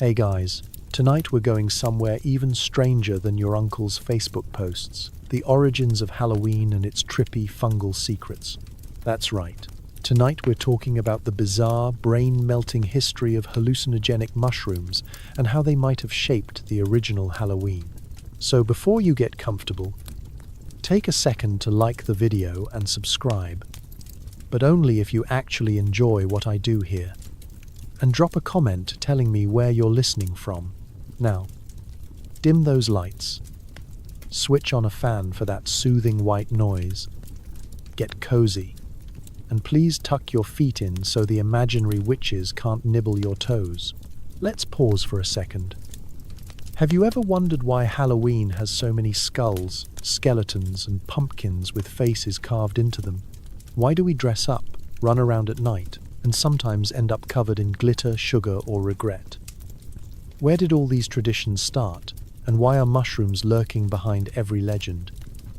Hey guys, tonight we're going somewhere even stranger than your uncle's Facebook posts. The origins of Halloween and its trippy fungal secrets. That's right. Tonight we're talking about the bizarre, brain-melting history of hallucinogenic mushrooms and how they might have shaped the original Halloween. So before you get comfortable, take a second to like the video and subscribe, but only if you actually enjoy what I do here. And drop a comment telling me where you're listening from. Now, dim those lights. Switch on a fan for that soothing white noise. Get cozy. And please tuck your feet in so the imaginary witches can't nibble your toes. Let's pause for a second. Have you ever wondered why Halloween has so many skulls, skeletons, and pumpkins with faces carved into them? Why do we dress up, run around at night, and sometimes end up covered in glitter, sugar, or regret? Where did all these traditions start, and why are mushrooms lurking behind every legend?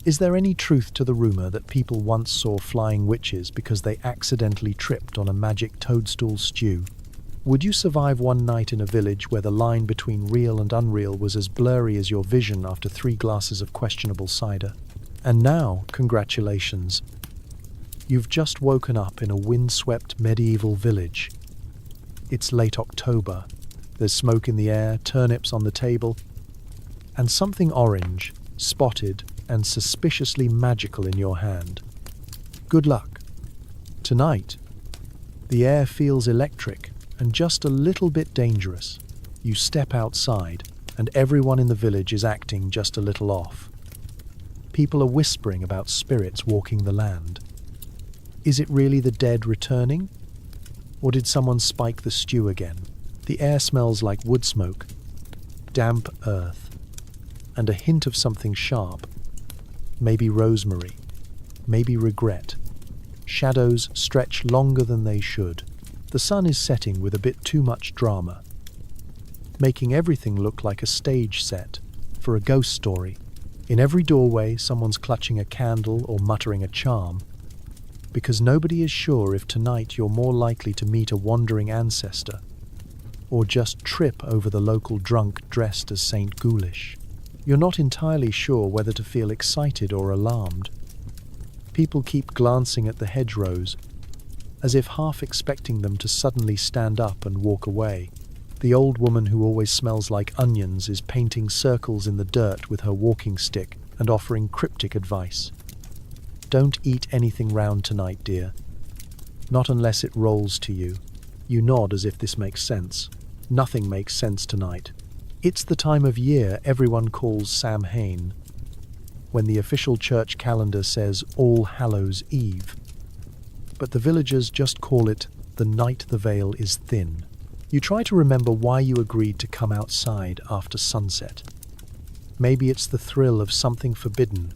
Is there any truth to the rumor that people once saw flying witches because they accidentally tripped on a magic toadstool stew? Would you survive one night in a village where the line between real and unreal was as blurry as your vision after 3 glasses of questionable cider? And now, congratulations. You've just woken up in a windswept medieval village. It's late October. There's smoke in the air, turnips on the table, and something orange, spotted, and suspiciously magical in your hand. Good luck. Tonight, the air feels electric and just a little bit dangerous. You step outside, and everyone in the village is acting just a little off. People are whispering about spirits walking the land. Is it really the dead returning? Or did someone spike the stew again? The air smells like wood smoke, damp earth, and a hint of something sharp. Maybe rosemary, maybe regret. Shadows stretch longer than they should. The sun is setting with a bit too much drama, making everything look like a stage set for a ghost story. In every doorway, someone's clutching a candle or muttering a charm, because nobody is sure if tonight you're more likely to meet a wandering ancestor or just trip over the local drunk dressed as Saint Ghoulish. You're not entirely sure whether to feel excited or alarmed. People keep glancing at the hedgerows, as if half expecting them to suddenly stand up and walk away. The old woman who always smells like onions is painting circles in the dirt with her walking stick and offering cryptic advice. Don't eat anything round tonight, dear. Not unless it rolls to you. You nod as if this makes sense. Nothing makes sense tonight. It's the time of year everyone calls Samhain, when the official church calendar says All Hallows Eve. But the villagers just call it the night the veil is thin. You try to remember why you agreed to come outside after sunset. Maybe it's the thrill of something forbidden.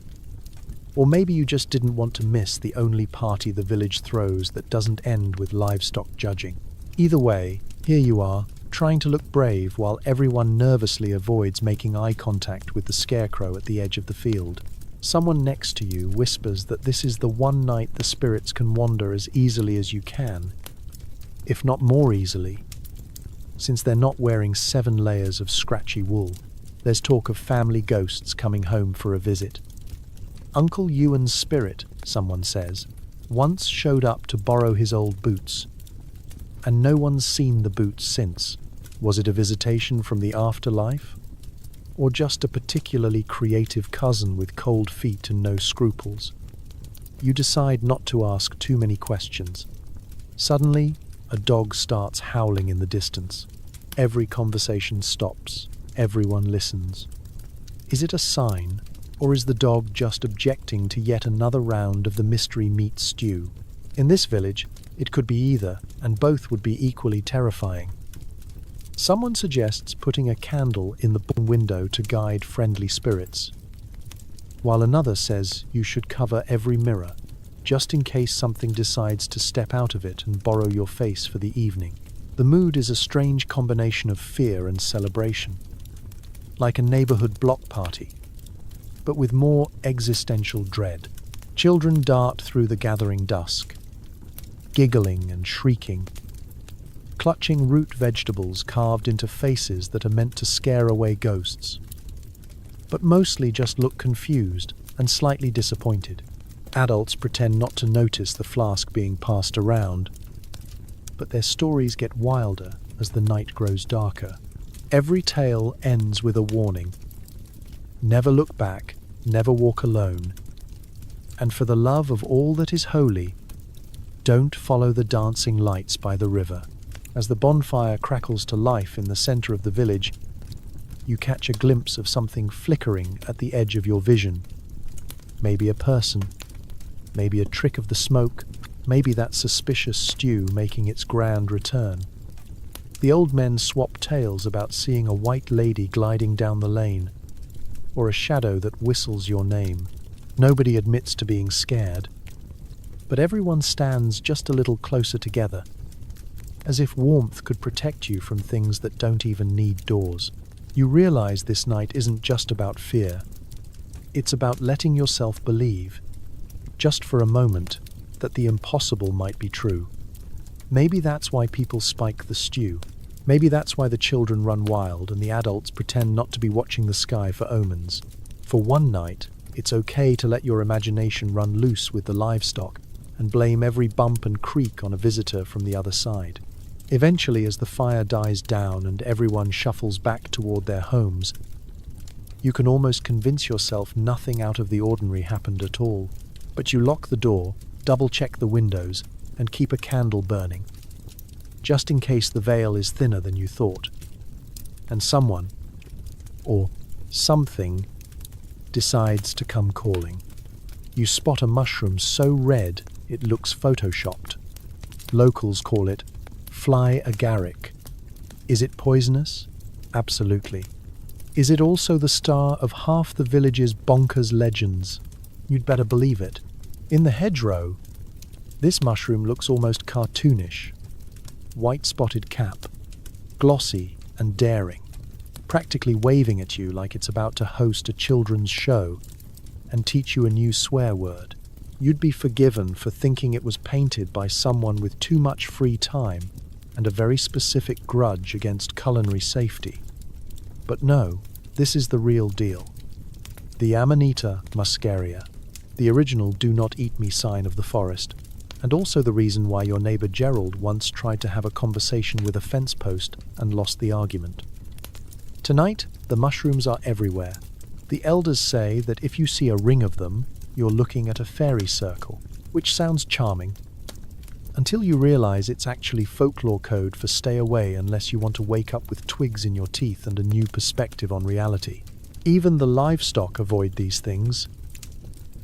Or maybe you just didn't want to miss the only party the village throws that doesn't end with livestock judging. Either way, here you are, trying to look brave while everyone nervously avoids making eye contact with the scarecrow at the edge of the field. Someone next to you whispers that this is the one night the spirits can wander as easily as you can, if not more easily, since they're not wearing 7 layers of scratchy wool. There's talk of family ghosts coming home for a visit. Uncle Ewan's spirit, someone says, once showed up to borrow his old boots, and no one's seen the boots since. Was it a visitation from the afterlife? Or just a particularly creative cousin with cold feet and no scruples? You decide not to ask too many questions. Suddenly, a dog starts howling in the distance. Every conversation stops. Everyone listens. Is it a sign, or is the dog just objecting to yet another round of the mystery meat stew? In this village, it could be either, and both would be equally terrifying. Someone suggests putting a candle in the window to guide friendly spirits, while another says you should cover every mirror, just in case something decides to step out of it and borrow your face for the evening. The mood is a strange combination of fear and celebration, like a neighborhood block party, but with more existential dread. Children dart through the gathering dusk, giggling and shrieking. clutching root vegetables carved into faces that are meant to scare away ghosts, but mostly just look confused and slightly disappointed. Adults pretend not to notice the flask being passed around, but their stories get wilder as the night grows darker. Every tale ends with a warning. Never look back, never walk alone, and for the love of all that is holy, don't follow the dancing lights by the river. As the bonfire crackles to life in the center of the village, you catch a glimpse of something flickering at the edge of your vision. Maybe a person, maybe a trick of the smoke, maybe that suspicious stew making its grand return. The old men swap tales about seeing a white lady gliding down the lane, or a shadow that whistles your name. Nobody admits to being scared, but everyone stands just a little closer together, as if warmth could protect you from things that don't even need doors. You realize this night isn't just about fear. It's about letting yourself believe, just for a moment, that the impossible might be true. Maybe that's why people spike the stew. Maybe that's why the children run wild and the adults pretend not to be watching the sky for omens. For one night, it's okay to let your imagination run loose with the livestock and blame every bump and creak on a visitor from the other side. Eventually, as the fire dies down and everyone shuffles back toward their homes, you can almost convince yourself nothing out of the ordinary happened at all. But you lock the door, double-check the windows, and keep a candle burning, just in case the veil is thinner than you thought, and someone, or something, decides to come calling. You spot a mushroom so red it looks photoshopped. Locals call it fly agaric. Is it poisonous? Absolutely. Is it also the star of half the village's bonkers legends? You'd better believe it. In the hedgerow, this mushroom looks almost cartoonish. White-spotted cap, glossy and daring, practically waving at you like it's about to host a children's show and teach you a new swear word. You'd be forgiven for thinking it was painted by someone with too much free time and a very specific grudge against culinary safety. But no, this is the real deal. The Amanita muscaria, the original do not eat me sign of the forest, and also the reason why your neighbor Gerald once tried to have a conversation with a fence post and lost the argument. Tonight, the mushrooms are everywhere. The elders say that if you see a ring of them, you're looking at a fairy circle, which sounds charming, until you realize it's actually folklore code for stay away unless you want to wake up with twigs in your teeth and a new perspective on reality. Even the livestock avoid these things,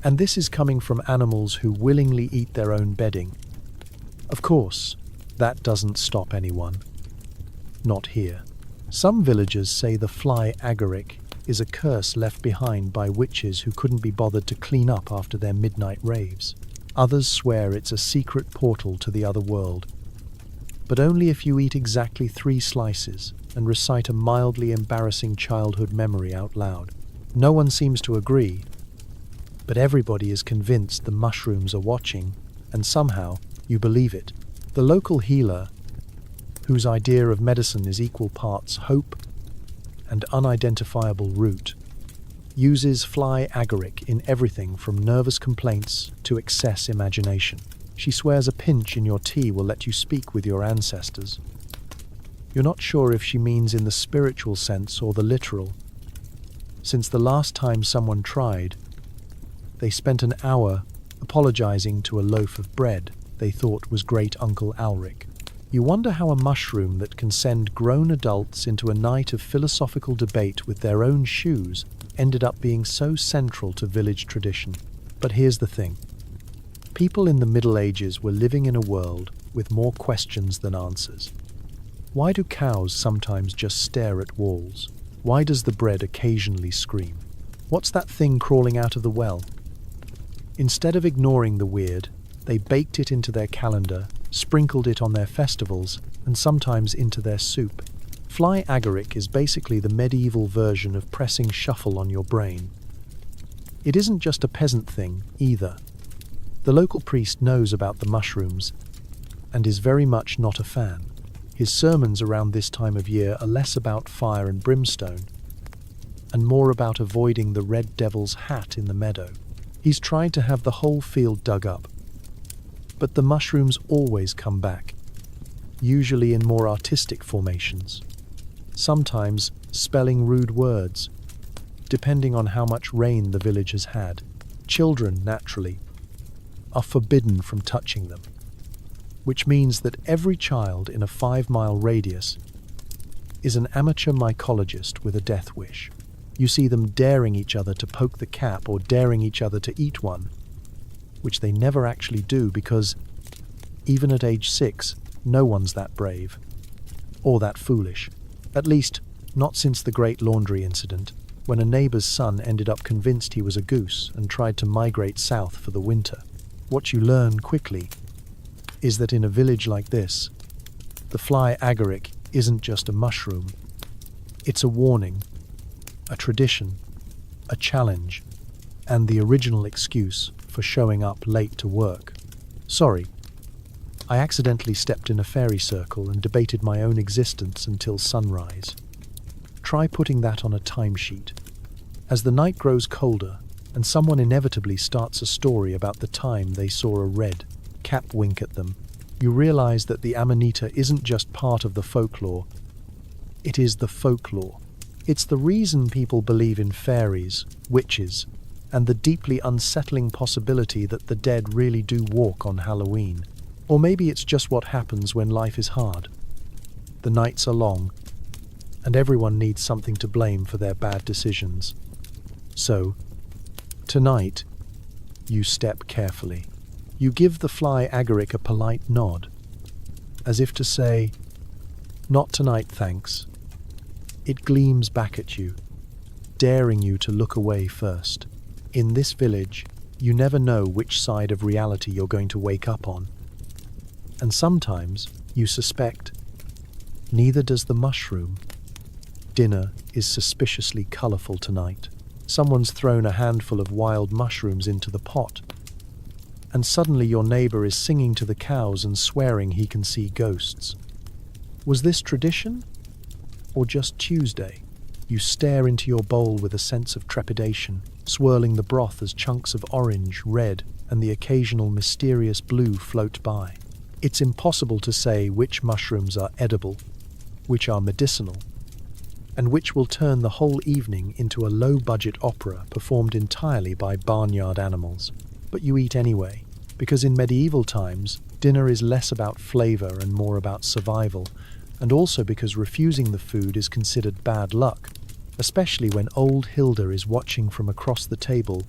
and this is coming from animals who willingly eat their own bedding. Of course, that doesn't stop anyone. Not here. Some villagers say the fly agaric is a curse left behind by witches who couldn't be bothered to clean up after their midnight raves. Others swear it's a secret portal to the other world, but only if you eat exactly 3 slices and recite a mildly embarrassing childhood memory out loud. No one seems to agree, but everybody is convinced the mushrooms are watching, and somehow you believe it. The local healer, whose idea of medicine is equal parts hope and unidentifiable root, uses fly agaric in everything from nervous complaints to excess imagination. She swears a pinch in your tea will let you speak with your ancestors. You're not sure if she means in the spiritual sense or the literal, since the last time someone tried, they spent an hour apologizing to a loaf of bread they thought was Great Uncle Alric. You wonder how a mushroom that can send grown adults into a night of philosophical debate with their own shoes ended up being so central to village tradition. But here's the thing. People in the Middle Ages were living in a world with more questions than answers. Why do cows sometimes just stare at walls? Why does the bread occasionally scream? What's that thing crawling out of the well? Instead of ignoring the weird, they baked it into their calendar, sprinkled it on their festivals, and sometimes into their soup. Fly agaric is basically the medieval version of pressing shuffle on your brain. It isn't just a peasant thing, either. The local priest knows about the mushrooms and is very much not a fan. His sermons around this time of year are less about fire and brimstone, and more about avoiding the red devil's hat in the meadow. He's tried to have the whole field dug up, but the mushrooms always come back, usually in more artistic formations, sometimes spelling rude words, depending on how much rain the village has had. Children, naturally, are forbidden from touching them, which means that every child in a 5-mile radius is an amateur mycologist with a death wish. You see them daring each other to poke the cap or daring each other to eat one, which they never actually do because, even at age 6, no one's that brave or that foolish. At least, not since the Great Laundry Incident, when a neighbour's son ended up convinced he was a goose and tried to migrate south for the winter. What you learn quickly is that in a village like this, the fly agaric isn't just a mushroom. It's a warning, a tradition, a challenge, and the original excuse for showing up late to work. Sorry, I accidentally stepped in a fairy circle and debated my own existence until sunrise. Try putting that on a timesheet. As the night grows colder, and someone inevitably starts a story about the time they saw a red cap wink at them, you realize that the Amanita isn't just part of the folklore, it is the folklore. It's the reason people believe in fairies, witches, and the deeply unsettling possibility that the dead really do walk on Halloween. Or maybe it's just what happens when life is hard. The nights are long, and everyone needs something to blame for their bad decisions. So, tonight, you step carefully. You give the fly agaric a polite nod, as if to say, "Not tonight, thanks." It gleams back at you, daring you to look away first. In this village, you never know which side of reality you're going to wake up on. And sometimes, you suspect, neither does the mushroom. Dinner is suspiciously colourful tonight. Someone's thrown a handful of wild mushrooms into the pot, and suddenly your neighbour is singing to the cows and swearing he can see ghosts. Was this tradition? Or just Tuesday? You stare into your bowl with a sense of trepidation, swirling the broth as chunks of orange, red, and the occasional mysterious blue float by. It's impossible to say which mushrooms are edible, which are medicinal, and which will turn the whole evening into a low-budget opera performed entirely by barnyard animals. But you eat anyway, because in medieval times, dinner is less about flavour and more about survival, and also because refusing the food is considered bad luck, especially when old Hilda is watching from across the table,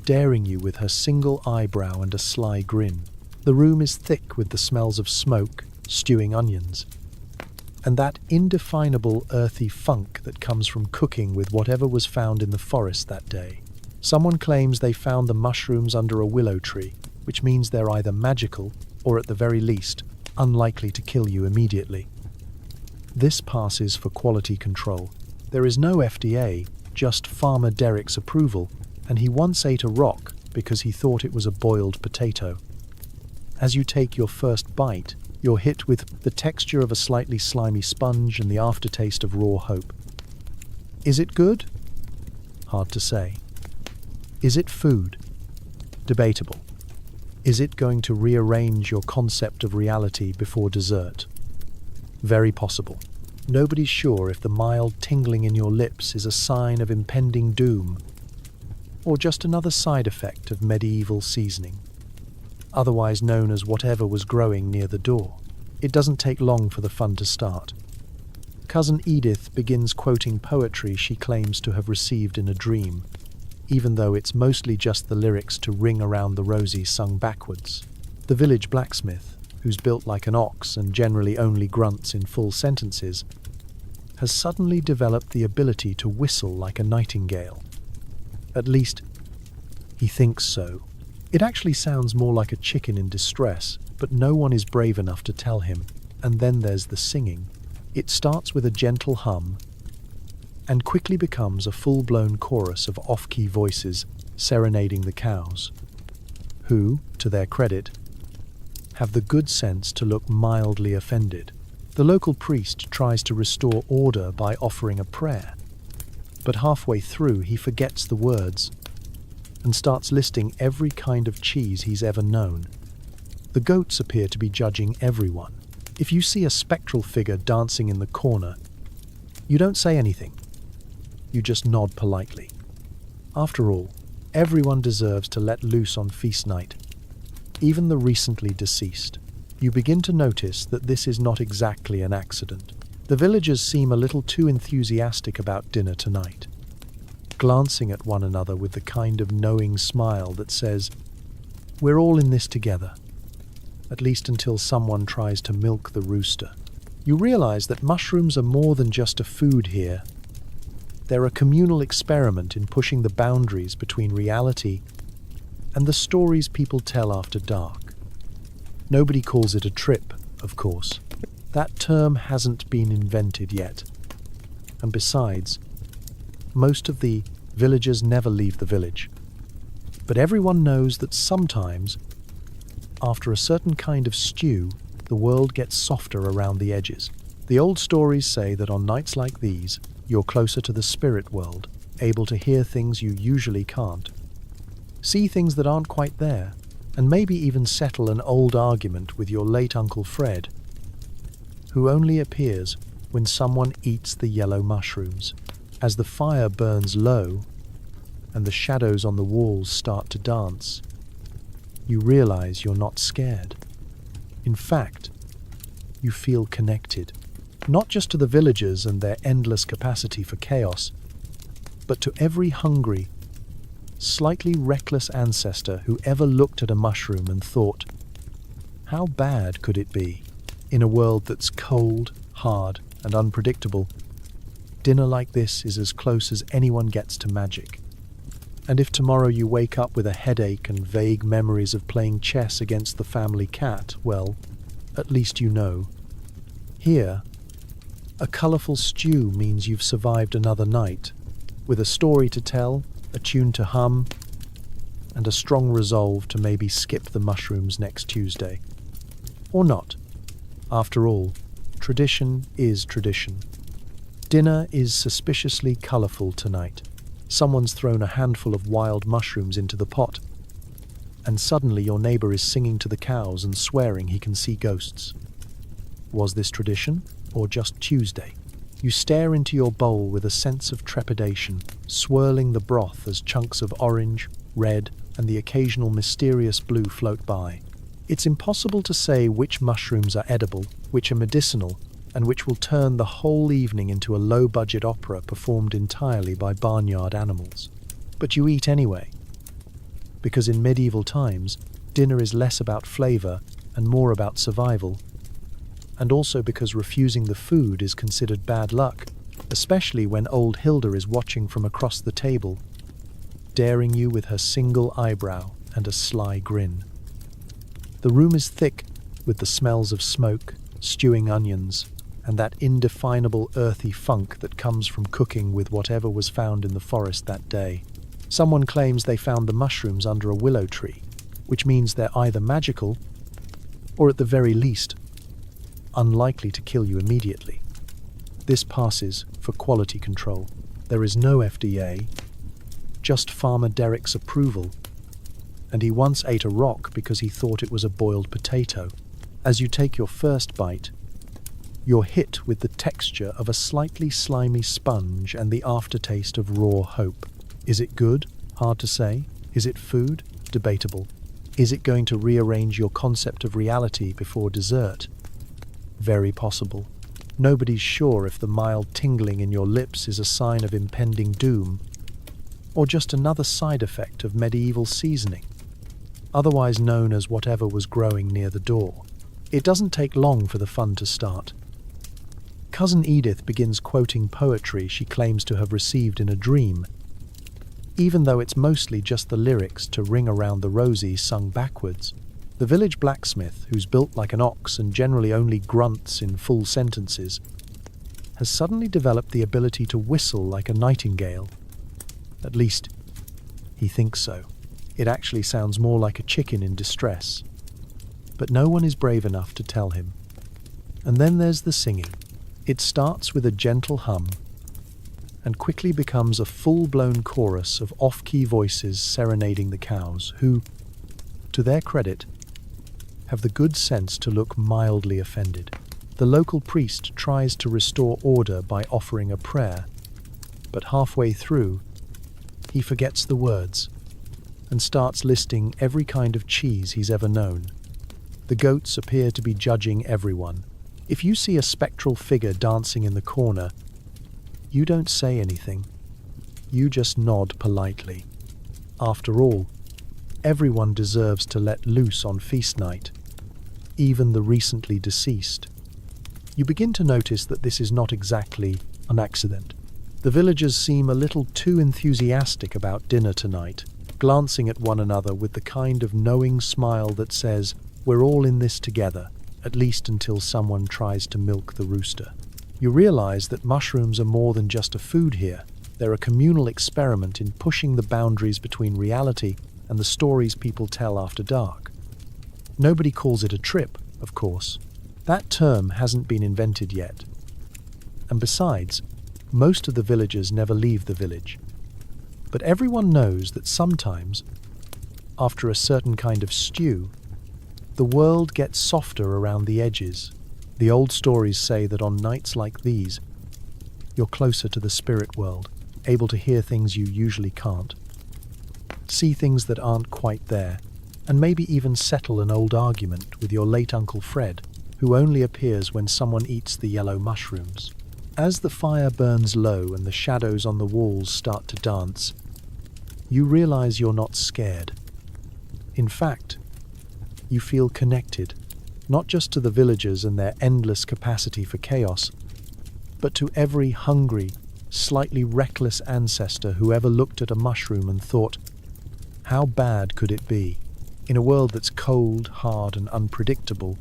daring you with her single eyebrow and a sly grin. The room is thick with the smells of smoke, stewing onions, and that indefinable earthy funk that comes from cooking with whatever was found in the forest that day. Someone claims they found the mushrooms under a willow tree, which means they're either magical or at the very least, unlikely to kill you immediately. This passes for quality control. There is no FDA, just Farmer Derek's approval, and he once ate a rock because he thought it was a boiled potato. As you take your first bite, you're hit with the texture of a slightly slimy sponge and the aftertaste of raw hope. Is it good? Hard to say. Is it food? Debatable. Is it going to rearrange your concept of reality before dessert? Very possible. Nobody's sure if the mild tingling in your lips is a sign of impending doom, or just another side effect of medieval seasoning, otherwise known as whatever was growing near the door. It doesn't take long for the fun to start. Cousin Edith begins quoting poetry she claims to have received in a dream, even though it's mostly just the lyrics to Ring Around the Rosie sung backwards. The village blacksmith, who's built like an ox and generally only grunts in full sentences, has suddenly developed the ability to whistle like a nightingale. At least, he thinks so. It actually sounds more like a chicken in distress, but no one is brave enough to tell him. And then there's the singing. It starts with a gentle hum, and quickly becomes a full-blown chorus of off-key voices serenading the cows, who, to their credit, have the good sense to look mildly offended. The local priest tries to restore order by offering a prayer, but halfway through he forgets the words and starts listing every kind of cheese he's ever known. The goats appear to be judging everyone. If you see a spectral figure dancing in the corner, you don't say anything. You just nod politely. After all, everyone deserves to let loose on feast night, even the recently deceased. You begin to notice that this is not exactly an accident. The villagers seem a little too enthusiastic about dinner tonight, glancing at one another with the kind of knowing smile that says, "We're all in this together," at least until someone tries to milk the rooster. You realize that mushrooms are more than just a food here. They're a communal experiment in pushing the boundaries between reality and the stories people tell after dark. Nobody calls it a trip, of course. That term hasn't been invented yet. And besides, most of the villagers never leave the village. But everyone knows that sometimes, after a certain kind of stew, the world gets softer around the edges. The old stories say that on nights like these, you're closer to the spirit world, able to hear things you usually can't, see things that aren't quite there, and maybe even settle an old argument with your late Uncle Fred, who only appears when someone eats the yellow mushrooms. As the fire burns low and the shadows on the walls start to dance, you realize you're not scared. In fact, you feel connected, not just to the villagers and their endless capacity for chaos, but to every hungry, slightly reckless ancestor who ever looked at a mushroom and thought, how bad could it be? In a world that's cold, hard, and unpredictable, dinner like this is as close as anyone gets to magic. And if tomorrow you wake up with a headache and vague memories of playing chess against the family cat, well, at least you know. Here, a colourful stew means you've survived another night, with a story to tell, a tune to hum, and a strong resolve to maybe skip the mushrooms next Tuesday. Or not. After all, tradition is tradition. Dinner is suspiciously colourful tonight. Someone's thrown a handful of wild mushrooms into the pot, and suddenly your neighbour is singing to the cows and swearing he can see ghosts. Was this tradition, or just Tuesday? You stare into your bowl with a sense of trepidation, swirling the broth as chunks of orange, red, and the occasional mysterious blue float by. It's impossible to say which mushrooms are edible, which are medicinal, and which will turn the whole evening into a low-budget opera performed entirely by barnyard animals. But you eat anyway, because in medieval times, dinner is less about flavour and more about survival, and also because refusing the food is considered bad luck, especially when old Hilda is watching from across the table, daring you with her single eyebrow and a sly grin. The room is thick with the smells of smoke, stewing onions, and that indefinable earthy funk that comes from cooking with whatever was found in the forest that day. Someone claims they found the mushrooms under a willow tree, which means they're either magical, or at the very least, unlikely to kill you immediately. This passes for quality control. There is no FDA, just Farmer Derek's approval, and he once ate a rock because he thought it was a boiled potato. As you take your first bite, you're hit with the texture of a slightly slimy sponge and the aftertaste of raw hope. Is it good? Hard to say. Is it food? Debatable. Is it going to rearrange your concept of reality before dessert? Very possible. Nobody's sure if the mild tingling in your lips is a sign of impending doom, or just another side effect of medieval seasoning, otherwise known as whatever was growing near the door. It doesn't take long for the fun to start. Cousin Edith begins quoting poetry she claims to have received in a dream, even though it's mostly just the lyrics to Ring Around the Rosie sung backwards. The village blacksmith, who's built like an ox and generally only grunts in full sentences, has suddenly developed the ability to whistle like a nightingale. At least, he thinks so. It actually sounds more like a chicken in distress. But no one is brave enough to tell him. And then there's the singing. It starts with a gentle hum and quickly becomes a full-blown chorus of off-key voices serenading the cows, who, to their credit, have the good sense to look mildly offended. The local priest tries to restore order by offering a prayer, but halfway through, he forgets the words and starts listing every kind of cheese he's ever known. The goats appear to be judging everyone. If you see a spectral figure dancing in the corner, you don't say anything. You just nod politely. After all, everyone deserves to let loose on feast night, even the recently deceased. You begin to notice that this is not exactly an accident. The villagers seem a little too enthusiastic about dinner tonight, glancing at one another with the kind of knowing smile that says, "We're all in this together, at least until someone tries to milk the rooster." You realize that mushrooms are more than just a food here. They're a communal experiment in pushing the boundaries between reality and the stories people tell after dark. Nobody calls it a trip, of course. That term hasn't been invented yet. And besides, most of the villagers never leave the village. But everyone knows that sometimes, after a certain kind of stew, the world gets softer around the edges. The old stories say that on nights like these, you're closer to the spirit world, able to hear things you usually can't, see things that aren't quite there, and maybe even settle an old argument with your late Uncle Fred, who only appears when someone eats the yellow mushrooms. As the fire burns low and the shadows on the walls start to dance, you realize you're not scared. In fact, you feel connected, not just to the villagers and their endless capacity for chaos, but to every hungry, slightly reckless ancestor who ever looked at a mushroom and thought, how bad could it be? In a world that's cold, hard, and unpredictable,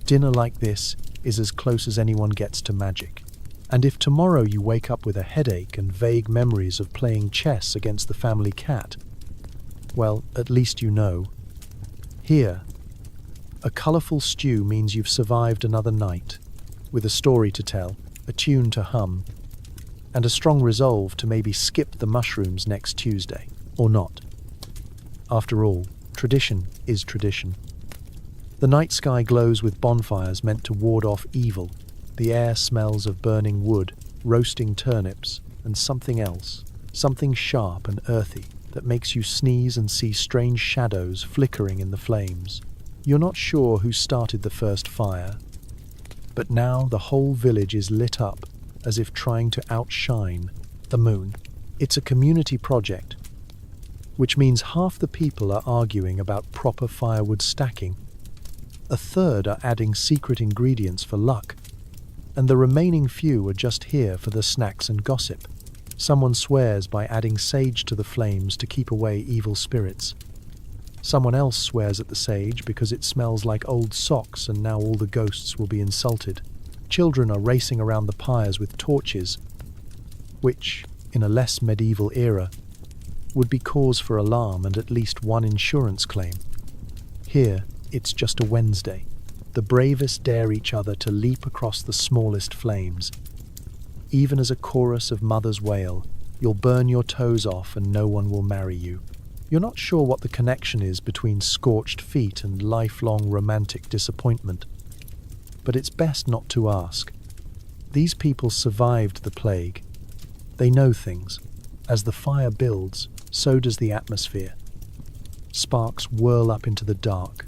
dinner like this is as close as anyone gets to magic. And if tomorrow you wake up with a headache and vague memories of playing chess against the family cat, well, at least you know. Here, a colourful stew means you've survived another night, with a story to tell, a tune to hum, and a strong resolve to maybe skip the mushrooms next Tuesday, or not. After all, tradition is tradition. The night sky glows with bonfires meant to ward off evil. The air smells of burning wood, roasting turnips, and something else, something sharp and earthy, that makes you sneeze and see strange shadows flickering in the flames. You're not sure who started the first fire, but now the whole village is lit up as if trying to outshine the moon. It's a community project, which means half the people are arguing about proper firewood stacking, a third are adding secret ingredients for luck, and the remaining few are just here for the snacks and gossip. Someone swears by adding sage to the flames to keep away evil spirits. Someone else swears at the sage because it smells like old socks and now all the ghosts will be insulted. Children are racing around the pyres with torches, which, in a less medieval era, would be cause for alarm and at least one insurance claim. Here, it's just a Wednesday. The bravest dare each other to leap across the smallest flames. Even as a chorus of mothers wail, you'll burn your toes off and no one will marry you. You're not sure what the connection is between scorched feet and lifelong romantic disappointment, but it's best not to ask. These people survived the plague. They know things. As the fire builds, so does the atmosphere. Sparks whirl up into the dark,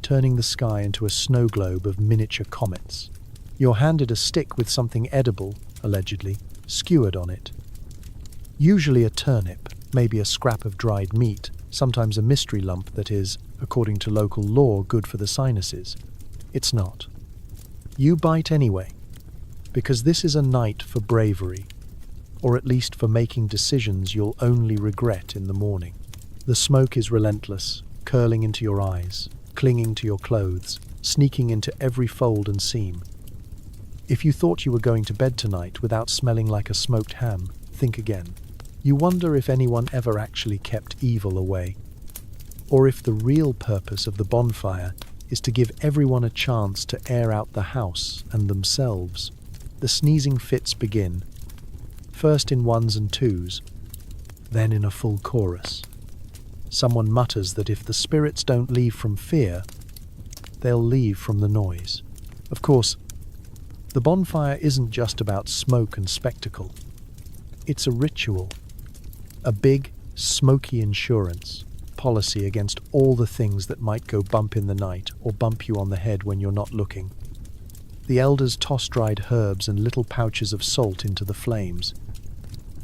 turning the sky into a snow globe of miniature comets. You're handed a stick with something edible, allegedly, skewered on it. Usually a turnip, maybe a scrap of dried meat, sometimes a mystery lump that is, according to local law, good for the sinuses. It's not. You bite anyway, because this is a night for bravery, or at least for making decisions you'll only regret in the morning. The smoke is relentless, curling into your eyes, clinging to your clothes, sneaking into every fold and seam. If you thought you were going to bed tonight without smelling like a smoked ham, think again. You wonder if anyone ever actually kept evil away, or if the real purpose of the bonfire is to give everyone a chance to air out the house and themselves. The sneezing fits begin, first in ones and twos, then in a full chorus. Someone mutters that if the spirits don't leave from fear, they'll leave from the noise. Of course, the bonfire isn't just about smoke and spectacle. It's a ritual, a big, smoky insurance policy against all the things that might go bump in the night or bump you on the head when you're not looking. The elders toss dried herbs and little pouches of salt into the flames,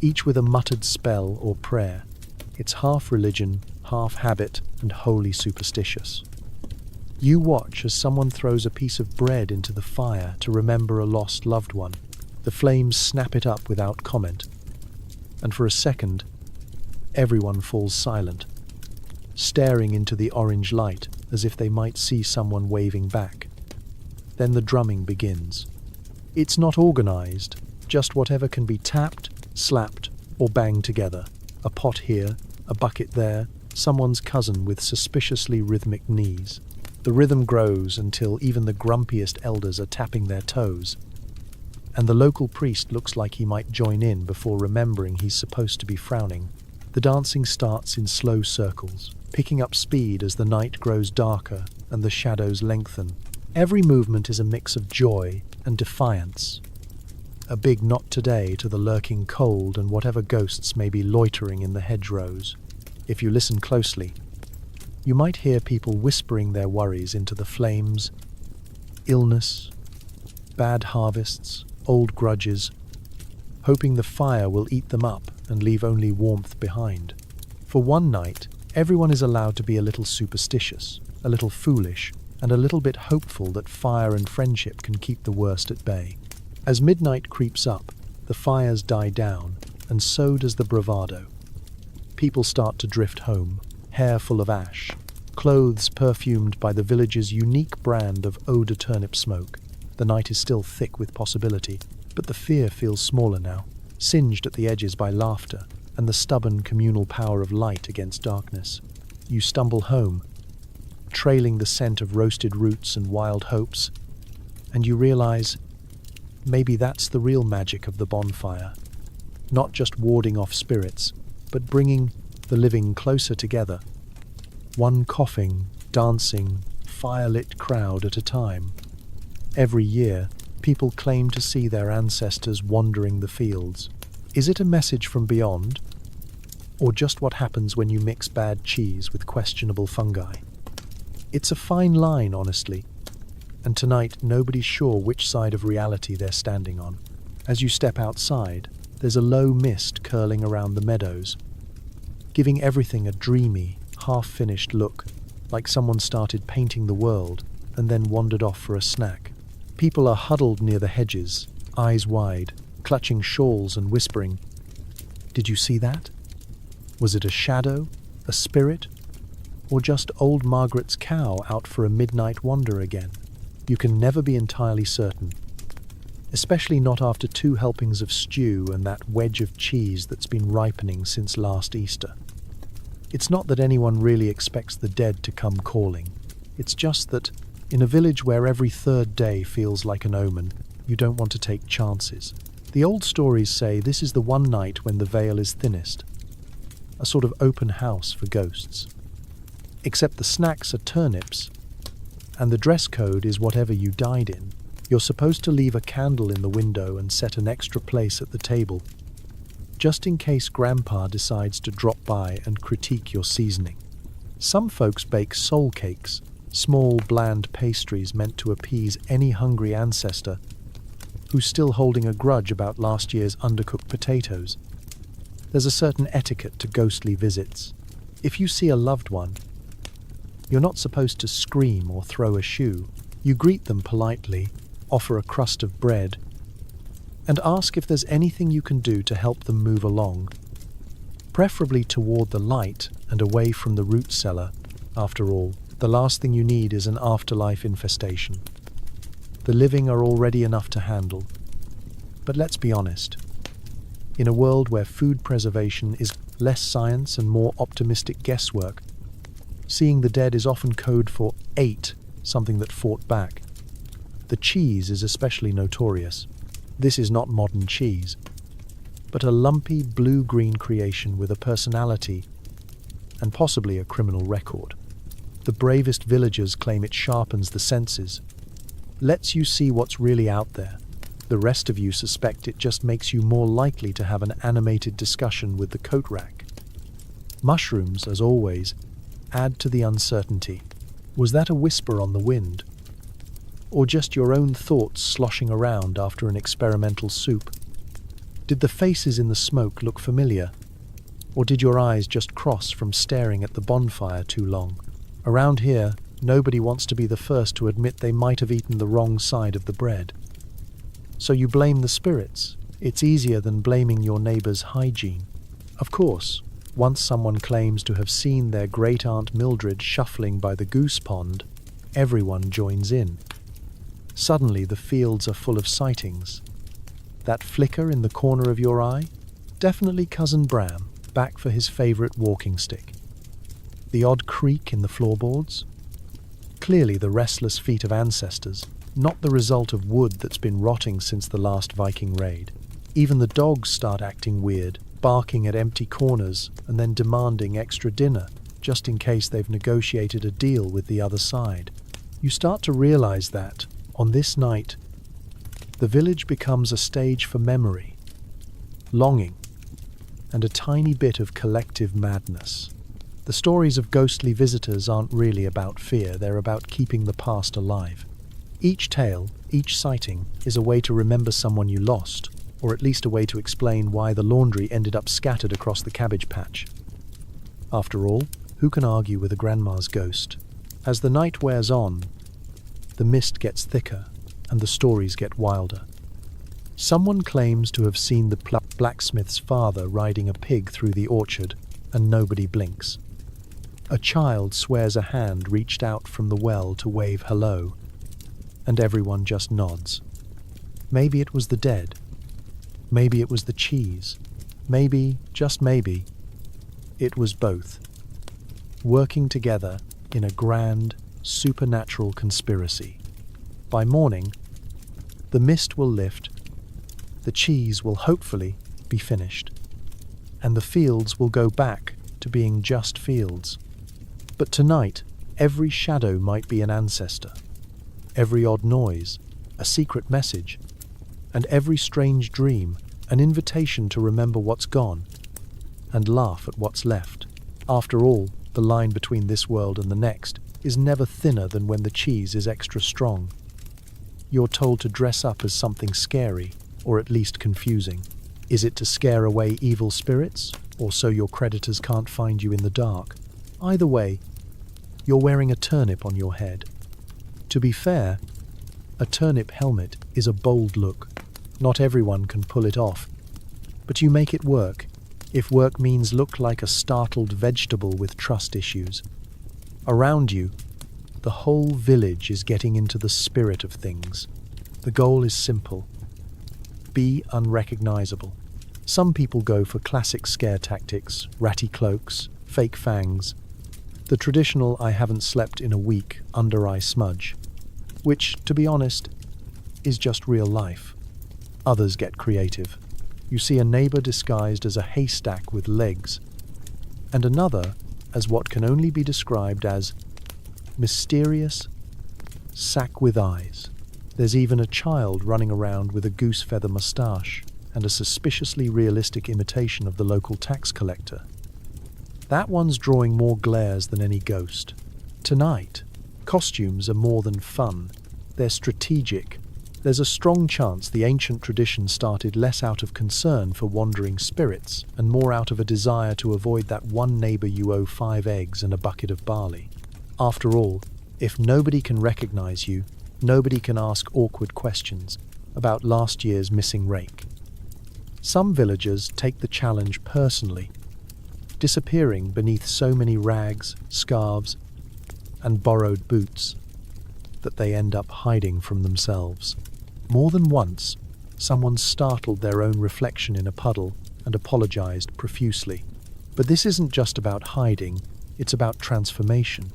each with a muttered spell or prayer. It's half religion, half habit, and wholly superstitious. You watch as someone throws a piece of bread into the fire to remember a lost loved one. The flames snap it up without comment, and for a second, everyone falls silent, staring into the orange light as if they might see someone waving back. Then the drumming begins. It's not organized, just whatever can be tapped, slapped, or banged together. A pot here, a bucket there, someone's cousin with suspiciously rhythmic knees. The rhythm grows until even the grumpiest elders are tapping their toes, and the local priest looks like he might join in before remembering he's supposed to be frowning. The dancing starts in slow circles, picking up speed as the night grows darker and the shadows lengthen. Every movement is a mix of joy and defiance. A big not today to the lurking cold and whatever ghosts may be loitering in the hedgerows. If you listen closely, you might hear people whispering their worries into the flames. Illness, bad harvests, old grudges, hoping the fire will eat them up and leave only warmth behind. For one night, everyone is allowed to be a little superstitious, a little foolish, and a little bit hopeful that fire and friendship can keep the worst at bay. As midnight creeps up, the fires die down, and so does the bravado. People start to drift home, hair full of ash, clothes perfumed by the village's unique brand of eau de turnip smoke. The night is still thick with possibility, but the fear feels smaller now, singed at the edges by laughter and the stubborn communal power of light against darkness. You stumble home, trailing the scent of roasted roots and wild hopes, and you realize maybe that's the real magic of the bonfire. Not just warding off spirits, but bringing the living closer together. One coughing, dancing, fire-lit crowd at a time. Every year, people claim to see their ancestors wandering the fields. Is it a message from beyond? Or just what happens when you mix bad cheese with questionable fungi? It's a fine line, honestly. And tonight, nobody's sure which side of reality they're standing on. As you step outside, there's a low mist curling around the meadows, giving everything a dreamy, half-finished look, like someone started painting the world and then wandered off for a snack. People are huddled near the hedges, eyes wide, clutching shawls and whispering, "Did you see that? Was it a shadow, a spirit, or just old Margaret's cow out for a midnight wander again?" You can never be entirely certain, especially not after 2 helpings of stew and that wedge of cheese that's been ripening since last Easter. It's not that anyone really expects the dead to come calling. It's just that, in a village where every 3rd day feels like an omen, you don't want to take chances. The old stories say this is the one night when the veil is thinnest, a sort of open house for ghosts. Except the snacks are turnips, and the dress code is whatever you died in. You're supposed to leave a candle in the window and set an extra place at the table, just in case Grandpa decides to drop by and critique your seasoning. Some folks bake soul cakes, small, bland pastries meant to appease any hungry ancestor who's still holding a grudge about last year's undercooked potatoes. There's a certain etiquette to ghostly visits. If you see a loved one, you're not supposed to scream or throw a shoe. You greet them politely, offer a crust of bread, and ask if there's anything you can do to help them move along, preferably toward the light and away from the root cellar. After all, the last thing you need is an afterlife infestation. The living are already enough to handle. But let's be honest. In a world where food preservation is less science and more optimistic guesswork, seeing the dead is often code for 8 something that fought back. The cheese is especially notorious. This is not modern cheese, but a lumpy blue-green creation with a personality and possibly a criminal record. The bravest villagers claim it sharpens the senses, lets you see what's really out there. The rest of you suspect it just makes you more likely to have an animated discussion with the coat rack. Mushrooms, as always, add to the uncertainty. Was that a whisper on the wind? Or just your own thoughts sloshing around after an experimental soup? Did the faces in the smoke look familiar? Or did your eyes just cross from staring at the bonfire too long? Around here, nobody wants to be the first to admit they might have eaten the wrong side of the bread. So you blame the spirits. It's easier than blaming your neighbor's hygiene. Of course, once someone claims to have seen their great-aunt Mildred shuffling by the goose pond, everyone joins in. Suddenly the fields are full of sightings. That flicker in the corner of your eye? Definitely Cousin Bram, back for his favorite walking stick. The odd creak in the floorboards? Clearly the restless feet of ancestors, not the result of wood that's been rotting since the last Viking raid. Even the dogs start acting weird, barking at empty corners and then demanding extra dinner, just in case they've negotiated a deal with the other side. You start to realize that, on this night, the village becomes a stage for memory, longing, and a tiny bit of collective madness. The stories of ghostly visitors aren't really about fear, they're about keeping the past alive. Each tale, each sighting, is a way to remember someone you lost, or at least a way to explain why the laundry ended up scattered across the cabbage patch. After all, who can argue with a grandma's ghost? As the night wears on, the mist gets thicker, and the stories get wilder. Someone claims to have seen the blacksmith's father riding a pig through the orchard, and nobody blinks. A child swears a hand reached out from the well to wave hello, and everyone just nods. Maybe it was the dead. Maybe it was the cheese. Maybe, just maybe, it was both, working together in a grand, supernatural conspiracy. By morning, the mist will lift, the cheese will hopefully be finished, and the fields will go back to being just fields. But tonight, every shadow might be an ancestor, every odd noise, a secret message, and every strange dream, an invitation to remember what's gone and laugh at what's left. After all, the line between this world and the next is never thinner than when the cheese is extra strong. You're told to dress up as something scary, or at least confusing. Is it to scare away evil spirits, or so your creditors can't find you in the dark? Either way, you're wearing a turnip on your head. To be fair, a turnip helmet is a bold look. Not everyone can pull it off, but you make it work, if work means look like a startled vegetable with trust issues. Around you, the whole village is getting into the spirit of things. The goal is simple: be unrecognizable. Some people go for classic scare tactics, ratty cloaks, fake fangs, the traditional "I haven't slept in a week" under-eye smudge, which, to be honest, is just real life. Others get creative. You see a neighbor disguised as a haystack with legs, and another as what can only be described as mysterious sack with eyes. There's even a child running around with a goose feather mustache and a suspiciously realistic imitation of the local tax collector. That one's drawing more glares than any ghost. Tonight, costumes are more than fun. They're strategic. There's a strong chance the ancient tradition started less out of concern for wandering spirits and more out of a desire to avoid that one neighbor you owe 5 eggs and a bucket of barley. After all, if nobody can recognize you, nobody can ask awkward questions about last year's missing rake. Some villagers take the challenge personally, disappearing beneath so many rags, scarves, and borrowed boots that they end up hiding from themselves. More than once, someone startled their own reflection in a puddle and apologized profusely. But this isn't just about hiding, it's about transformation.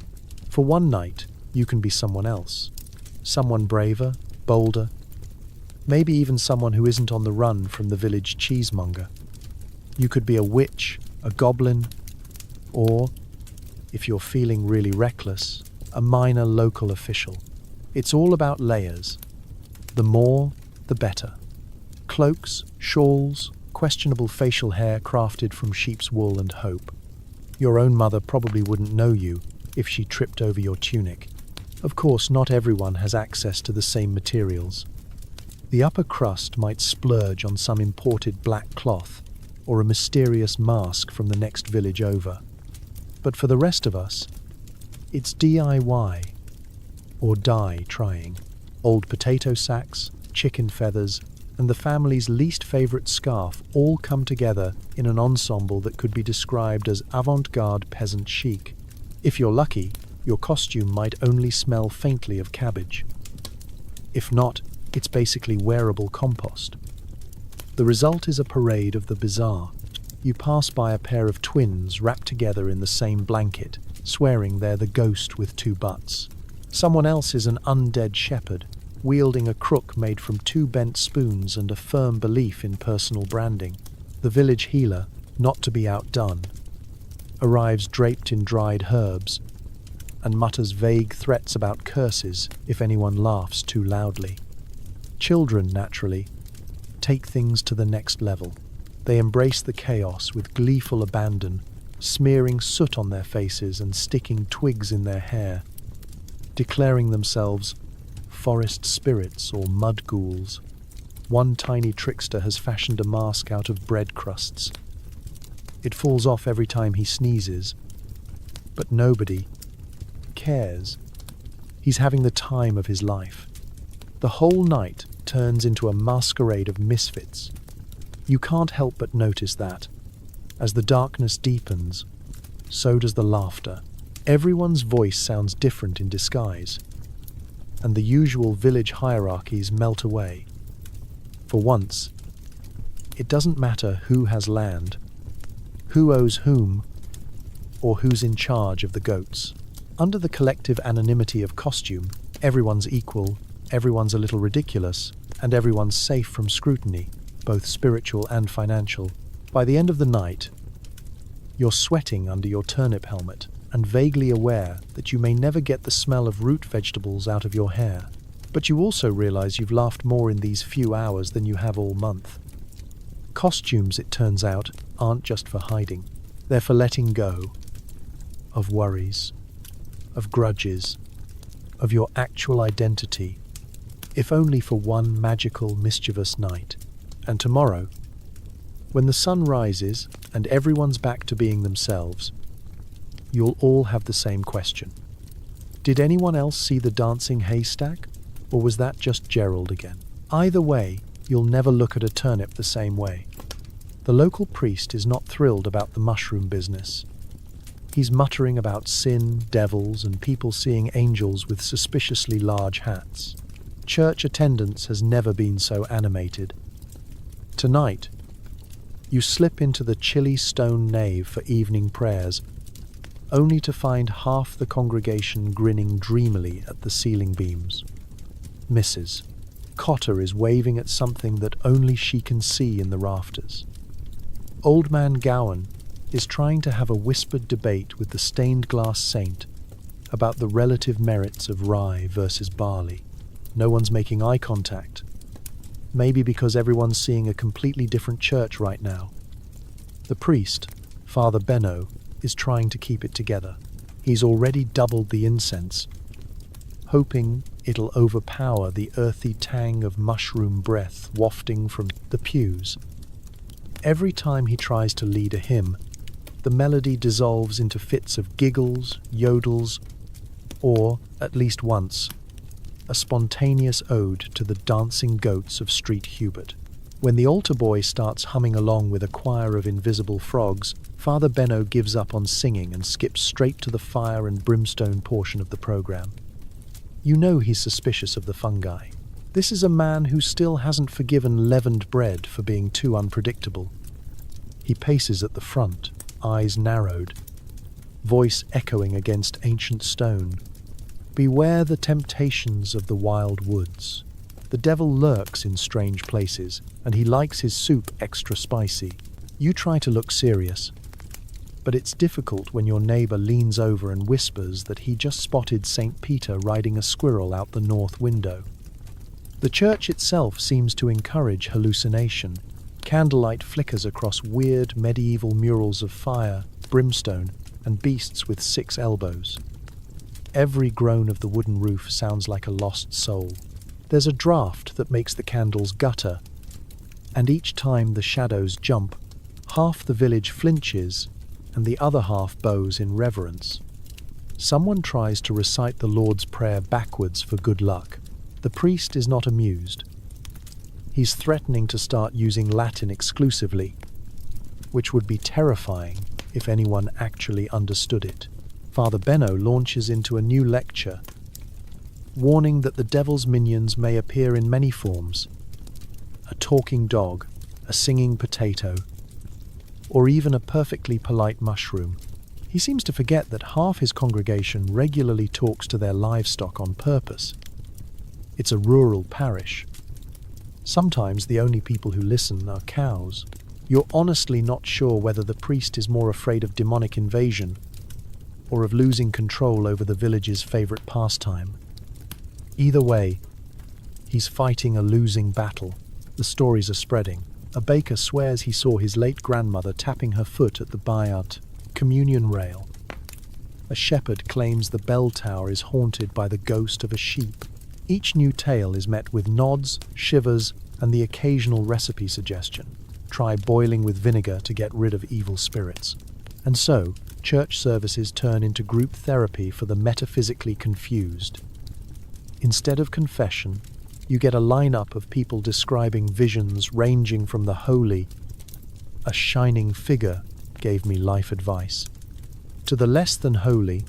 For one night, You can be someone else. Someone braver, bolder, maybe even someone who isn't on the run from the village cheesemonger. You could be a witch, a goblin, or, if you're feeling really reckless, a minor local official. It's all about layers. The more, the better. Cloaks, shawls, questionable facial hair crafted from sheep's wool and hope. Your own mother probably wouldn't know you if she tripped over your tunic. Of course, not everyone has access to the same materials. The upper crust might splurge on some imported black cloth or a mysterious mask from the next village over. But for the rest of us, it's DIY or die trying. Old potato sacks, chicken feathers, and the family's least favorite scarf all come together in an ensemble that could be described as avant-garde peasant chic. If you're lucky, your costume might only smell faintly of cabbage. If not, it's basically wearable compost. The result is a parade of the bizarre. You pass by a pair of twins wrapped together in the same blanket, swearing they're the ghost with two butts. Someone else is an undead shepherd, wielding a crook made from two bent spoons and a firm belief in personal branding. The village healer, not to be outdone, arrives draped in dried herbs and mutters vague threats about curses if anyone laughs too loudly. Children, naturally, take things to the next level. They embrace the chaos with gleeful abandon, smearing soot on their faces and sticking twigs in their hair, declaring themselves forest spirits or mud ghouls. One tiny trickster has fashioned a mask out of bread crusts. It falls off every time he sneezes, but nobody cares. He's having the time of his life. The whole night turns into a masquerade of misfits. You can't help but notice that, as the darkness deepens, so does the laughter. Everyone's voice sounds different in disguise, and the usual village hierarchies melt away. For once, it doesn't matter who has land, who owes whom, or who's in charge of the goats. Under the collective anonymity of costume, everyone's equal, everyone's a little ridiculous, and everyone's safe from scrutiny, both spiritual and financial. By the end of the night, you're sweating under your turnip helmet and vaguely aware that you may never get the smell of root vegetables out of your hair. But you also realize you've laughed more in these few hours than you have all month. Costumes, it turns out, aren't just for hiding. They're for letting go of worries, of grudges, of your actual identity, if only for one magical, mischievous night. And tomorrow, when the sun rises and everyone's back to being themselves, you'll all have the same question. Did anyone else see the dancing haystack? Or was that just Gerald again? Either way, you'll never look at a turnip the same way. The local priest is not thrilled about the mushroom business. He's muttering about sin, devils, and people seeing angels with suspiciously large hats. Church attendance has never been so animated. Tonight, you slip into the chilly stone nave for evening prayers, only to find half the congregation grinning dreamily at the ceiling beams. Mrs. Cotter is waving at something that only she can see in the rafters. Old Man Gowan is trying to have a whispered debate with the stained glass saint about the relative merits of rye versus barley. No one's making eye contact. Maybe because everyone's seeing a completely different church right now. The priest, Father Benno, is trying to keep it together. He's already doubled the incense, hoping it'll overpower the earthy tang of mushroom breath wafting from the pews. Every time he tries to lead a hymn, the melody dissolves into fits of giggles, yodels, or, at least once, a spontaneous ode to the dancing goats of Street Hubert. When the altar boy starts humming along with a choir of invisible frogs, Father Benno gives up on singing and skips straight to the fire and brimstone portion of the program. You know he's suspicious of the fungi. This is a man who still hasn't forgiven leavened bread for being too unpredictable. He paces at the front, eyes narrowed, voice echoing against ancient stone. Beware the temptations of the wild woods. The devil lurks in strange places, and he likes his soup extra spicy. You try to look serious, but it's difficult when your neighbor leans over and whispers that he just spotted St. Peter riding a squirrel out the north window. The church itself seems to encourage hallucination. Candlelight flickers across weird medieval murals of fire, brimstone, and beasts with 6 elbows. Every groan of the wooden roof sounds like a lost soul. There's a draft that makes the candles gutter, and each time the shadows jump, half the village flinches and the other half bows in reverence. Someone tries to recite the Lord's Prayer backwards for good luck. The priest is not amused. He's threatening to start using Latin exclusively, which would be terrifying if anyone actually understood it. Father Benno launches into a new lecture, warning that the devil's minions may appear in many forms: a talking dog, a singing potato, or even a perfectly polite mushroom. He seems to forget that half his congregation regularly talks to their livestock on purpose. It's a rural parish. Sometimes the only people who listen are cows. You're honestly not sure whether the priest is more afraid of demonic invasion or of losing control over the village's favorite pastime. Either way, he's fighting a losing battle. The stories are spreading. A baker swears he saw his late grandmother tapping her foot at the Bayat communion rail. A shepherd claims the bell tower is haunted by the ghost of a sheep. Each new tale is met with nods, shivers, and the occasional recipe suggestion. Try boiling with vinegar to get rid of evil spirits. And so, church services turn into group therapy for the metaphysically confused. Instead of confession, you get a lineup of people describing visions ranging from the holy, "A shining figure gave me life advice," to the less than holy,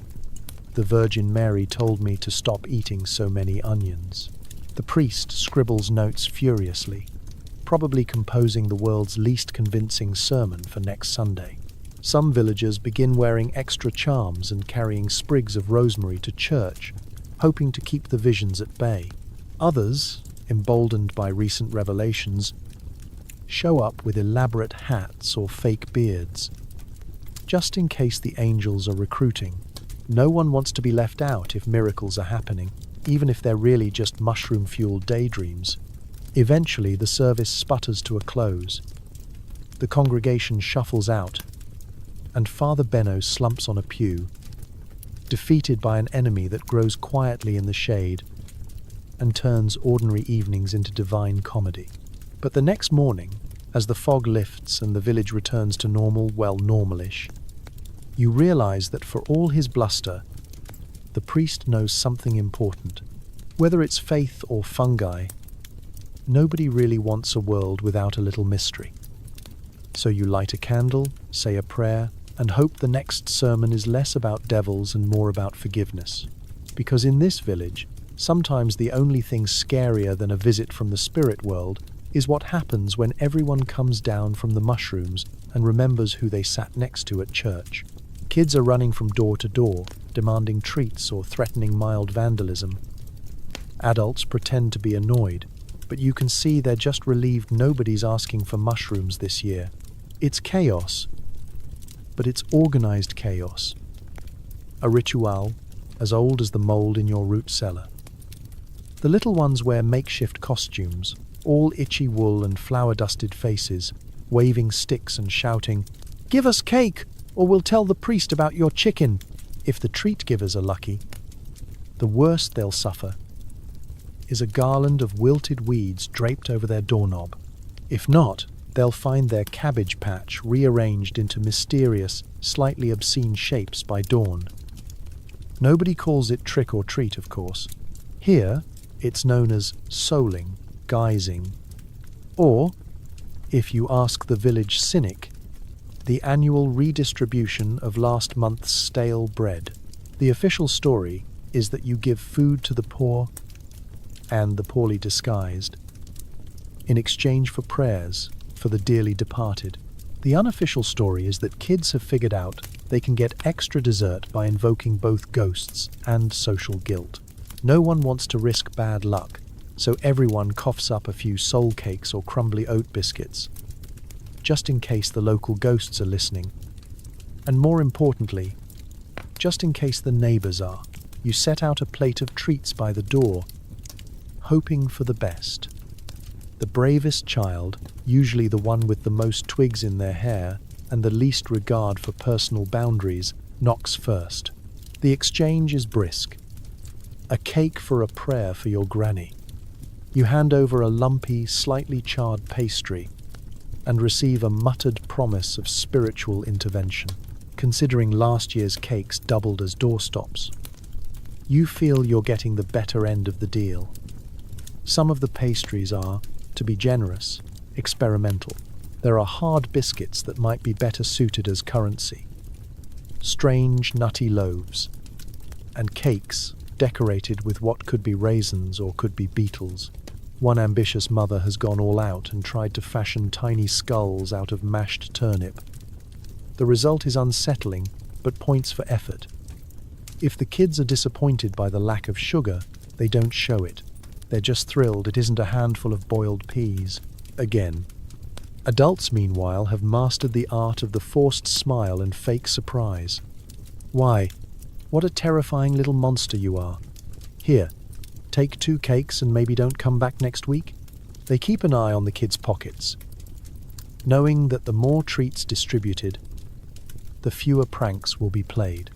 "The Virgin Mary told me to stop eating so many onions." The priest scribbles notes furiously, probably composing the world's least convincing sermon for next Sunday. Some villagers begin wearing extra charms and carrying sprigs of rosemary to church, hoping to keep the visions at bay. Others, emboldened by recent revelations, show up with elaborate hats or fake beards, just in case the angels are recruiting. No one wants to be left out if miracles are happening, even if they're really just mushroom-fueled daydreams. Eventually, the service sputters to a close. The congregation shuffles out, and Father Benno slumps on a pew, defeated by an enemy that grows quietly in the shade and turns ordinary evenings into divine comedy. But the next morning, as the fog lifts and the village returns to normal, well, normalish, you realize that for all his bluster, the priest knows something important. Whether it's faith or fungi, nobody really wants a world without a little mystery. So you light a candle, say a prayer, and hope the next sermon is less about devils and more about forgiveness. Because in this village, sometimes the only thing scarier than a visit from the spirit world is what happens when everyone comes down from the mushrooms and remembers who they sat next to at church. Kids are running from door to door, demanding treats or threatening mild vandalism. Adults pretend to be annoyed, but you can see they're just relieved nobody's asking for mushrooms this year. It's chaos, but it's organized chaos. A ritual as old as the mold in your root cellar. The little ones wear makeshift costumes, all itchy wool and flour-dusted faces, waving sticks and shouting, "Give us cake, or we'll tell the priest about your chicken," if the treat givers are lucky. The worst they'll suffer is a garland of wilted weeds draped over their doorknob. If not, they'll find their cabbage patch rearranged into mysterious, slightly obscene shapes by dawn. Nobody calls it trick or treat, of course. Here, it's known as souling, guising, or, if you ask the village cynic, the annual redistribution of last month's stale bread. The official story is that you give food to the poor and the poorly disguised in exchange for prayers for the dearly departed. The unofficial story is that kids have figured out they can get extra dessert by invoking both ghosts and social guilt. No one wants to risk bad luck, so everyone coughs up a few soul cakes or crumbly oat biscuits, just in case the local ghosts are listening. And more importantly, just in case the neighbors are, you set out a plate of treats by the door, hoping for the best. The bravest child, usually the one with the most twigs in their hair and the least regard for personal boundaries, knocks first. The exchange is brisk. A cake for a prayer for your granny. You hand over a lumpy, slightly charred pastry and receive a muttered promise of spiritual intervention, considering last year's cakes doubled as doorstops. You feel you're getting the better end of the deal. Some of the pastries are, to be generous, experimental. There are hard biscuits that might be better suited as currency, strange nutty loaves, and cakes decorated with what could be raisins or could be beetles. One ambitious mother has gone all out and tried to fashion tiny skulls out of mashed turnip. The result is unsettling, but points for effort. If the kids are disappointed by the lack of sugar, they don't show it. They're just thrilled it isn't a handful of boiled peas. Again. Adults, meanwhile, have mastered the art of the forced smile and fake surprise. Why, what a terrifying little monster you are. Here, take 2 cakes and maybe don't come back next week. They keep an eye on the kids' pockets, knowing that the more treats distributed, the fewer pranks will be played.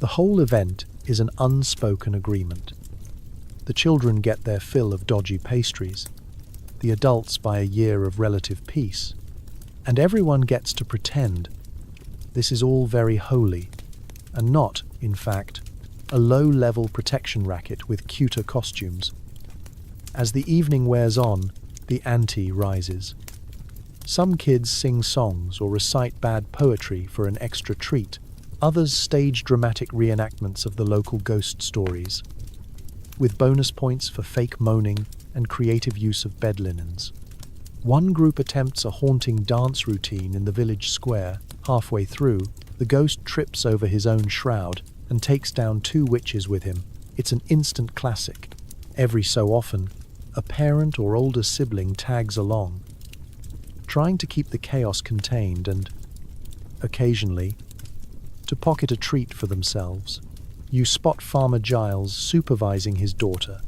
The whole event is an unspoken agreement. The children get their fill of dodgy pastries, the adults buy a year of relative peace, and everyone gets to pretend this is all very holy, and not, in fact, a low-level protection racket with cuter costumes. As the evening wears on, the ante rises. Some kids sing songs or recite bad poetry for an extra treat. Others stage dramatic reenactments of the local ghost stories, with bonus points for fake moaning and creative use of bed linens. One group attempts a haunting dance routine in the village square. Halfway through, the ghost trips over his own shroud and takes down 2 witches with him. It's an instant classic. Every so often, a parent or older sibling tags along, trying to keep the chaos contained and, occasionally, to pocket a treat for themselves. You spot Farmer Giles supervising his daughter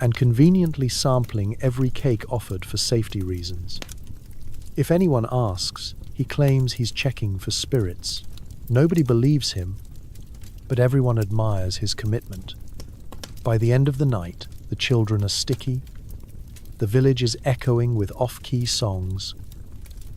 and conveniently sampling every cake offered for safety reasons. If anyone asks, he claims he's checking for spirits. Nobody believes him, but everyone admires his commitment. By the end of the night, the children are sticky, the village is echoing with off-key songs,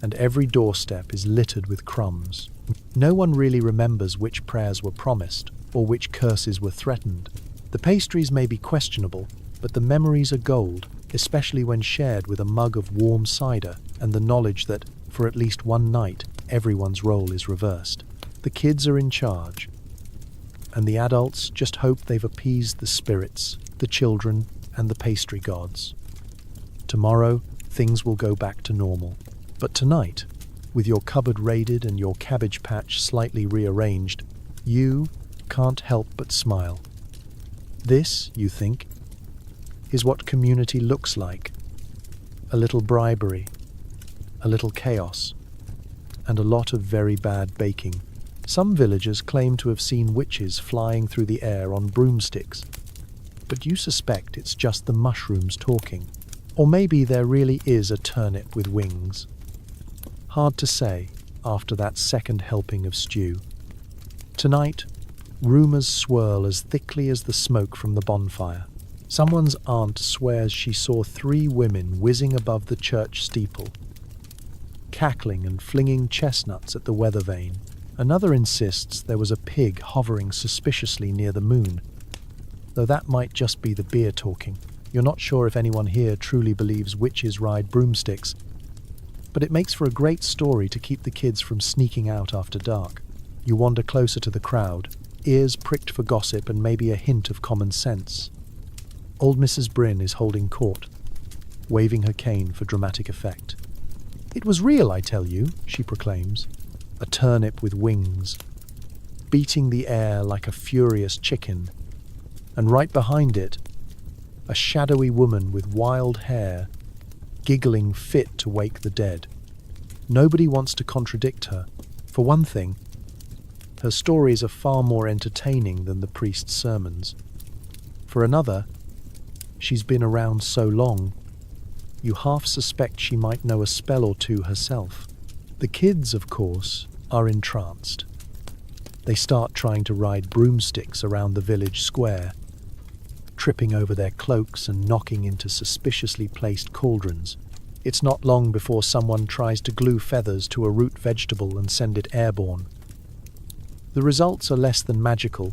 and every doorstep is littered with crumbs. No one really remembers which prayers were promised or which curses were threatened. The pastries may be questionable, but the memories are gold, especially when shared with a mug of warm cider and the knowledge that, for at least one night, everyone's role is reversed. The kids are in charge, and the adults just hope they've appeased the spirits, the children, and the pastry gods. Tomorrow, things will go back to normal. But tonight, with your cupboard raided and your cabbage patch slightly rearranged, you can't help but smile. This, you think, is what community looks like. A little bribery, a little chaos, and a lot of very bad baking. Some villagers claim to have seen witches flying through the air on broomsticks, but you suspect it's just the mushrooms talking. Or maybe there really is a turnip with wings. Hard to say after that second helping of stew. Tonight, rumours swirl as thickly as the smoke from the bonfire. Someone's aunt swears she saw 3 women whizzing above the church steeple, cackling and flinging chestnuts at the weather vane. Another insists there was a pig hovering suspiciously near the moon, though that might just be the beer talking. You're not sure if anyone here truly believes witches ride broomsticks, but it makes for a great story to keep the kids from sneaking out after dark. You wander closer to the crowd, ears pricked for gossip and maybe a hint of common sense. Old Mrs. Bryn is holding court, waving her cane for dramatic effect. "It was real, I tell you," she proclaims, a turnip with wings, beating the air like a furious chicken, and right behind it, a shadowy woman with wild hair, giggling fit to wake the dead. Nobody wants to contradict her. For one thing, her stories are far more entertaining than the priest's sermons. For another, she's been around so long, you half suspect she might know a spell or two herself. The kids, of course, are entranced. They start trying to ride broomsticks around the village square, tripping over their cloaks and knocking into suspiciously placed cauldrons. It's not long before someone tries to glue feathers to a root vegetable and send it airborne. The results are less than magical: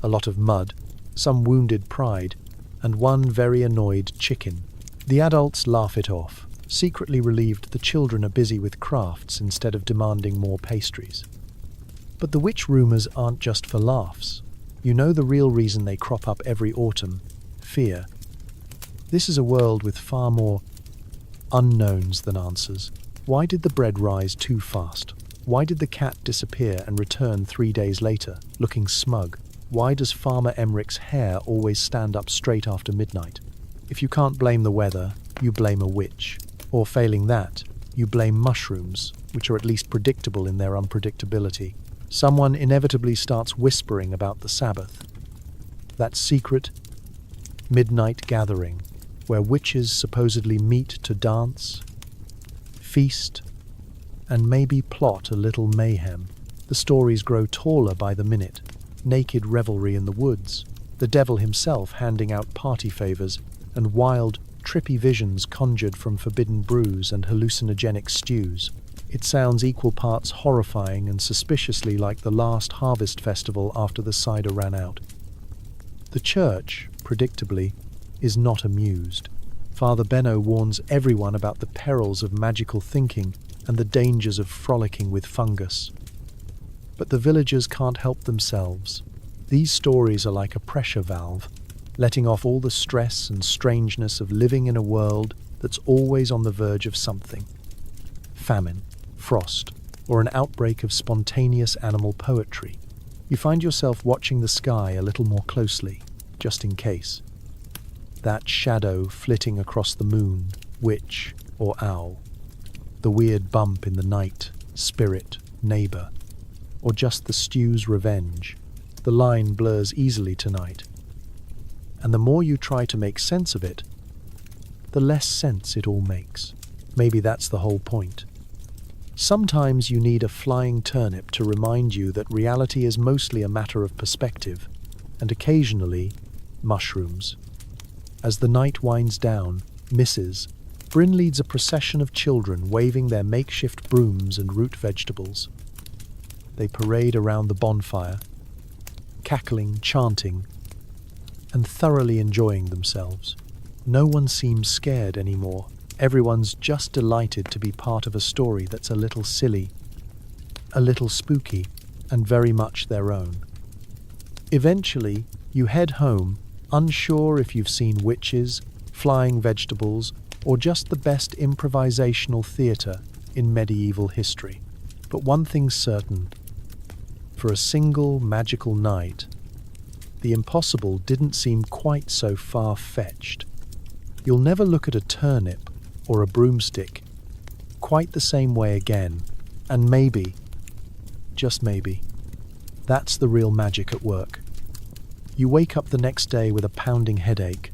a lot of mud, some wounded pride, and one very annoyed chicken. The adults laugh it off, secretly relieved the children are busy with crafts instead of demanding more pastries. But the witch rumours aren't just for laughs. You know the real reason they crop up every autumn: fear. This is a world with far more unknowns than answers. Why did the bread rise too fast? Why did the cat disappear and return 3 days later, looking smug? Why does Farmer Emmerich's hair always stand up straight after midnight? If you can't blame the weather, you blame a witch. Or failing that, you blame mushrooms, which are at least predictable in their unpredictability. Someone inevitably starts whispering about the Sabbath, that secret midnight gathering where witches supposedly meet to dance, feast, and maybe plot a little mayhem. The stories grow taller by the minute: naked revelry in the woods, the devil himself handing out party favors, and wild, trippy visions conjured from forbidden brews and hallucinogenic stews. It sounds equal parts horrifying and suspiciously like the last harvest festival after the cider ran out. The church, predictably, is not amused. Father Benno warns everyone about the perils of magical thinking and the dangers of frolicking with fungus. But the villagers can't help themselves. These stories are like a pressure valve, letting off all the stress and strangeness of living in a world that's always on the verge of something: famine, frost, or an outbreak of spontaneous animal poetry. You find yourself watching the sky a little more closely, just in case. That shadow flitting across the moon, witch or owl. The weird bump in the night, spirit, neighbor, or just the stew's revenge. The line blurs easily tonight, and the more you try to make sense of it, the less sense it all makes. Maybe that's the whole point. Sometimes you need a flying turnip to remind you that reality is mostly a matter of perspective, and occasionally, mushrooms. As the night winds down, Bryn leads a procession of children waving their makeshift brooms and root vegetables. They parade around the bonfire, cackling, chanting, and thoroughly enjoying themselves. No one seems scared anymore. Everyone's just delighted to be part of a story that's a little silly, a little spooky, and very much their own. Eventually, you head home, unsure if you've seen witches, flying vegetables, or just the best improvisational theatre in medieval history. But one thing's certain: for a single magical night, the impossible didn't seem quite so far-fetched. You'll never look at a turnip or a broomstick quite the same way again, and maybe, just maybe, that's the real magic at work. You wake up the next day with a pounding headache,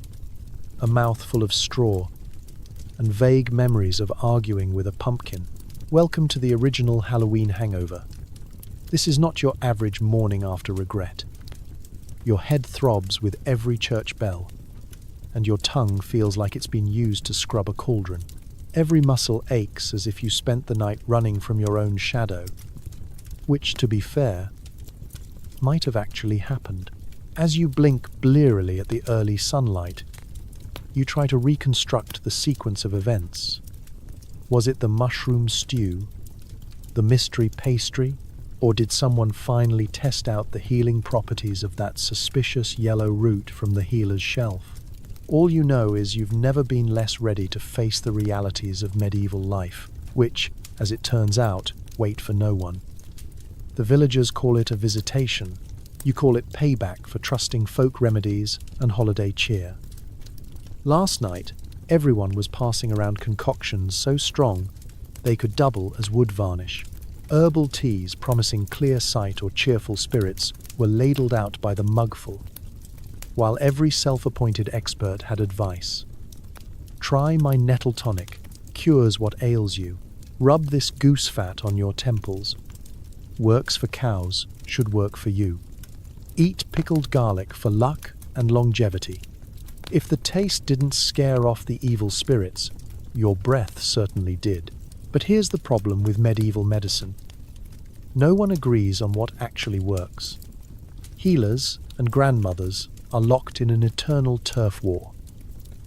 a mouth full of straw, and vague memories of arguing with a pumpkin. Welcome to the original Halloween hangover. This is not your average morning after regret. Your head throbs with every church bell, and your tongue feels like it's been used to scrub a cauldron. Every muscle aches as if you spent the night running from your own shadow, which, to be fair, might have actually happened. As you blink blearily at the early sunlight, you try to reconstruct the sequence of events. Was it the mushroom stew, the mystery pastry, or did someone finally test out the healing properties of that suspicious yellow root from the healer's shelf? All you know is you've never been less ready to face the realities of medieval life. which, as it turns out, wait for no one. The villagers call it a visitation. You call it payback for trusting folk remedies and holiday cheer. Last night, everyone was passing around concoctions so strong they could double as wood varnish. Herbal teas promising clear sight or cheerful spirits were ladled out by the mugful, while every self-appointed expert had advice. Try my nettle tonic, cures what ails you. Rub this goose fat on your temples. Works for cows, should work for you. Eat pickled garlic for luck and longevity. If the taste didn't scare off the evil spirits, your breath certainly did. But here's the problem with medieval medicine. No one agrees on what actually works. Healers and grandmothers are locked in an eternal turf war.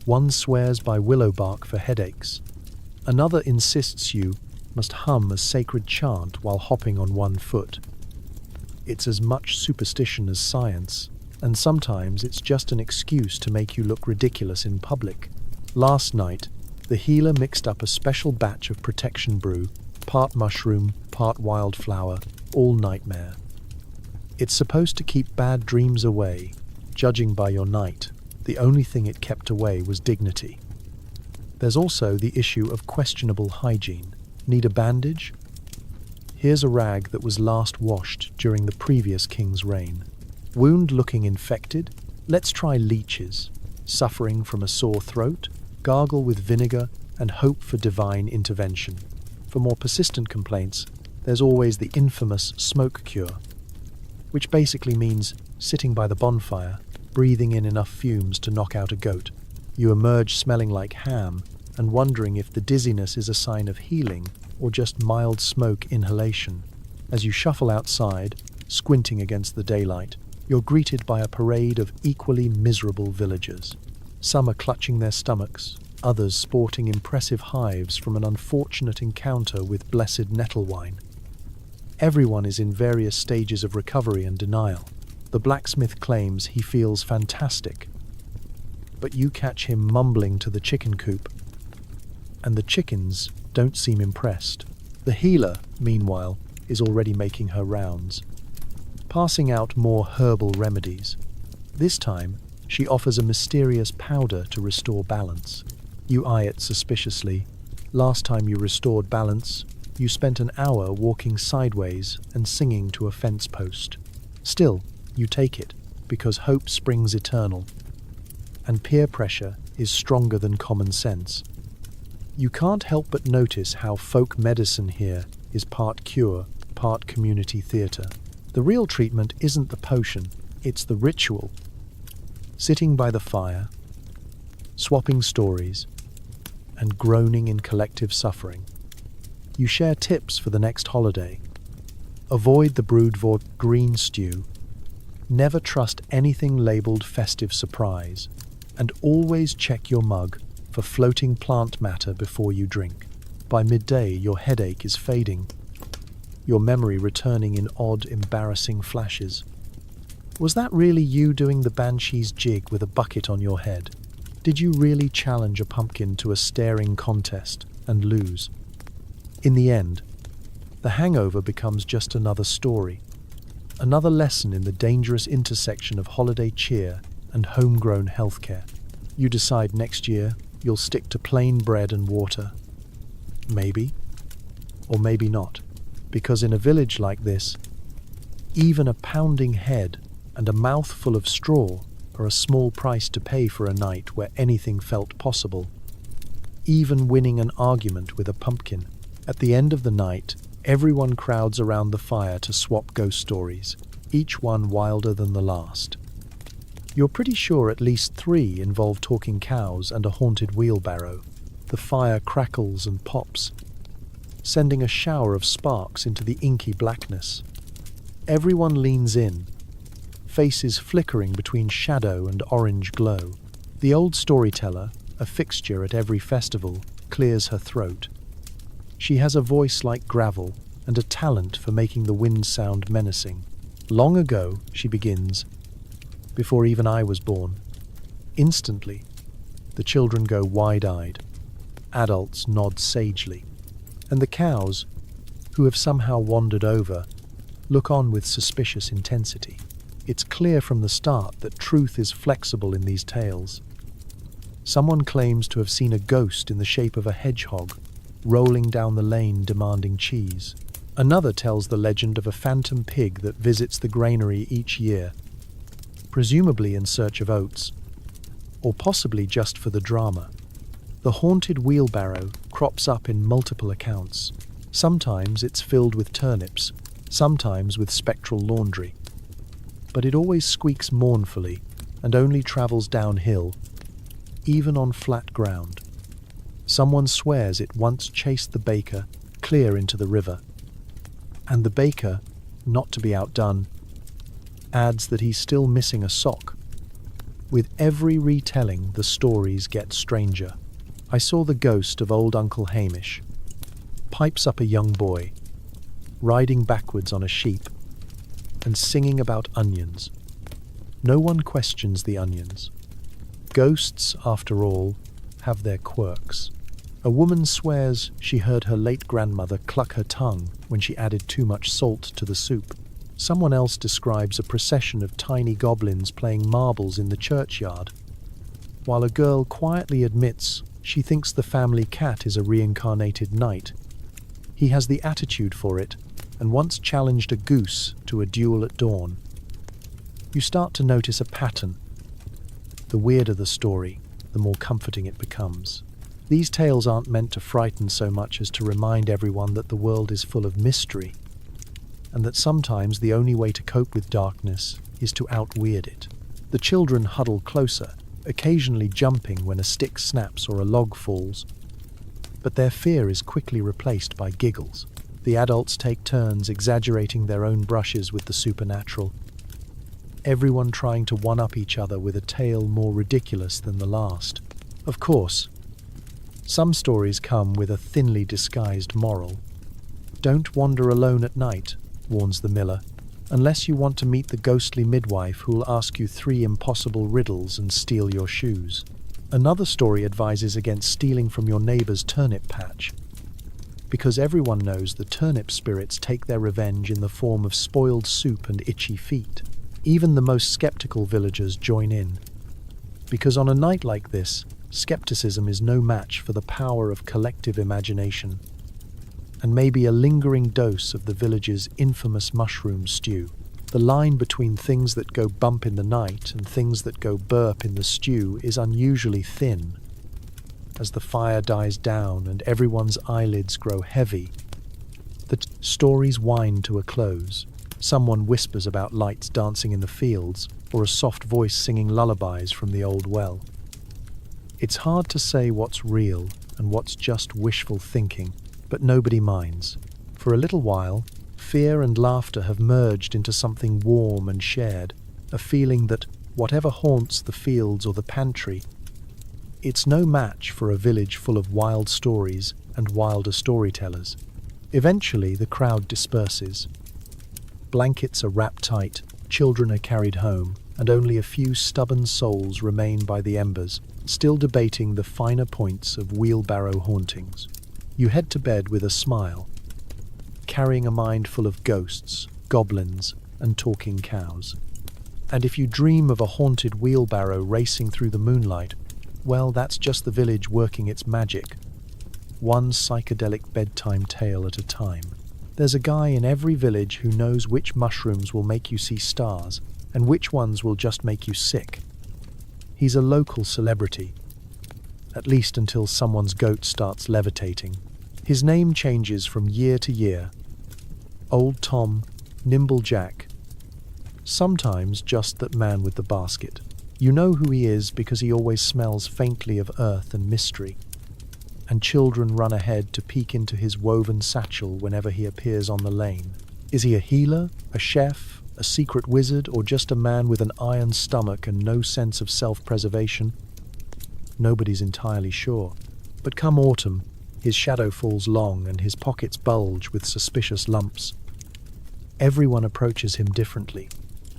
One swears by willow bark for headaches. Another insists you must hum a sacred chant while hopping on one foot. It's as much superstition as science, and sometimes it's just an excuse to make you look ridiculous in public. Last night, the healer mixed up a special batch of protection brew, part mushroom, part wildflower, all nightmare. It's supposed to keep bad dreams away. Judging by your night, the only thing it kept away was dignity. There's also the issue of questionable hygiene. Need a bandage? Here's a rag that was last washed during the previous king's reign. Wound looking infected? Let's try leeches. Suffering from a sore throat? Gargle with vinegar and hope for divine intervention. For more persistent complaints, there's always the infamous smoke cure, which basically means sitting by the bonfire, breathing in enough fumes to knock out a goat. You emerge smelling like ham and wondering if the dizziness is a sign of healing or just mild smoke inhalation. As you shuffle outside, squinting against the daylight, you're greeted by a parade of equally miserable villagers. Some are clutching their stomachs, others sporting impressive hives from an unfortunate encounter with blessed nettle wine. Everyone is in various stages of recovery and denial. The blacksmith claims he feels fantastic, but you catch him mumbling to the chicken coop, and the chickens don't seem impressed. The healer, meanwhile, is already making her rounds, passing out more herbal remedies. This time, she offers a mysterious powder to restore balance. You eye it suspiciously. Last time you restored balance, you spent an hour walking sideways and singing to a fence post. Still, you take it, because hope springs eternal, and peer pressure is stronger than common sense. You can't help but notice how folk medicine here is part cure, part community theatre. The real treatment isn't the potion, it's the ritual. Sitting by the fire, swapping stories, and groaning in collective suffering. You share tips for the next holiday. Avoid the brewed green stew. Never trust anything labelled festive surprise. And always check your mug for floating plant matter before you drink. By midday, your headache is fading, your memory returning in odd, embarrassing flashes. Was that really you doing the banshee's jig with a bucket on your head? Did you really challenge a pumpkin to a staring contest and lose? In the end, the hangover becomes just another story, another lesson in the dangerous intersection of holiday cheer and homegrown healthcare. You decide next year you'll stick to plain bread and water. Maybe, or maybe not, because in a village like this, even a pounding head and a mouthful of straw are a small price to pay for a night where anything felt possible. Even winning an argument with a pumpkin. At the end of the night, everyone crowds around the fire to swap ghost stories, each one wilder than the last. You're pretty sure at least 3 involve talking cows and a haunted wheelbarrow. The fire crackles and pops, sending a shower of sparks into the inky blackness. Everyone leans in, faces flickering between shadow and orange glow. The old storyteller, a fixture at every festival, clears her throat. She has a voice like gravel and a talent for making the wind sound menacing. Long ago, she begins, before even I was born. Instantly, the children go wide-eyed. Adults nod sagely, And the cows, who have somehow wandered over, look on with suspicious intensity. It's clear from the start that truth is flexible in these tales. Someone claims to have seen a ghost in the shape of a hedgehog rolling down the lane demanding cheese. Another tells the legend of a phantom pig that visits the granary each year, presumably in search of oats, or possibly just for the drama. The haunted wheelbarrow crops up in multiple accounts. Sometimes it's filled with turnips, sometimes with spectral laundry. But it always squeaks mournfully and only travels downhill, even on flat ground. Someone swears it once chased the baker clear into the river. And the baker, not to be outdone, adds that he's still missing a sock. With every retelling, the stories get stranger. I saw the ghost of old Uncle Hamish. Pipes up a young boy, riding backwards on a sheep, and singing about onions. No one questions the onions. Ghosts, after all, have their quirks. A woman swears she heard her late grandmother cluck her tongue when she added too much salt to the soup. Someone else describes a procession of tiny goblins playing marbles in the churchyard, while a girl quietly admits she thinks the family cat is a reincarnated knight. He has the attitude for it, and once challenged a goose to a duel at dawn. You start to notice a pattern. The weirder the story, the more comforting it becomes. These tales aren't meant to frighten so much as to remind everyone that the world is full of mystery, and that sometimes the only way to cope with darkness is to out-weird it. The children huddle closer, occasionally jumping when a stick snaps or a log falls, but their fear is quickly replaced by giggles. The adults take turns exaggerating their own brushes with the supernatural, everyone trying to one-up each other with a tale more ridiculous than the last. Of course, some stories come with a thinly disguised moral. Don't wander alone at night, warns the miller, unless you want to meet the ghostly midwife who'll ask you 3 impossible riddles and steal your shoes. Another story advises against stealing from your neighbor's turnip patch, because everyone knows the turnip spirits take their revenge in the form of spoiled soup and itchy feet. Even the most skeptical villagers join in, because on a night like this, skepticism is no match for the power of collective imagination, and maybe a lingering dose of the village's infamous mushroom stew. The line between things that go bump in the night and things that go burp in the stew is unusually thin. As the fire dies down and everyone's eyelids grow heavy, the stories wind to a close. Someone whispers about lights dancing in the fields, or a soft voice singing lullabies from the old well. It's hard to say what's real and what's just wishful thinking, but nobody minds. For a little while, fear and laughter have merged into something warm and shared, a feeling that, whatever haunts the fields or the pantry, it's no match for a village full of wild stories and wilder storytellers. Eventually, the crowd disperses. Blankets are wrapped tight, children are carried home, and only a few stubborn souls remain by the embers, still debating the finer points of wheelbarrow hauntings. You head to bed with a smile, carrying a mind full of ghosts, goblins, and talking cows. And if you dream of a haunted wheelbarrow racing through the moonlight, well, that's just the village working its magic, one psychedelic bedtime tale at a time. There's a guy in every village who knows which mushrooms will make you see stars and which ones will just make you sick. He's a local celebrity, at least until someone's goat starts levitating. His name changes from year to year. Old Tom, Nimble Jack, sometimes just that man with the basket. You know who he is because he always smells faintly of earth and mystery, and children run ahead to peek into his woven satchel whenever he appears on the lane. Is he a healer, a chef, a secret wizard, or just a man with an iron stomach and no sense of self-preservation? Nobody's entirely sure. But come autumn, his shadow falls long and his pockets bulge with suspicious lumps. Everyone approaches him differently.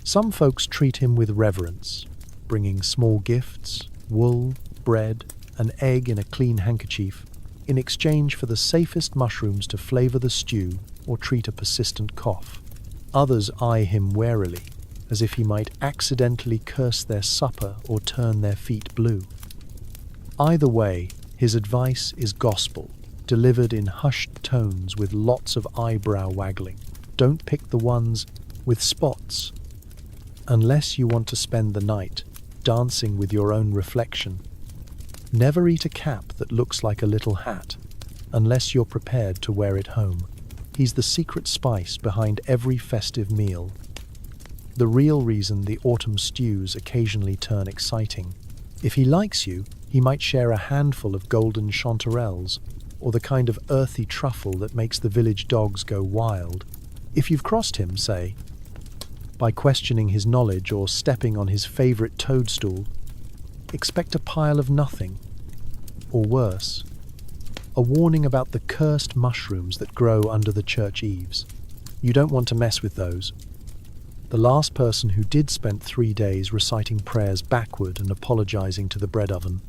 Some folks treat him with reverence, bringing small gifts, wool, bread, an egg in a clean handkerchief. in exchange for the safest mushrooms to flavor the stew or treat a persistent cough. Others eye him warily, as if he might accidentally curse their supper or turn their feet blue. Either way, his advice is gospel, delivered in hushed tones with lots of eyebrow waggling. Don't pick the ones with spots, unless you want to spend the night dancing with your own reflection. Never eat a cap that looks like a little hat, unless you're prepared to wear it home. He's the secret spice behind every festive meal. The real reason the autumn stews occasionally turn exciting. If he likes you, he might share a handful of golden chanterelles, or the kind of earthy truffle that makes the village dogs go wild. If you've crossed him, say, by questioning his knowledge or stepping on his favorite toadstool, expect a pile of nothing, or worse, a warning about the cursed mushrooms that grow under the church eaves. You don't want to mess with those. The last person who did spent 3 days reciting prayers backward and apologizing to the bread oven.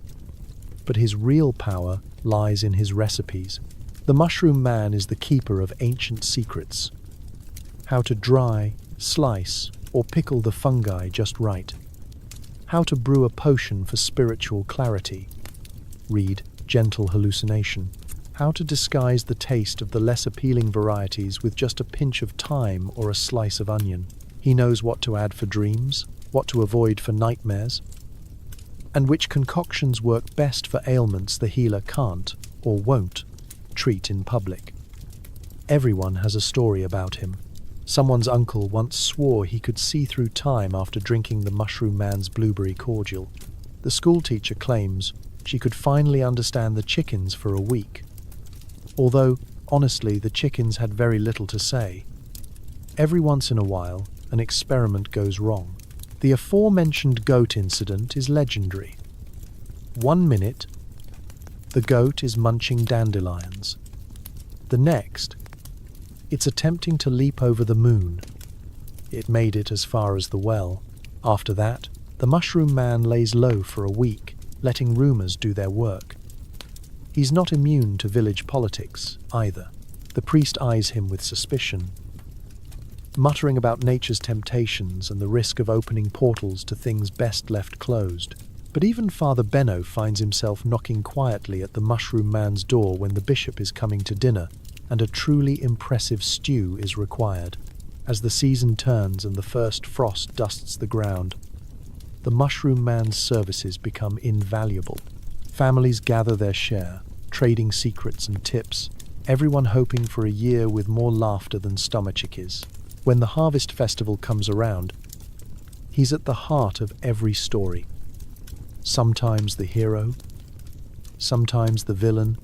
But his real power lies in his recipes. The mushroom man is the keeper of ancient secrets. How to dry, slice, or pickle the fungi just right. How to brew a potion for spiritual clarity. Read Gentle Hallucination. How to disguise the taste of the less appealing varieties with just a pinch of thyme or a slice of onion. He knows what to add for dreams, what to avoid for nightmares, and which concoctions work best for ailments the healer can't, or won't, treat in public. Everyone has a story about him. Someone's uncle once swore he could see through time after drinking the mushroom man's blueberry cordial. The schoolteacher claims she could finally understand the chickens for a week. Although, honestly, the chickens had very little to say. Every once in a while, an experiment goes wrong. The aforementioned goat incident is legendary. 1 minute, the goat is munching dandelions. The next, it's attempting to leap over the moon. It made it as far as the well. After that, the mushroom man lays low for a week, letting rumors do their work. He's not immune to village politics, either. The priest eyes him with suspicion, muttering about nature's temptations and the risk of opening portals to things best left closed. But even Father Benno finds himself knocking quietly at the mushroom man's door when the bishop is coming to dinner, and a truly impressive stew is required. As the season turns and the first frost dusts the ground, the mushroom man's services become invaluable. Families gather their share, trading secrets and tips, everyone hoping for a year with more laughter than stomachiches. When the harvest festival comes around, he's at the heart of every story. Sometimes the hero, sometimes the villain,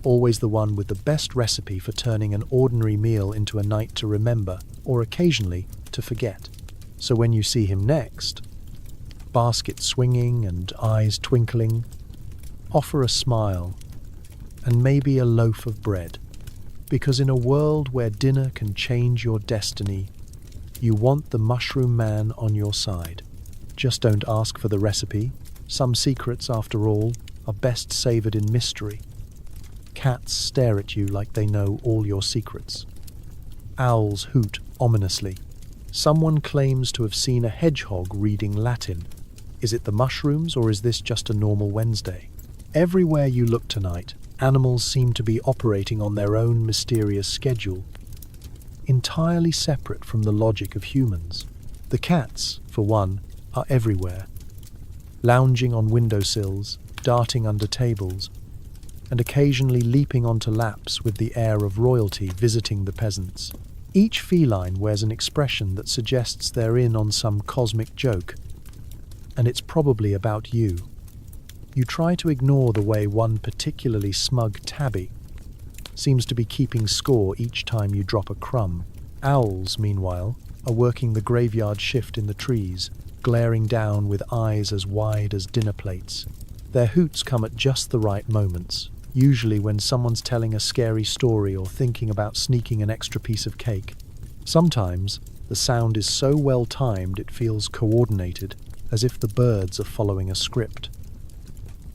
always the one with the best recipe for turning an ordinary meal into a night to remember, or occasionally to forget. So when you see him next, basket swinging and eyes twinkling, offer a smile and maybe a loaf of bread. Because in a world where dinner can change your destiny, you want the mushroom man on your side. Just don't ask for the recipe. Some secrets, after all, are best savoured in mystery. Cats stare at you like they know all your secrets. Owls hoot ominously. Someone claims to have seen a hedgehog reading Latin. Is it the mushrooms, or is this just a normal Wednesday? Everywhere you look tonight, animals seem to be operating on their own mysterious schedule, entirely separate from the logic of humans. The cats, for one, are everywhere, lounging on windowsills, darting under tables, and occasionally leaping onto laps with the air of royalty visiting the peasants. Each feline wears an expression that suggests they're in on some cosmic joke, and it's probably about you. You try to ignore the way one particularly smug tabby seems to be keeping score each time you drop a crumb. Owls, meanwhile, are working the graveyard shift in the trees, glaring down with eyes as wide as dinner plates. Their hoots come at just the right moments, usually when someone's telling a scary story or thinking about sneaking an extra piece of cake. Sometimes, the sound is so well timed it feels coordinated, as if the birds are following a script.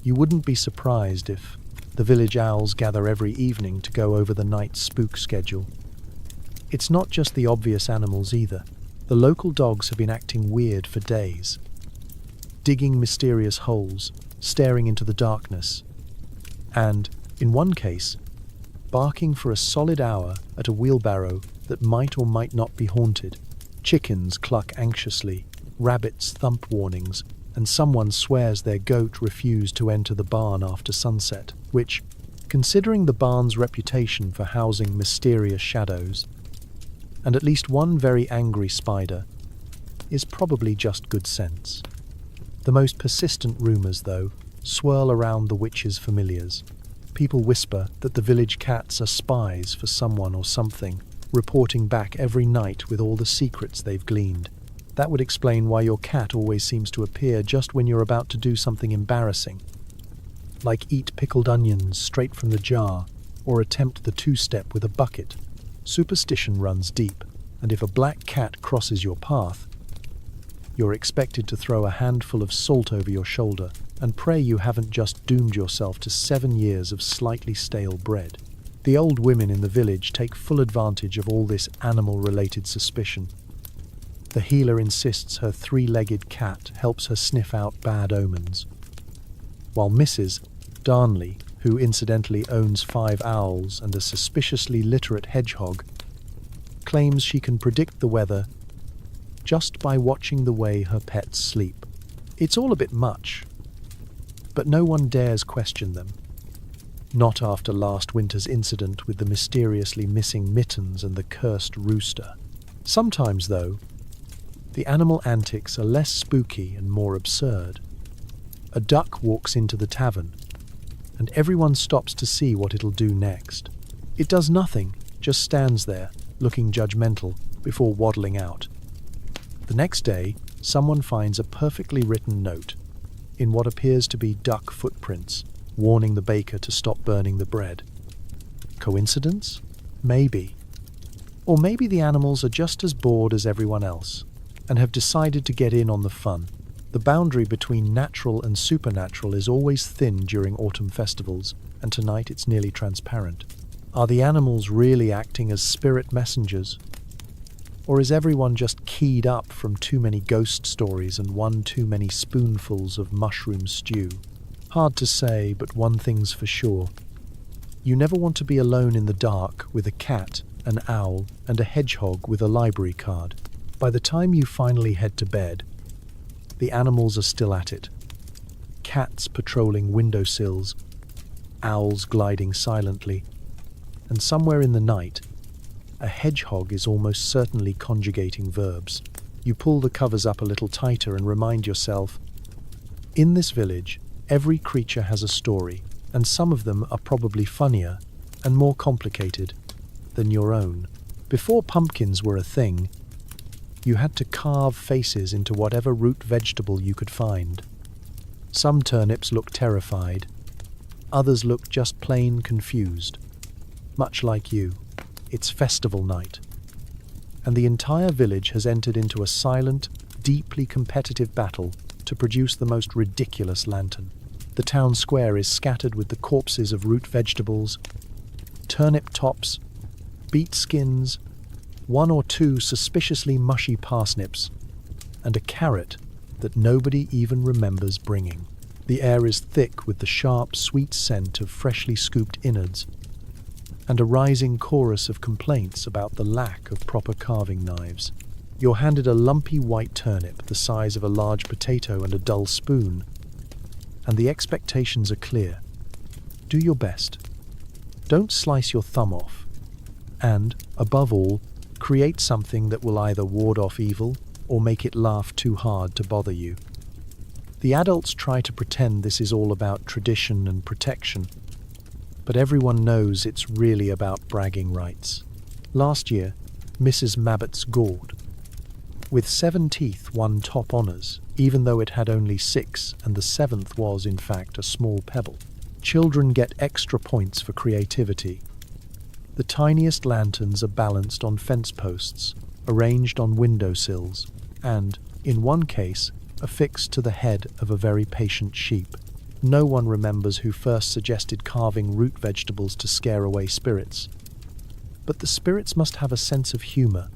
You wouldn't be surprised if, The village owls gather every evening to go over the night's spook schedule. It's not just the obvious animals either. The local dogs have been acting weird for days, digging mysterious holes, staring into the darkness, and, in one case, barking for a solid hour at a wheelbarrow that might or might not be haunted. Chickens cluck anxiously, rabbits thump warnings, and someone swears their goat refused to enter the barn after sunset, which, considering the barn's reputation for housing mysterious shadows, and at least one very angry spider, is probably just good sense. The most persistent rumours, though, swirl around the witch's familiars. People whisper that the village cats are spies for someone or something, reporting back every night with all the secrets they've gleaned. That would explain why your cat always seems to appear just when you're about to do something embarrassing, like eat pickled onions straight from the jar or attempt the two-step with a bucket. Superstition runs deep, and if a black cat crosses your path, you're expected to throw a handful of salt over your shoulder and pray you haven't just doomed yourself to 7 years of slightly stale bread. The old women in the village take full advantage of all this animal-related suspicion. The healer insists her 3-legged cat helps her sniff out bad omens, while Mrs. Darnley, who incidentally owns 5 owls and a suspiciously literate hedgehog, claims she can predict the weather just by watching the way her pets sleep. It's all a bit much, but no one dares question them. Not after last winter's incident with the mysteriously missing mittens and the cursed rooster. Sometimes, though, the animal antics are less spooky and more absurd. A duck walks into the tavern, and everyone stops to see what it'll do next. It does nothing, just stands there, looking judgmental, before waddling out. The next day, someone finds a perfectly written note, in what appears to be duck footprints, warning the baker to stop burning the bread. Coincidence? Maybe. Or maybe the animals are just as bored as everyone else, and have decided to get in on the fun. The boundary between natural and supernatural is always thin during autumn festivals, and tonight it's nearly transparent. Are the animals really acting as spirit messengers? Or is everyone just keyed up from too many ghost stories and one too many spoonfuls of mushroom stew? Hard to say, but one thing's for sure. You never want to be alone in the dark with a cat, an owl, and a hedgehog with a library card. By the time you finally head to bed, the animals are still at it. Cats patrolling windowsills, owls gliding silently, and somewhere in the night, a hedgehog is almost certainly conjugating verbs. You pull the covers up a little tighter and remind yourself, in this village, every creature has a story, and some of them are probably funnier and more complicated than your own. Before pumpkins were a thing, you had to carve faces into whatever root vegetable you could find. Some turnips looked terrified, others looked just plain confused. Much like you, it's festival night, and the entire village has entered into a silent, deeply competitive battle to produce the most ridiculous lantern. The town square is scattered with the corpses of root vegetables, turnip tops, beet skins, 1 or 2 suspiciously mushy parsnips, and a carrot that nobody even remembers bringing. The air is thick with the sharp, sweet scent of freshly scooped innards, and a rising chorus of complaints about the lack of proper carving knives. You're handed a lumpy white turnip the size of a large potato and a dull spoon, and the expectations are clear. Do your best. Don't slice your thumb off. And, above all, create something that will either ward off evil or make it laugh too hard to bother you. The adults try to pretend this is all about tradition and protection, but everyone knows it's really about bragging rights. Last year, Mrs. Mabbott's gourd, with 7 teeth, won top honours, even though it had only 6 and the 7th was, in fact, a small pebble. Children get extra points for creativity. The tiniest lanterns are balanced on fence posts, arranged on windowsills, and, in one case, affixed to the head of a very patient sheep. No one remembers who first suggested carving root vegetables to scare away spirits. But the spirits must have a sense of humor.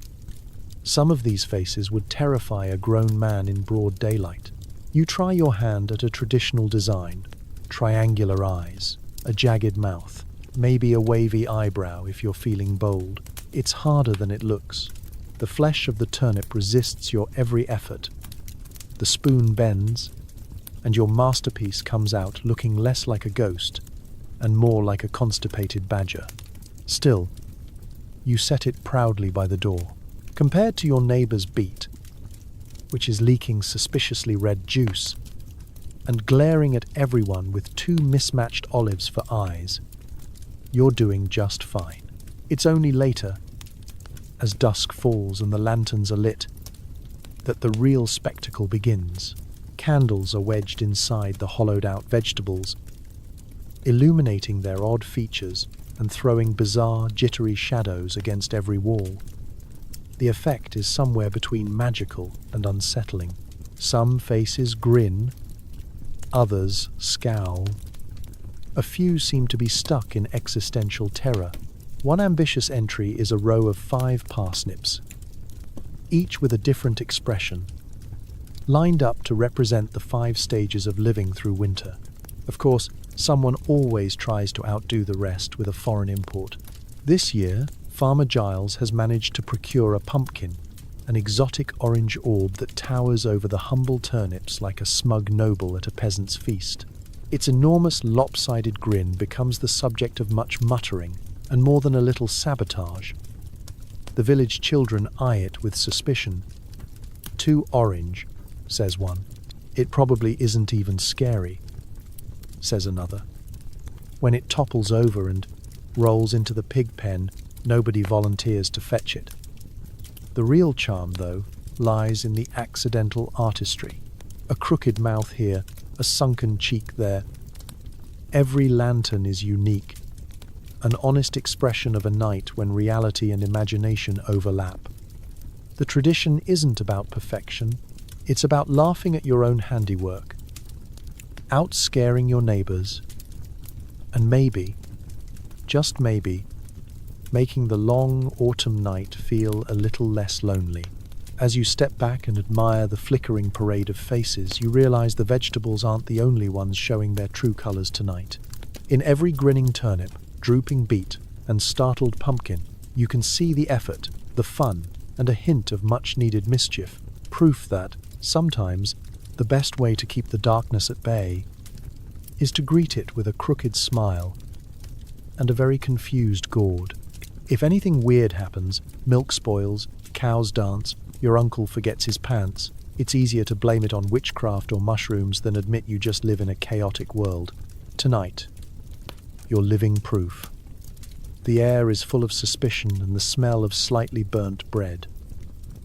Some of these faces would terrify a grown man in broad daylight. You try your hand at a traditional design: triangular eyes, a jagged mouth, maybe a wavy eyebrow if you're feeling bold. It's harder than it looks. The flesh of the turnip resists your every effort. The spoon bends, and your masterpiece comes out looking less like a ghost and more like a constipated badger. Still, you set it proudly by the door. Compared to your neighbor's beet, which is leaking suspiciously red juice and glaring at everyone with two mismatched olives for eyes, you're doing just fine. It's only later, as dusk falls and the lanterns are lit, that the real spectacle begins. Candles are wedged inside the hollowed-out vegetables, illuminating their odd features and throwing bizarre, jittery shadows against every wall. The effect is somewhere between magical and unsettling. Some faces grin, others scowl. A few seem to be stuck in existential terror. One ambitious entry is a row of 5 parsnips, each with a different expression, lined up to represent the 5 stages of living through winter. Of course, someone always tries to outdo the rest with a foreign import. This year, Farmer Giles has managed to procure a pumpkin, an exotic orange orb that towers over the humble turnips like a smug noble at a peasant's feast. Its enormous lopsided grin becomes the subject of much muttering and more than a little sabotage. The village children eye it with suspicion. "Too orange," says one. "It probably isn't even scary," says another. When it topples over and rolls into the pig pen, nobody volunteers to fetch it. The real charm, though, lies in the accidental artistry. A crooked mouth here, a sunken cheek there. Every lantern is unique, an honest expression of a night when reality and imagination overlap. The tradition isn't about perfection, it's about laughing at your own handiwork, out-scaring your neighbors, and maybe, just maybe, making the long autumn night feel a little less lonely. As you step back and admire the flickering parade of faces, you realize the vegetables aren't the only ones showing their true colors tonight. In every grinning turnip, drooping beet, and startled pumpkin, you can see the effort, the fun, and a hint of much-needed mischief, proof that, sometimes, the best way to keep the darkness at bay is to greet it with a crooked smile and a very confused gourd. If anything weird happens, milk spoils, cows dance, your uncle forgets his pants, it's easier to blame it on witchcraft or mushrooms than admit you just live in a chaotic world. Tonight, you're living proof. The air is full of suspicion and the smell of slightly burnt bread.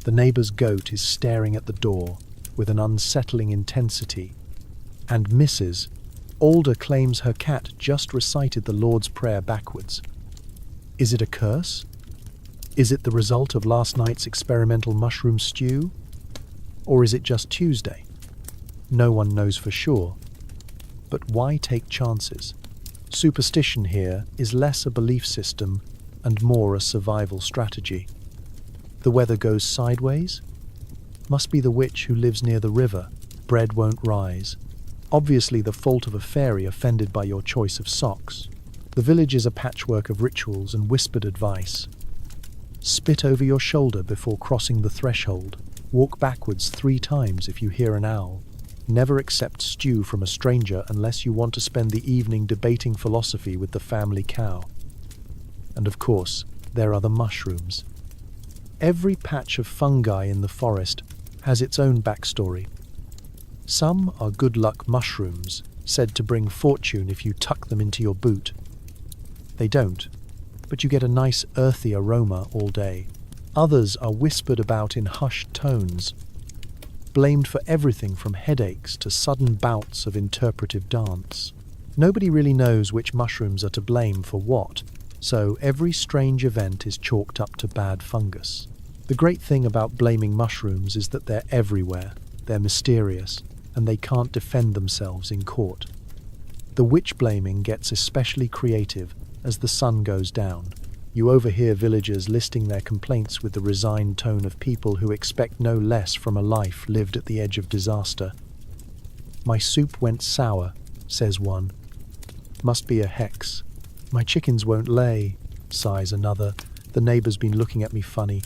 The neighbor's goat is staring at the door with an unsettling intensity. And Mrs. Alder claims her cat just recited the Lord's Prayer backwards. Is it a curse? Is it the result of last night's experimental mushroom stew? Or is it just Tuesday? No one knows for sure. But why take chances? Superstition here is less a belief system and more a survival strategy. The weather goes sideways? Must be the witch who lives near the river. Bread won't rise. Obviously the fault of a fairy offended by your choice of socks. The village is a patchwork of rituals and whispered advice. Spit over your shoulder before crossing the threshold. Walk backwards 3 times if you hear an owl. Never accept stew from a stranger unless you want to spend the evening debating philosophy with the family cow. And of course, there are the mushrooms. Every patch of fungi in the forest has its own backstory. Some are good luck mushrooms, said to bring fortune if you tuck them into your boot. They don't, but you get a nice earthy aroma all day. Others are whispered about in hushed tones, blamed for everything from headaches to sudden bouts of interpretive dance. Nobody really knows which mushrooms are to blame for what, so every strange event is chalked up to bad fungus. The great thing about blaming mushrooms is that they're everywhere, they're mysterious, and they can't defend themselves in court. The witch blaming gets especially creative as the sun goes down. You overhear villagers listing their complaints with the resigned tone of people who expect no less from a life lived at the edge of disaster. "My soup went sour," says one. "Must be a hex." "My chickens won't lay," sighs another. "The neighbor's been looking at me funny."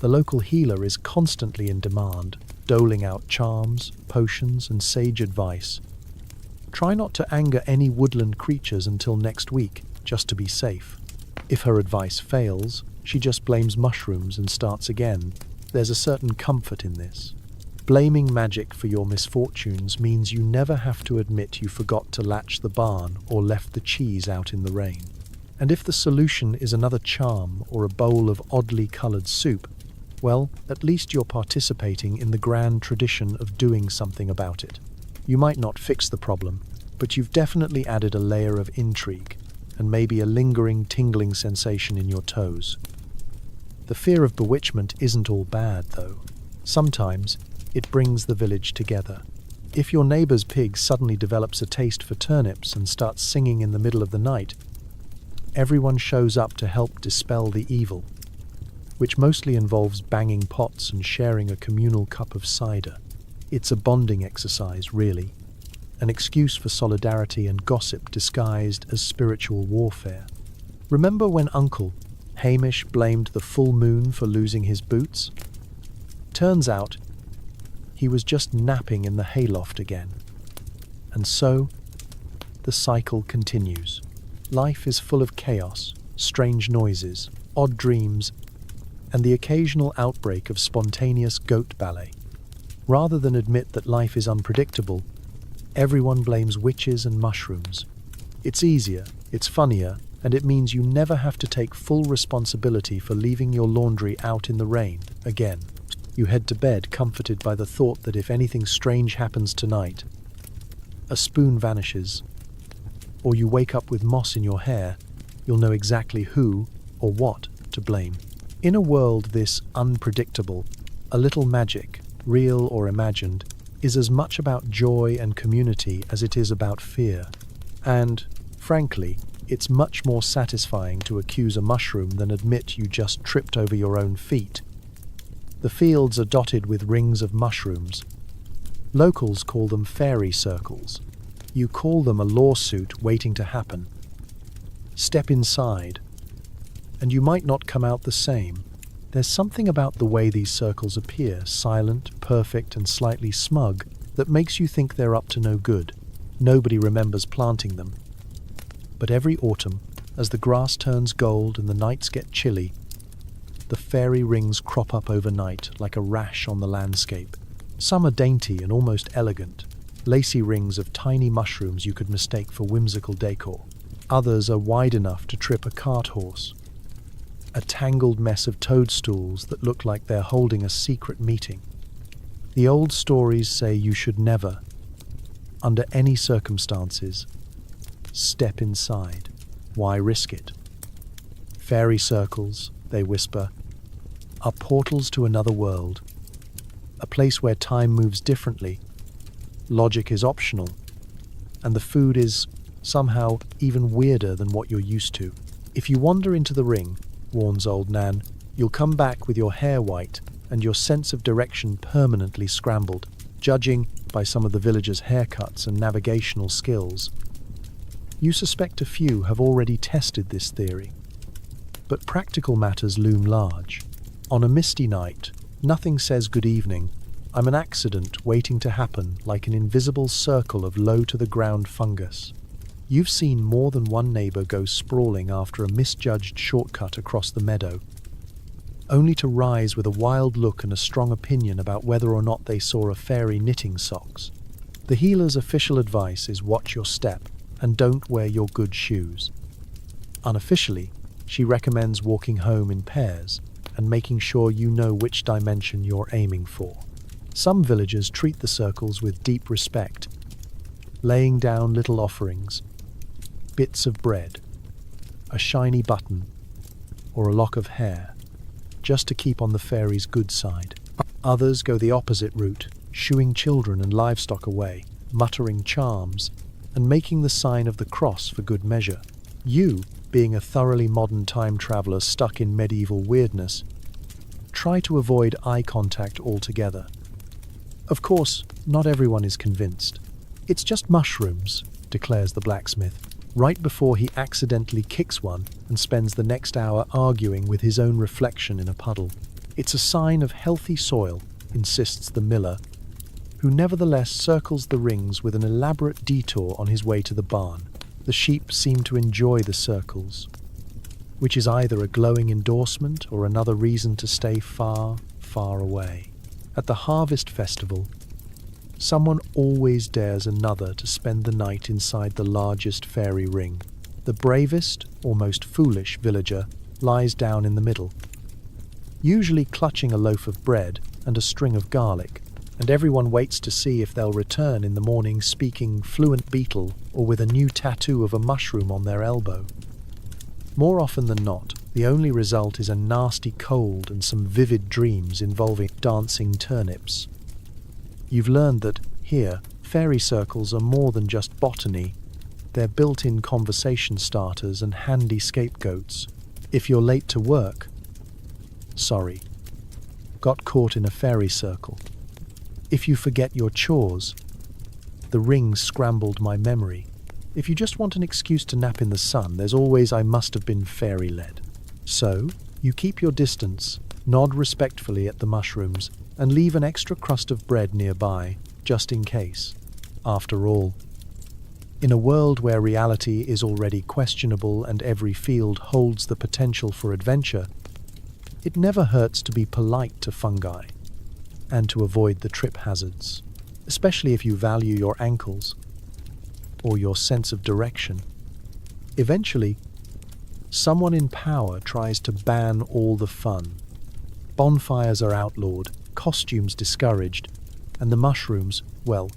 The local healer is constantly in demand, doling out charms, potions, and sage advice. Try not to anger any woodland creatures until next week, just to be safe. If her advice fails, she just blames mushrooms and starts again. There's a certain comfort in this. Blaming magic for your misfortunes means you never have to admit you forgot to latch the barn or left the cheese out in the rain. And if the solution is another charm or a bowl of oddly colored soup, well, at least you're participating in the grand tradition of doing something about it. You might not fix the problem, but you've definitely added a layer of intrigue, and maybe a lingering, tingling sensation in your toes. The fear of bewitchment isn't all bad, though. Sometimes it brings the village together. If your neighbor's pig suddenly develops a taste for turnips and starts singing in the middle of the night, everyone shows up to help dispel the evil, which mostly involves banging pots and sharing a communal cup of cider. It's a bonding exercise, really. An excuse for solidarity and gossip disguised as spiritual warfare. Remember when Uncle Hamish blamed the full moon for losing his boots? Turns out, he was just napping in the hayloft again. And so, the cycle continues. Life is full of chaos, strange noises, odd dreams, and the occasional outbreak of spontaneous goat ballet. Rather than admit that life is unpredictable, everyone blames witches and mushrooms. It's easier, it's funnier, and it means you never have to take full responsibility for leaving your laundry out in the rain again. You head to bed comforted by the thought that if anything strange happens tonight, a spoon vanishes, or you wake up with moss in your hair, you'll know exactly who or what to blame. In a world this unpredictable, a little magic, real or imagined, is as much about joy and community as it is about fear. And, frankly, it's much more satisfying to accuse a mushroom than admit you just tripped over your own feet. The fields are dotted with rings of mushrooms. Locals call them fairy circles. You call them a lawsuit waiting to happen. Step inside, and you might not come out the same. There's something about the way these circles appear, silent, perfect, and slightly smug, that makes you think they're up to no good. Nobody remembers planting them. But every autumn, as the grass turns gold and the nights get chilly, the fairy rings crop up overnight like a rash on the landscape. Some are dainty and almost elegant, lacy rings of tiny mushrooms you could mistake for whimsical decor. Others are wide enough to trip a cart horse. A tangled mess of toadstools that look like they're holding a secret meeting. The old stories say you should never, under any circumstances, step inside. Why risk it? Fairy circles, they whisper, are portals to another world, a place where time moves differently, logic is optional, and the food is, somehow, even weirder than what you're used to. If you wander into the ring, warns old Nan, you'll come back with your hair white and your sense of direction permanently scrambled. Judging by some of the villagers' haircuts and navigational skills, you suspect a few have already tested this theory. But practical matters loom large. On a misty night, nothing says good evening. I'm an accident waiting to happen, like an invisible circle of low-to-the-ground fungus. You've seen more than one neighbor go sprawling after a misjudged shortcut across the meadow, only to rise with a wild look and a strong opinion about whether or not they saw a fairy knitting socks. The healer's official advice is watch your step and don't wear your good shoes. Unofficially, she recommends walking home in pairs and making sure you know which dimension you're aiming for. Some villagers treat the circles with deep respect, laying down little offerings, bits of bread, a shiny button, or a lock of hair, just to keep on the fairy's good side. Others go the opposite route, shooing children and livestock away, muttering charms, and making the sign of the cross for good measure. You, being a thoroughly modern time traveler stuck in medieval weirdness, try to avoid eye contact altogether. Of course, not everyone is convinced. "It's just mushrooms," declares the blacksmith, right before he accidentally kicks one and spends the next hour arguing with his own reflection in a puddle. "It's a sign of healthy soil," insists the miller, who nevertheless circles the rings with an elaborate detour on his way to the barn. The sheep seem to enjoy the circles, which is either a glowing endorsement or another reason to stay far, far away. At the harvest festival, someone always dares another to spend the night inside the largest fairy ring. The bravest, or most foolish villager lies down in the middle, usually clutching a loaf of bread and a string of garlic, and everyone waits to see if they'll return in the morning speaking fluent beetle or with a new tattoo of a mushroom on their elbow. More often than not, the only result is a nasty cold and some vivid dreams involving dancing turnips. You've learned that, here, fairy circles are more than just botany. They're built-in conversation starters and handy scapegoats. If you're late to work, sorry, got caught in a fairy circle. If you forget your chores, the ring scrambled my memory. If you just want an excuse to nap in the sun, there's always "I must have been fairy-led." So, you keep your distance, nod respectfully at the mushrooms, and leave an extra crust of bread nearby, just in case. After all, in a world where reality is already questionable and every field holds the potential for adventure, it never hurts to be polite to fungi and to avoid the trip hazards, especially if you value your ankles or your sense of direction. Eventually, someone in power tries to ban all the fun. Bonfires are outlawed, costumes discouraged, and the mushrooms, well,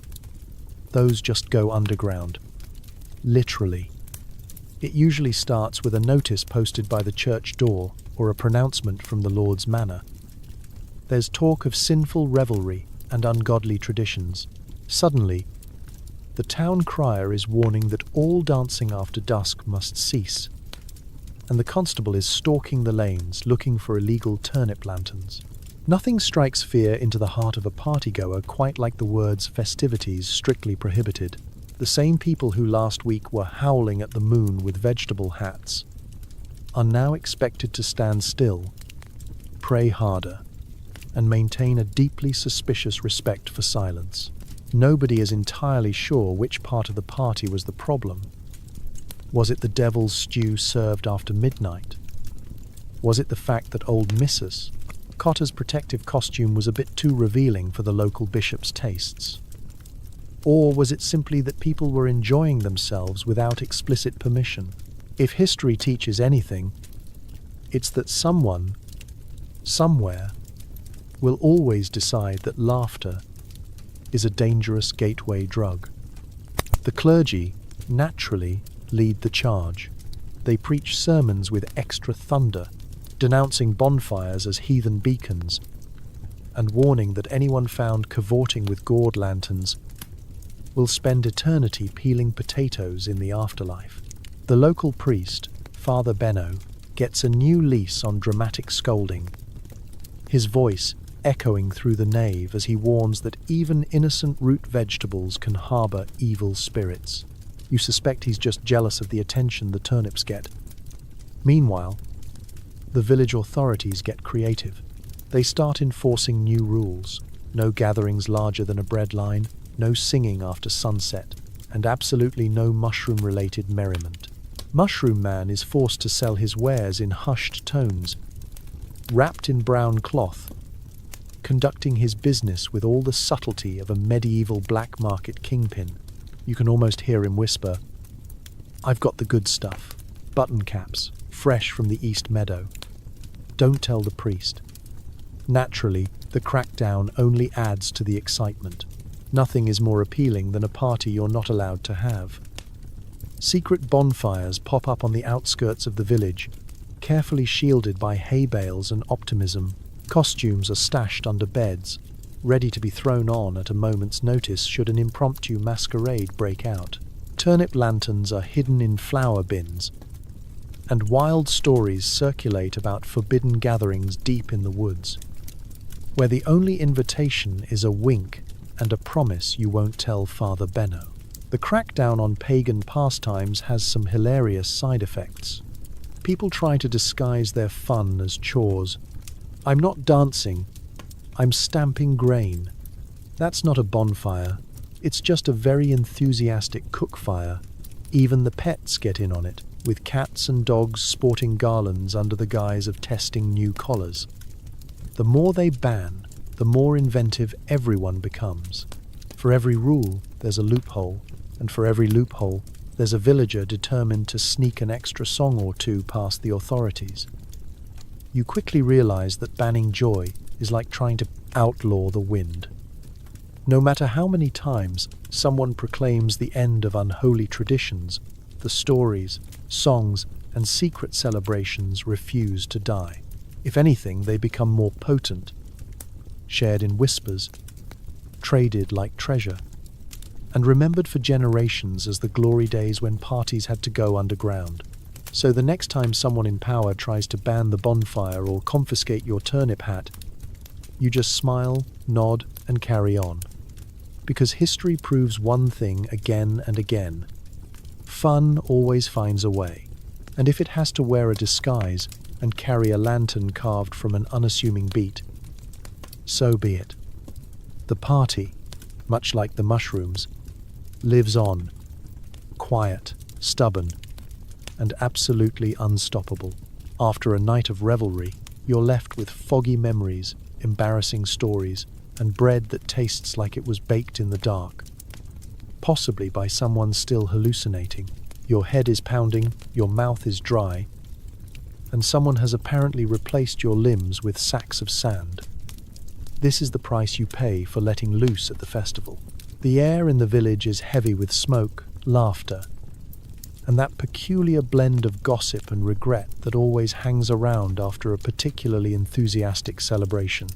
those just go underground. Literally. It usually starts with a notice posted by the church door or a pronouncement from the Lord's manor. There's talk of sinful revelry and ungodly traditions. Suddenly, the town crier is warning that all dancing after dusk must cease, and the constable is stalking the lanes looking for illegal turnip lanterns. Nothing strikes fear into the heart of a partygoer quite like the words "festivities strictly prohibited." The same people who last week were howling at the moon with vegetable hats are now expected to stand still, pray harder, and maintain a deeply suspicious respect for silence. Nobody is entirely sure which part of the party was the problem. Was it the devil's stew served after midnight? Was it the fact that old Mrs. Cotter's protective costume was a bit too revealing for the local bishop's tastes? Or was it simply that people were enjoying themselves without explicit permission? If history teaches anything, it's that someone, somewhere, will always decide that laughter is a dangerous gateway drug. The clergy, naturally, lead the charge. They preach sermons with extra thunder, denouncing bonfires as heathen beacons, and warning that anyone found cavorting with gourd lanterns will spend eternity peeling potatoes in the afterlife. The local priest, Father Benno, gets a new lease on dramatic scolding, his voice echoing through the nave as he warns that even innocent root vegetables can harbour evil spirits. You suspect he's just jealous of the attention the turnips get. Meanwhile, the village authorities get creative. They start enforcing new rules: no gatherings larger than a breadline, no singing after sunset, and absolutely no mushroom-related merriment. Mushroom Man is forced to sell his wares in hushed tones, wrapped in brown cloth, conducting his business with all the subtlety of a medieval black market kingpin. You can almost hear him whisper, "I've got the good stuff. Button caps, fresh from the East Meadow. Don't tell the priest." Naturally, the crackdown only adds to the excitement. Nothing is more appealing than a party you're not allowed to have. Secret bonfires pop up on the outskirts of the village, carefully shielded by hay bales and optimism. Costumes are stashed under beds, ready to be thrown on at a moment's notice should an impromptu masquerade break out. Turnip lanterns are hidden in flower bins, and wild stories circulate about forbidden gatherings deep in the woods, where the only invitation is a wink and a promise you won't tell Father Benno. The crackdown on pagan pastimes has some hilarious side effects. People try to disguise their fun as chores. I'm not dancing, I'm stamping grain. That's not a bonfire, it's just a very enthusiastic cookfire. Even the pets get in on it, with cats and dogs sporting garlands under the guise of testing new collars. The more they ban, the more inventive everyone becomes. For every rule, there's a loophole, and for every loophole, there's a villager determined to sneak an extra song or two past the authorities. You quickly realize that banning joy is like trying to outlaw the wind. No matter how many times someone proclaims the end of unholy traditions, the stories, songs, and secret celebrations refuse to die. If anything, they become more potent, shared in whispers, traded like treasure, and remembered for generations as the glory days when parties had to go underground. So the next time someone in power tries to ban the bonfire or confiscate your turnip hat, you just smile, nod, and carry on. Because history proves one thing again and again: fun always finds a way. And if it has to wear a disguise and carry a lantern carved from an unassuming beet, so be it. The party, much like the mushrooms, lives on, quiet, stubborn, and absolutely unstoppable. After a night of revelry, you're left with foggy memories, embarrassing stories, and bread that tastes like it was baked in the dark, possibly by someone still hallucinating. Your head is pounding, your mouth is dry, and someone has apparently replaced your limbs with sacks of sand. This is the price you pay for letting loose at the festival. The air in the village is heavy with smoke, laughter, and that peculiar blend of gossip and regret that always hangs around after a particularly enthusiastic celebration.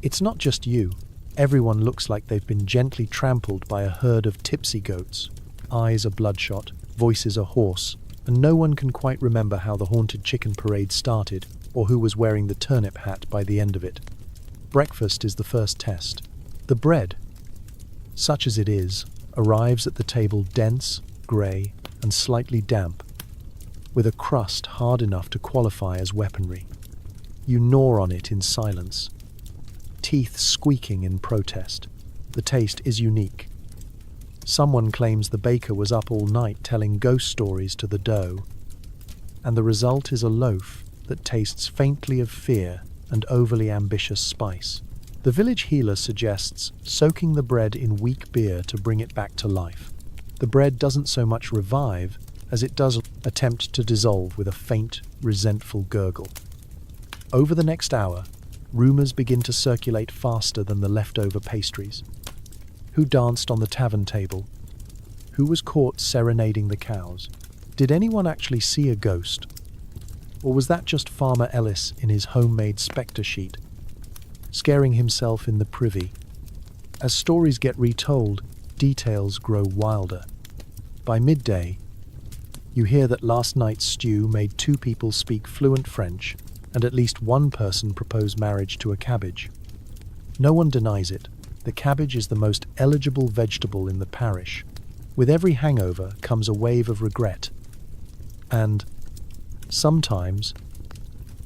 It's not just you. Everyone looks like they've been gently trampled by a herd of tipsy goats. Eyes are bloodshot, voices are hoarse, and no one can quite remember how the haunted chicken parade started or who was wearing the turnip hat by the end of it. Breakfast is the first test. The bread, such as it is, arrives at the table dense, grey, and slightly damp, with a crust hard enough to qualify as weaponry. You gnaw on it in silence, teeth squeaking in protest. The taste is unique. Someone claims the baker was up all night telling ghost stories to the dough, and the result is a loaf that tastes faintly of fear and overly ambitious spice. The village healer suggests soaking the bread in weak beer to bring it back to life. The bread doesn't so much revive as it does attempt to dissolve with a faint, resentful gurgle. Over the next hour, rumours begin to circulate faster than the leftover pastries. Who danced on the tavern table? Who was caught serenading the cows? Did anyone actually see a ghost? Or was that just Farmer Ellis in his homemade spectre sheet, scaring himself in the privy? As stories get retold, details grow wilder. By midday, you hear that last night's stew made 2 people speak fluent French, and at least one person propose marriage to a cabbage. No one denies it. The cabbage is the most eligible vegetable in the parish. With every hangover comes a wave of regret, and, sometimes,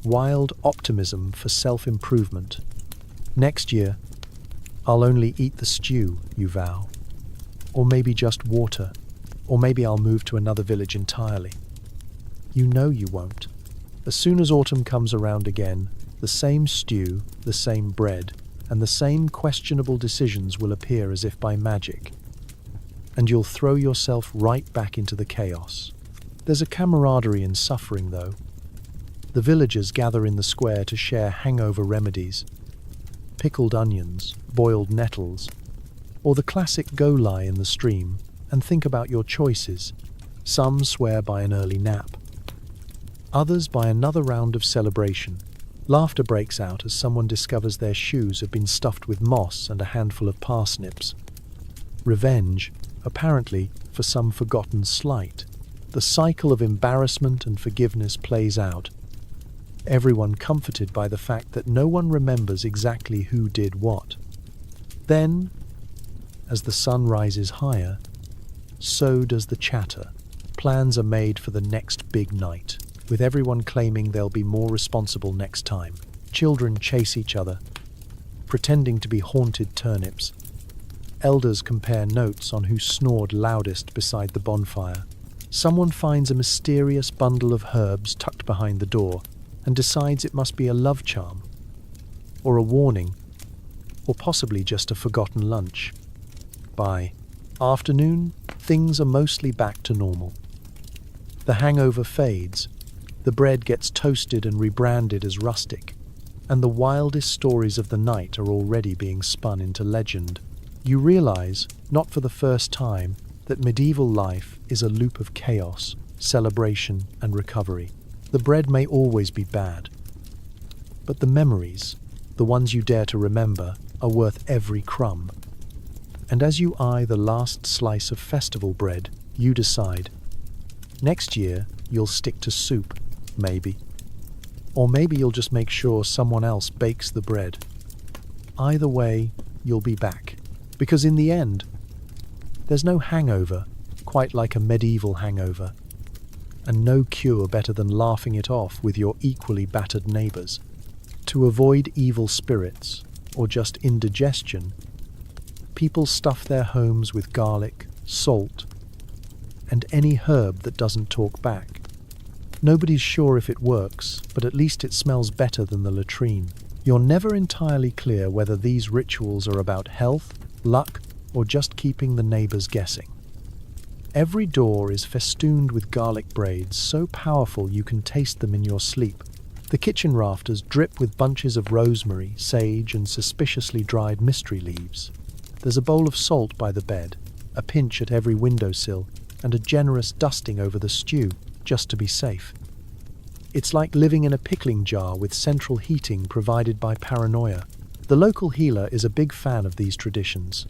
wild optimism for self-improvement. Next year, I'll only eat the stew, you vow. Or maybe just water. Or maybe I'll move to another village entirely. You know you won't. As soon as autumn comes around again, the same stew, the same bread, and the same questionable decisions will appear as if by magic. And you'll throw yourself right back into the chaos. There's a camaraderie in suffering, though. The villagers gather in the square to share hangover remedies. Pickled onions, boiled nettles, or the classic go lie in the stream and think about your choices. Some swear by an early nap. Others by another round of celebration. Laughter breaks out as someone discovers their shoes have been stuffed with moss and a handful of parsnips. Revenge, apparently for some forgotten slight. The cycle of embarrassment and forgiveness plays out, everyone comforted by the fact that no one remembers exactly who did what. Then, as the sun rises higher, so does the chatter. Plans are made for the next big night, with everyone claiming they'll be more responsible next time. Children chase each other, pretending to be haunted turnips. Elders compare notes on who snored loudest beside the bonfire. Someone finds a mysterious bundle of herbs tucked behind the door and decides it must be a love charm, or a warning, or possibly just a forgotten lunch. By afternoon, things are mostly back to normal. The hangover fades, the bread gets toasted and rebranded as rustic, and the wildest stories of the night are already being spun into legend. You realize, not for the first time, that medieval life is a loop of chaos, celebration, and recovery. The bread may always be bad, but the memories, the ones you dare to remember, are worth every crumb. And as you eye the last slice of festival bread, you decide, next year you'll stick to soup, maybe. Or maybe you'll just make sure someone else bakes the bread. Either way, you'll be back. Because in the end, there's no hangover quite like a medieval hangover, and no cure better than laughing it off with your equally battered neighbors. To avoid evil spirits, or just indigestion, people stuff their homes with garlic, salt, and any herb that doesn't talk back. Nobody's sure if it works, but at least it smells better than the latrine. You're never entirely clear whether these rituals are about health, luck, or just keeping the neighbors guessing. Every door is festooned with garlic braids so powerful you can taste them in your sleep. The kitchen rafters drip with bunches of rosemary, sage, and suspiciously dried mystery leaves. There's a bowl of salt by the bed, a pinch at every windowsill, and a generous dusting over the stew, just to be safe. It's like living in a pickling jar with central heating provided by paranoia. The local healer is a big fan of these traditions.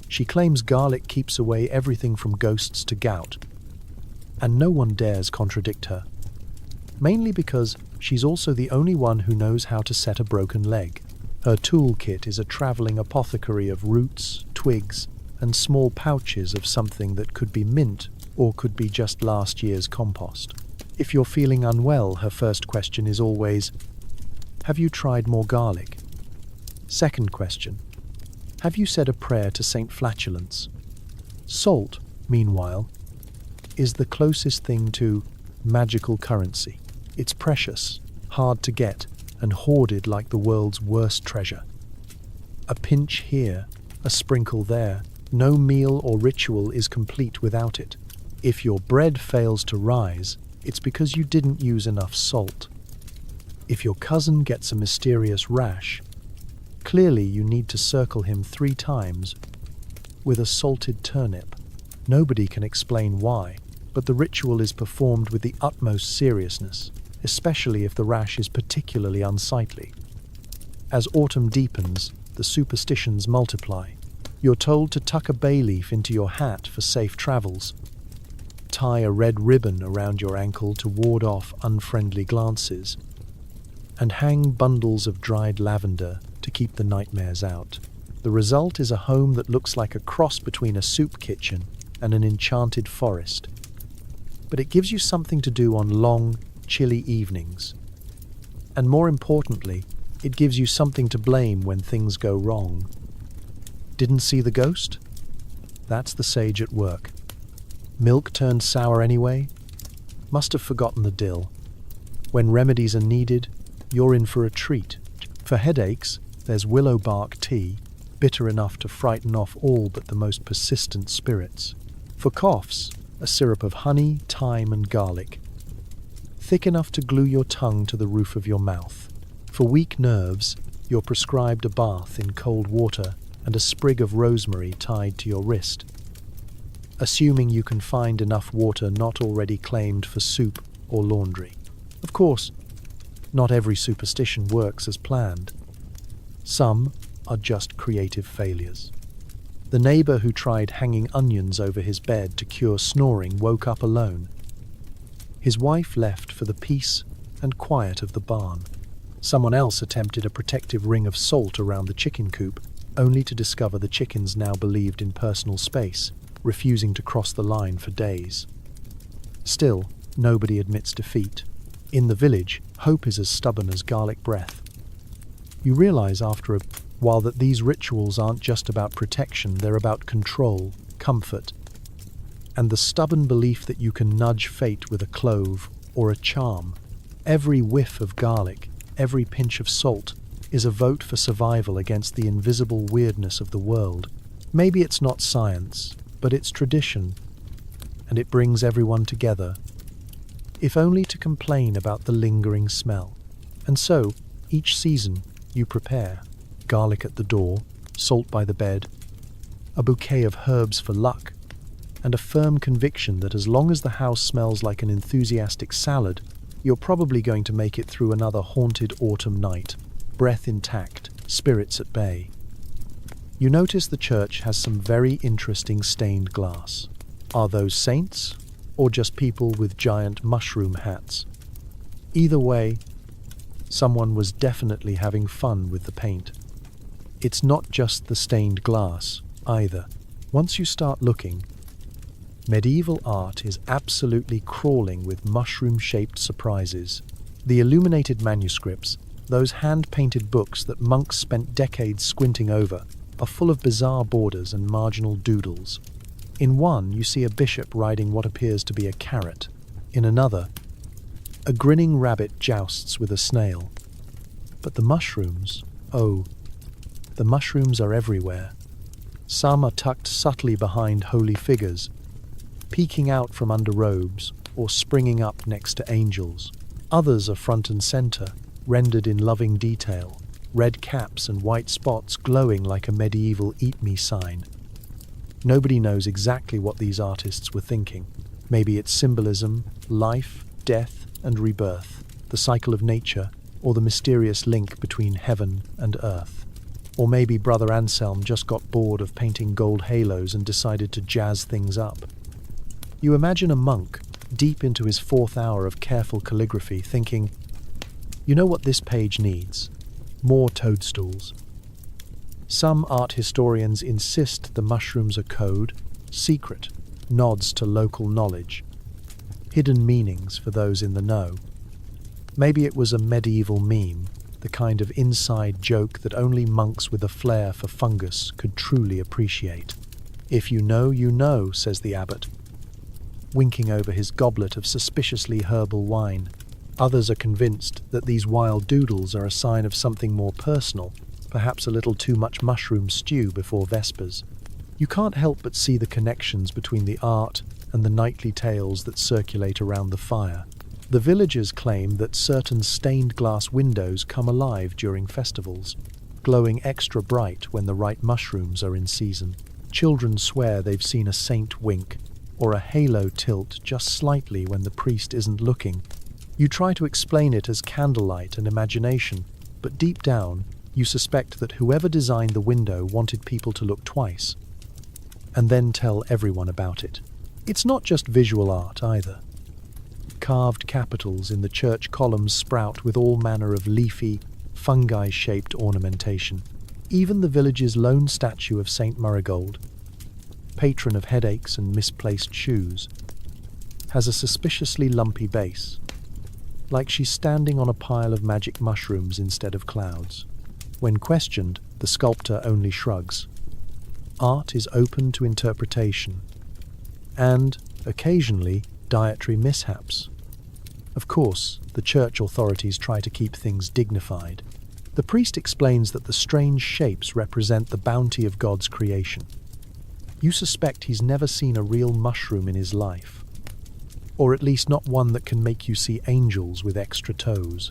She claims garlic keeps away everything from ghosts to gout, and no one dares contradict her. Mainly because she's also the only one who knows how to set a broken leg. Her toolkit is a traveling apothecary of roots, twigs, and small pouches of something that could be mint or could be just last year's compost. If you're feeling unwell, her first question is always, "Have you tried more garlic?" Second question, "Have you said a prayer to Saint Flatulence?" Salt, meanwhile, is the closest thing to magical currency. It's precious, hard to get, and hoarded like the world's worst treasure. A pinch here, a sprinkle there, no meal or ritual is complete without it. If your bread fails to rise, it's because you didn't use enough salt. If your cousin gets a mysterious rash, clearly you need to circle him 3 times with a salted turnip. Nobody can explain why, but the ritual is performed with the utmost seriousness, especially if the rash is particularly unsightly. As autumn deepens, the superstitions multiply. You're told to tuck a bay leaf into your hat for safe travels, tie a red ribbon around your ankle to ward off unfriendly glances, and hang bundles of dried lavender to keep the nightmares out. The result is a home that looks like a cross between a soup kitchen and an enchanted forest. But it gives you something to do on long, chilly evenings. And more importantly, it gives you something to blame when things go wrong. Didn't see the ghost? That's the sage at work. Milk turned sour anyway? Must have forgotten the dill. When remedies are needed, you're in for a treat. For headaches, there's willow bark tea, bitter enough to frighten off all but the most persistent spirits. For coughs, a syrup of honey, thyme, and garlic, thick enough to glue your tongue to the roof of your mouth. For weak nerves, you're prescribed a bath in cold water and a sprig of rosemary tied to your wrist, assuming you can find enough water not already claimed for soup or laundry. Of course, not every superstition works as planned. Some are just creative failures. The neighbor who tried hanging onions over his bed to cure snoring woke up alone. His wife left for the peace and quiet of the barn. Someone else attempted a protective ring of salt around the chicken coop, only to discover the chickens now believed in personal space, refusing to cross the line for days. Still, nobody admits defeat. In the village, hope is as stubborn as garlic breath. You realize after a while that these rituals aren't just about protection, they're about control, comfort, and the stubborn belief that you can nudge fate with a clove or a charm. Every whiff of garlic, every pinch of salt, is a vote for survival against the invisible weirdness of the world. Maybe it's not science, but it's tradition, and it brings everyone together, if only to complain about the lingering smell. And so, each season, you prepare. Garlic at the door, salt by the bed, a bouquet of herbs for luck, and a firm conviction that as long as the house smells like an enthusiastic salad, you're probably going to make it through another haunted autumn night, breath intact, spirits at bay. You notice the church has some very interesting stained glass. Are those saints, or just people with giant mushroom hats? Either way, someone was definitely having fun with the paint. It's not just the stained glass, either. Once you start looking, medieval art is absolutely crawling with mushroom-shaped surprises. The illuminated manuscripts, those hand-painted books that monks spent decades squinting over, are full of bizarre borders and marginal doodles. In one, you see a bishop riding what appears to be a carrot. In another, a grinning rabbit jousts with a snail. But the mushrooms, oh, the mushrooms are everywhere. Some are tucked subtly behind holy figures, peeking out from under robes or springing up next to angels. Others are front and center, rendered in loving detail, red caps and white spots glowing like a medieval "Eat Me" sign. Nobody knows exactly what these artists were thinking. Maybe it's symbolism, life, death, and rebirth, the cycle of nature, or the mysterious link between heaven and earth. Or maybe Brother Anselm just got bored of painting gold halos and decided to jazz things up. You imagine a monk, deep into his fourth hour of careful calligraphy, thinking, you know what this page needs? More toadstools. Some art historians insist the mushrooms are code, secret, nods to local knowledge, hidden meanings for those in the know. Maybe it was a medieval meme, the kind of inside joke that only monks with a flair for fungus could truly appreciate. If you know, you know, says the abbot, winking over his goblet of suspiciously herbal wine. Others are convinced that these wild doodles are a sign of something more personal, perhaps a little too much mushroom stew before Vespers. You can't help but see the connections between the art and the nightly tales that circulate around the fire. The villagers claim that certain stained glass windows come alive during festivals, glowing extra bright when the right mushrooms are in season. Children swear they've seen a saint wink, or a halo tilt just slightly when the priest isn't looking. You try to explain it as candlelight and imagination, but deep down, you suspect that whoever designed the window wanted people to look twice, and then tell everyone about it. It's not just visual art either. Carved capitals in the church columns sprout with all manner of leafy, fungi-shaped ornamentation. Even the village's lone statue of Saint Marigold, patron of headaches and misplaced shoes, has a suspiciously lumpy base, like she's standing on a pile of magic mushrooms instead of clouds. When questioned, the sculptor only shrugs. Art is open to interpretation, and, occasionally, dietary mishaps. Of course, the church authorities try to keep things dignified. The priest explains that the strange shapes represent the bounty of God's creation. You suspect he's never seen a real mushroom in his life, or at least not one that can make you see angels with extra toes.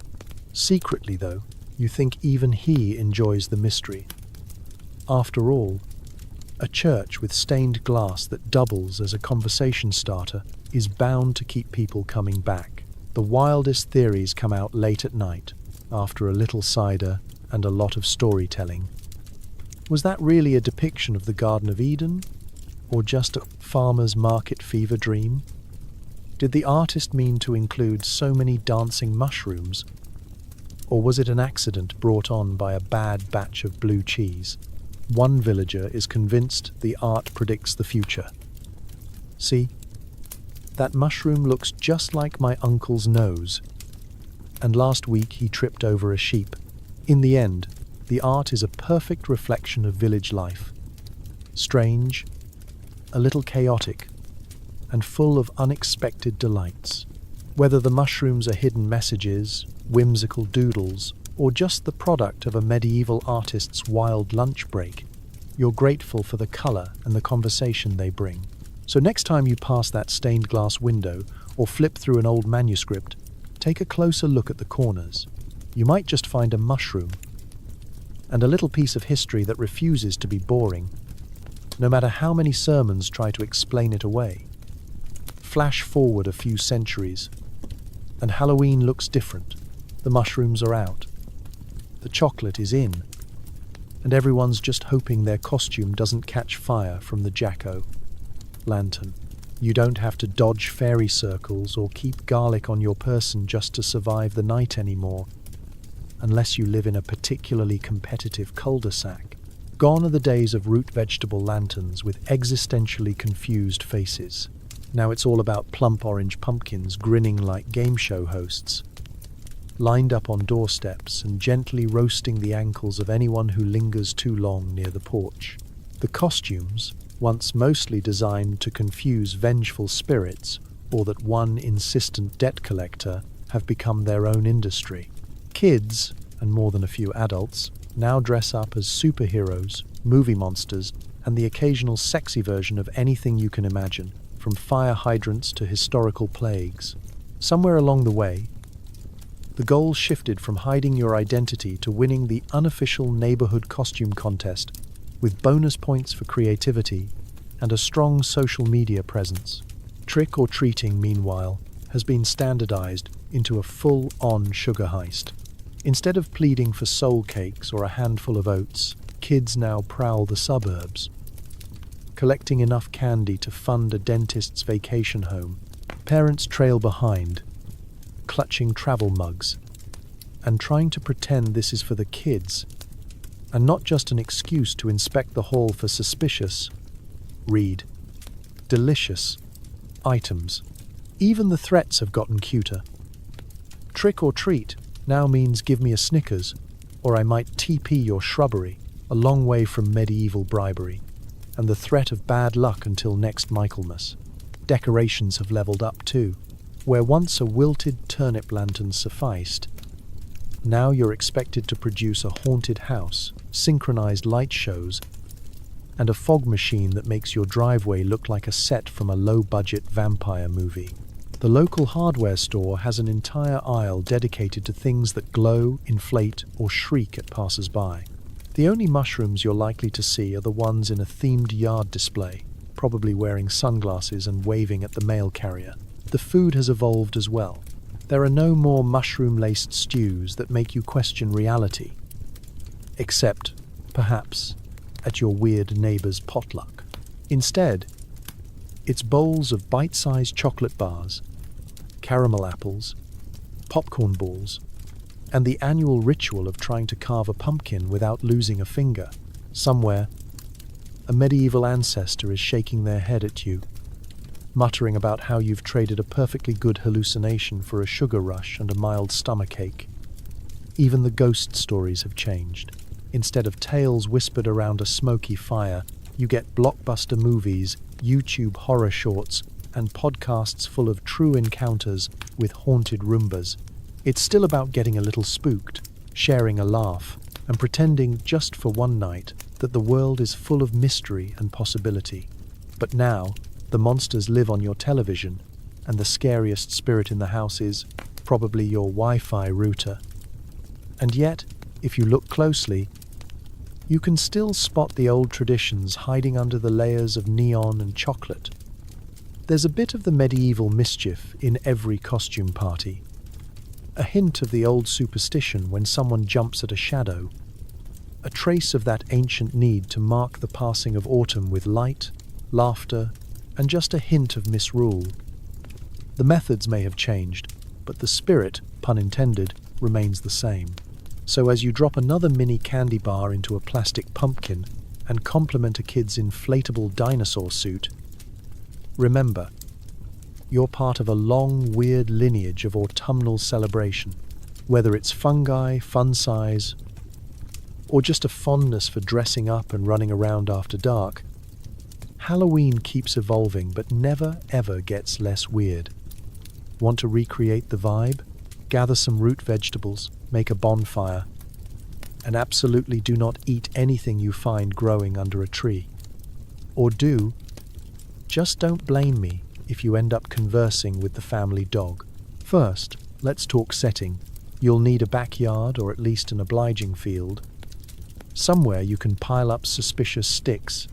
Secretly, though, you think even he enjoys the mystery. After all, a church with stained glass that doubles as a conversation starter is bound to keep people coming back. The wildest theories come out late at night, after a little cider and a lot of storytelling. Was that really a depiction of the Garden of Eden? Or just a farmer's market fever dream? Did the artist mean to include so many dancing mushrooms? Or was it an accident brought on by a bad batch of blue cheese? One villager is convinced the art predicts the future. See, that mushroom looks just like my uncle's nose. And last week he tripped over a sheep. In the end, the art is a perfect reflection of village life. Strange, a little chaotic, and full of unexpected delights. Whether the mushrooms are hidden messages, whimsical doodles, or just the product of a medieval artist's wild lunch break, you're grateful for the color and the conversation they bring. So next time you pass that stained glass window or flip through an old manuscript, take a closer look at the corners. You might just find a mushroom and a little piece of history that refuses to be boring, no matter how many sermons try to explain it away. Flash forward a few centuries, and Halloween looks different. The mushrooms are out, the chocolate is in, and everyone's just hoping their costume doesn't catch fire from the jack-o'-lantern. You don't have to dodge fairy circles or keep garlic on your person just to survive the night anymore, unless you live in a particularly competitive cul-de-sac. Gone are the days of root vegetable lanterns with existentially confused faces. Now it's all about plump orange pumpkins grinning like game show hosts, lined up on doorsteps and gently roasting the ankles of anyone who lingers too long near the porch. The costumes, once mostly designed to confuse vengeful spirits or that one insistent debt collector, have become their own industry. Kids, and more than a few adults, now dress up as superheroes, movie monsters, and the occasional sexy version of anything you can imagine, from fire hydrants to historical plagues. Somewhere along the way, the goal shifted from hiding your identity to winning the unofficial neighborhood costume contest, with bonus points for creativity and a strong social media presence. Trick or treating, meanwhile, has been standardized into a full-on sugar heist. Instead of pleading for soul cakes or a handful of oats, kids now prowl the suburbs, collecting enough candy to fund a dentist's vacation home. Parents trail behind, clutching travel mugs, and trying to pretend this is for the kids, and not just an excuse to inspect the hall for suspicious, read, delicious items. Even the threats have gotten cuter. Trick or treat now means give me a Snickers, or I might TP your shrubbery, a long way from medieval bribery, and the threat of bad luck until next Michaelmas. Decorations have leveled up too. Where once a wilted turnip lantern sufficed, now you're expected to produce a haunted house, synchronized light shows, and a fog machine that makes your driveway look like a set from a low-budget vampire movie. The local hardware store has an entire aisle dedicated to things that glow, inflate, or shriek at passers-by. The only mushrooms you're likely to see are the ones in a themed yard display, probably wearing sunglasses and waving at the mail carrier. The food has evolved as well. There are no more mushroom-laced stews that make you question reality, except, perhaps, at your weird neighbor's potluck. Instead, it's bowls of bite-sized chocolate bars, caramel apples, popcorn balls, and the annual ritual of trying to carve a pumpkin without losing a finger. Somewhere, a medieval ancestor is shaking their head at you, muttering about how you've traded a perfectly good hallucination for a sugar rush and a mild stomachache. Even the ghost stories have changed. Instead of tales whispered around a smoky fire, you get blockbuster movies, YouTube horror shorts, and podcasts full of true encounters with haunted Roombas. It's still about getting a little spooked, sharing a laugh, and pretending just for one night that the world is full of mystery and possibility. But now, the monsters live on your television, and the scariest spirit in the house is probably your Wi-Fi router. And yet, if you look closely, you can still spot the old traditions hiding under the layers of neon and chocolate. There's a bit of the medieval mischief in every costume party, a hint of the old superstition when someone jumps at a shadow, a trace of that ancient need to mark the passing of autumn with light, laughter, and just a hint of misrule. The methods may have changed, but the spirit, pun intended, remains the same. So as you drop another mini candy bar into a plastic pumpkin and compliment a kid's inflatable dinosaur suit, remember, you're part of a long, weird lineage of autumnal celebration. Whether it's fungi, fun size, or just a fondness for dressing up and running around after dark, Halloween keeps evolving but never ever gets less weird. Want to recreate the vibe? Gather some root vegetables, make a bonfire, and absolutely do not eat anything you find growing under a tree. Or do, just don't blame me if you end up conversing with the family dog. First, let's talk setting. You'll need a backyard or at least an obliging field. Somewhere you can pile up suspicious sticks,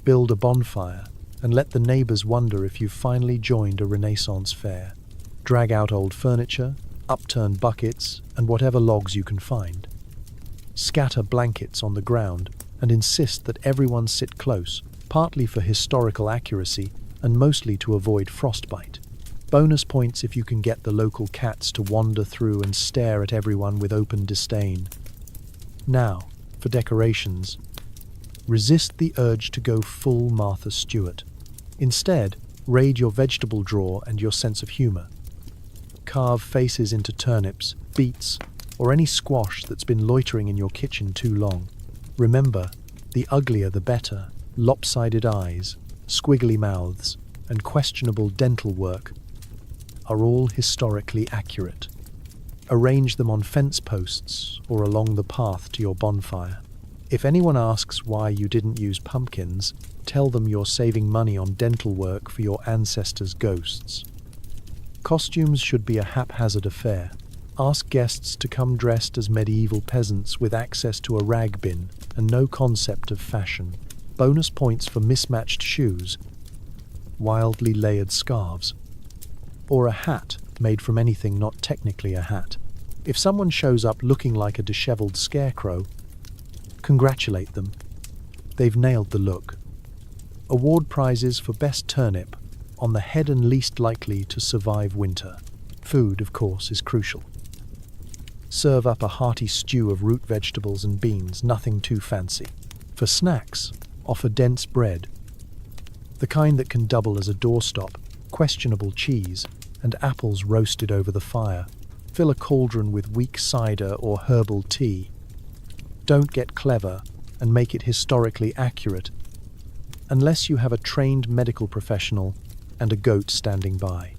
build a bonfire, and let the neighbors wonder if you've finally joined a Renaissance fair. Drag out old furniture, upturn buckets, and whatever logs you can find. Scatter blankets on the ground and insist that everyone sit close, partly for historical accuracy and mostly to avoid frostbite. Bonus points if you can get the local cats to wander through and stare at everyone with open disdain. Now, for decorations, resist the urge to go full Martha Stewart. Instead, raid your vegetable drawer and your sense of humor. Carve faces into turnips, beets, or any squash that's been loitering in your kitchen too long. Remember, the uglier the better. Lopsided eyes, squiggly mouths, and questionable dental work are all historically accurate. Arrange them on fence posts or along the path to your bonfire. If anyone asks why you didn't use pumpkins, tell them you're saving money on dental work for your ancestors' ghosts. Costumes should be a haphazard affair. Ask guests to come dressed as medieval peasants with access to a rag bin and no concept of fashion. Bonus points for mismatched shoes, wildly layered scarves, or a hat made from anything not technically a hat. If someone shows up looking like a disheveled scarecrow, congratulate them. They've nailed the look. Award prizes for best turnip, on the head and least likely to survive winter. Food, of course, is crucial. Serve up a hearty stew of root vegetables and beans, nothing too fancy. For snacks, offer dense bread, the kind that can double as a doorstop, questionable cheese, and apples roasted over the fire. Fill a cauldron with weak cider or herbal tea. Don't get clever and make it historically accurate, unless you have a trained medical professional and a goat standing by.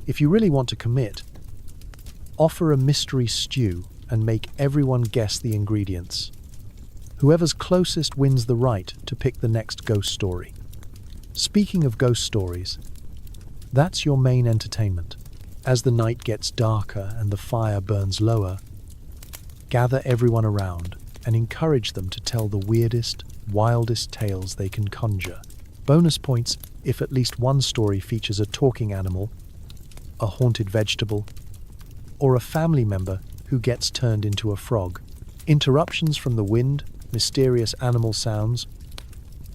If you really want to commit, offer a mystery stew and make everyone guess the ingredients. Whoever's closest wins the right to pick the next ghost story. Speaking of ghost stories, that's your main entertainment. As the night gets darker and the fire burns lower, gather everyone around and encourage them to tell the weirdest, wildest tales they can conjure. Bonus points if at least one story features a talking animal, a haunted vegetable, or a family member who gets turned into a frog. Interruptions from the wind, mysterious animal sounds,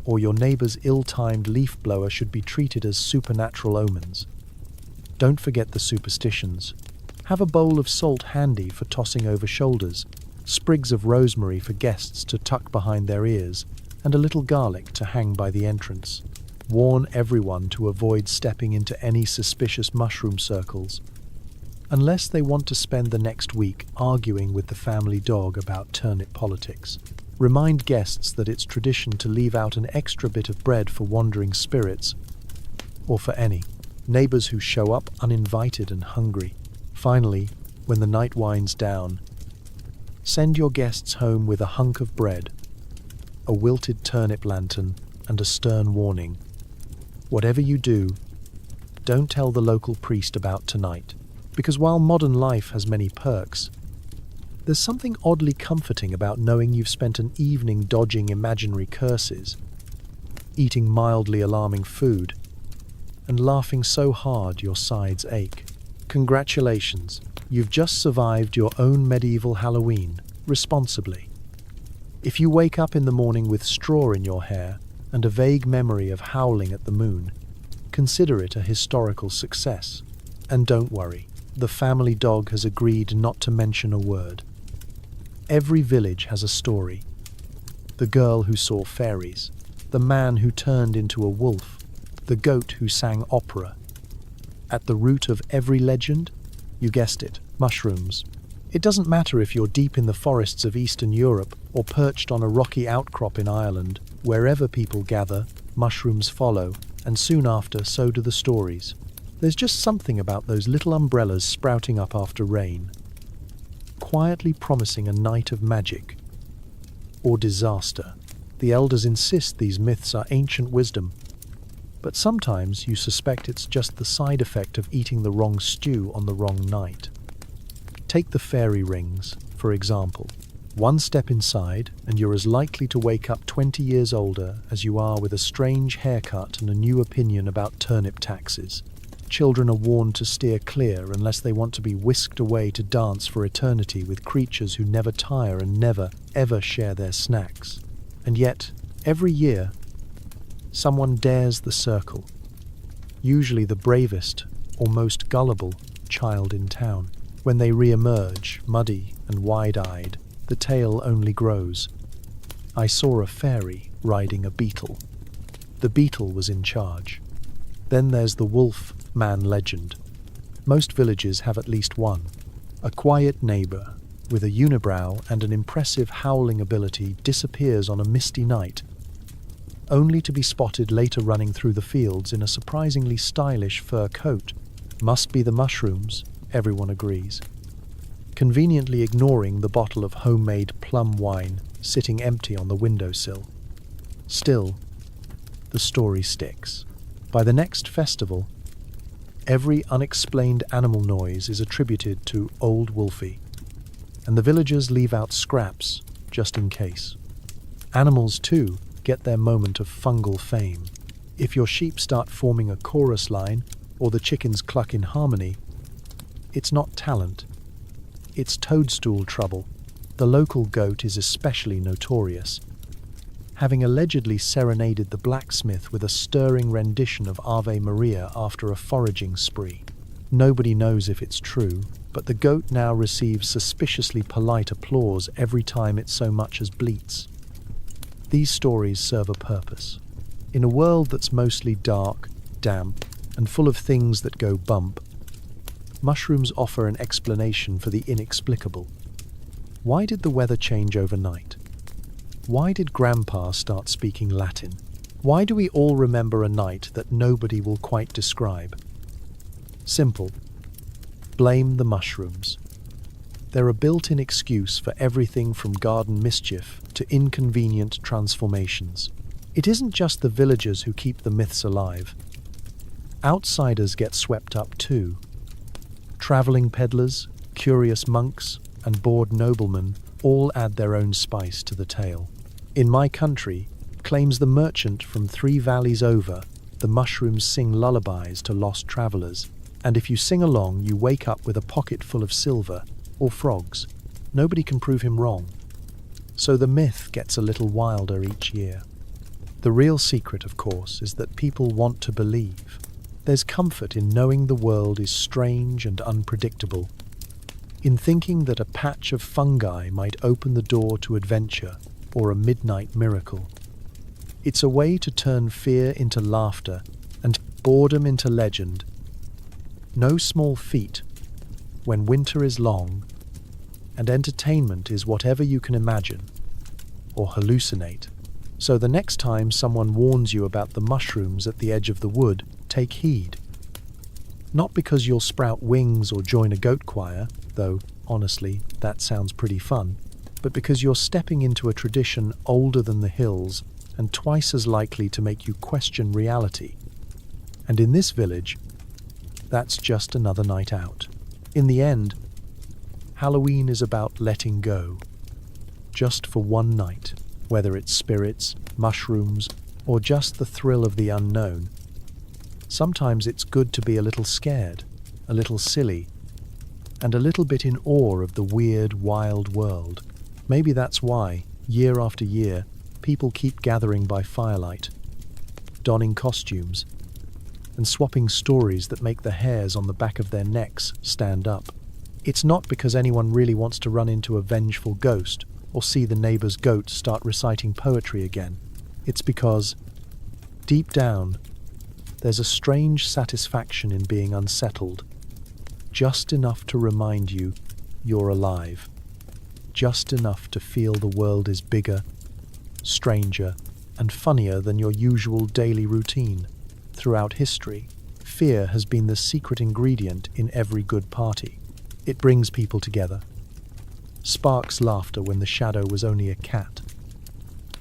or your neighbor's ill-timed leaf blower should be treated as supernatural omens. Don't forget the superstitions. Have a bowl of salt handy for tossing over shoulders, sprigs of rosemary for guests to tuck behind their ears, and a little garlic to hang by the entrance. Warn everyone to avoid stepping into any suspicious mushroom circles, unless they want to spend the next week arguing with the family dog about turnip politics. Remind guests that it's tradition to leave out an extra bit of bread for wandering spirits, or for any neighbors who show up uninvited and hungry. Finally, when the night winds down, send your guests home with a hunk of bread, a wilted turnip lantern, and a stern warning. Whatever you do, don't tell the local priest about tonight, because while modern life has many perks, there's something oddly comforting about knowing you've spent an evening dodging imaginary curses, eating mildly alarming food, and laughing so hard your sides ache. Congratulations, you've just survived your own medieval Halloween, responsibly. If you wake up in the morning with straw in your hair and a vague memory of howling at the moon, consider it a historical success. And don't worry, the family dog has agreed not to mention a word. Every village has a story. The girl who saw fairies, the man who turned into a wolf, the goat who sang opera. At the root of every legend, you guessed it, mushrooms. It doesn't matter if you're deep in the forests of Eastern Europe or perched on a rocky outcrop in Ireland, wherever people gather, mushrooms follow, and soon after, so do the stories. There's just something about those little umbrellas sprouting up after rain, quietly promising a night of magic or disaster. The elders insist these myths are ancient wisdom, but sometimes you suspect it's just the side effect of eating the wrong stew on the wrong night. Take the fairy rings, for example. One step inside, and you're as likely to wake up 20 years older as you are with a strange haircut and a new opinion about turnip taxes. Children are warned to steer clear unless they want to be whisked away to dance for eternity with creatures who never tire and never, ever share their snacks. And yet, every year, someone dares the circle, usually the bravest or most gullible child in town. When they re-emerge, muddy and wide-eyed, the tale only grows. I saw a fairy riding a beetle. The beetle was in charge. Then there's the wolf man legend. Most villages have at least one. A quiet neighbor with a unibrow and an impressive howling ability disappears on a misty night, only to be spotted later running through the fields in a surprisingly stylish fur coat. Must be the mushrooms, everyone agrees, conveniently ignoring the bottle of homemade plum wine sitting empty on the windowsill. Still, the story sticks. By the next festival, every unexplained animal noise is attributed to Old Wolfie, and the villagers leave out scraps just in case. Animals, too, get their moment of fungal fame. If your sheep start forming a chorus line or the chickens cluck in harmony, it's not talent, it's toadstool trouble. The local goat is especially notorious, having allegedly serenaded the blacksmith with a stirring rendition of Ave Maria after a foraging spree. Nobody knows if it's true, but the goat now receives suspiciously polite applause every time it so much as bleats. These stories serve a purpose. In a world that's mostly dark, damp, and full of things that go bump, mushrooms offer an explanation for the inexplicable. Why did the weather change overnight? Why did Grandpa start speaking Latin? Why do we all remember a night that nobody will quite describe? Simple. Blame the mushrooms. They're a built-in excuse for everything from garden mischief to inconvenient transformations. It isn't just the villagers who keep the myths alive. Outsiders get swept up too. Traveling peddlers, curious monks, and bored noblemen all add their own spice to the tale. In my country, claims the merchant from 3 valleys over, the mushrooms sing lullabies to lost travelers, and if you sing along, you wake up with a pocket full of silver or frogs. Nobody can prove him wrong. So the myth gets a little wilder each year. The real secret, of course, is that people want to believe. There's comfort in knowing the world is strange and unpredictable, in thinking that a patch of fungi might open the door to adventure or a midnight miracle. It's a way to turn fear into laughter and boredom into legend. No small feat when winter is long and entertainment is whatever you can imagine or hallucinate. So the next time someone warns you about the mushrooms at the edge of the wood, take heed. Not because you'll sprout wings or join a goat choir, though, honestly, that sounds pretty fun, but because you're stepping into a tradition older than the hills and twice as likely to make you question reality. And in this village, that's just another night out. In the end, Halloween is about letting go, just for one night, whether it's spirits, mushrooms, or just the thrill of the unknown. Sometimes it's good to be a little scared, a little silly, and a little bit in awe of the weird, wild world. Maybe that's why, Year after year, people keep gathering by firelight, donning costumes, and swapping stories that make the hairs on the back of their necks stand up. It's not because anyone really wants to run into a vengeful ghost or see the neighbor's goat start reciting poetry again. It's because, deep down, there's a strange satisfaction in being unsettled, just enough to remind you you're alive, just enough to feel the world is bigger, stranger, and funnier than your usual daily routine. Throughout history, fear has been the secret ingredient in every good party. It brings people together, sparks laughter when the shadow was only a cat,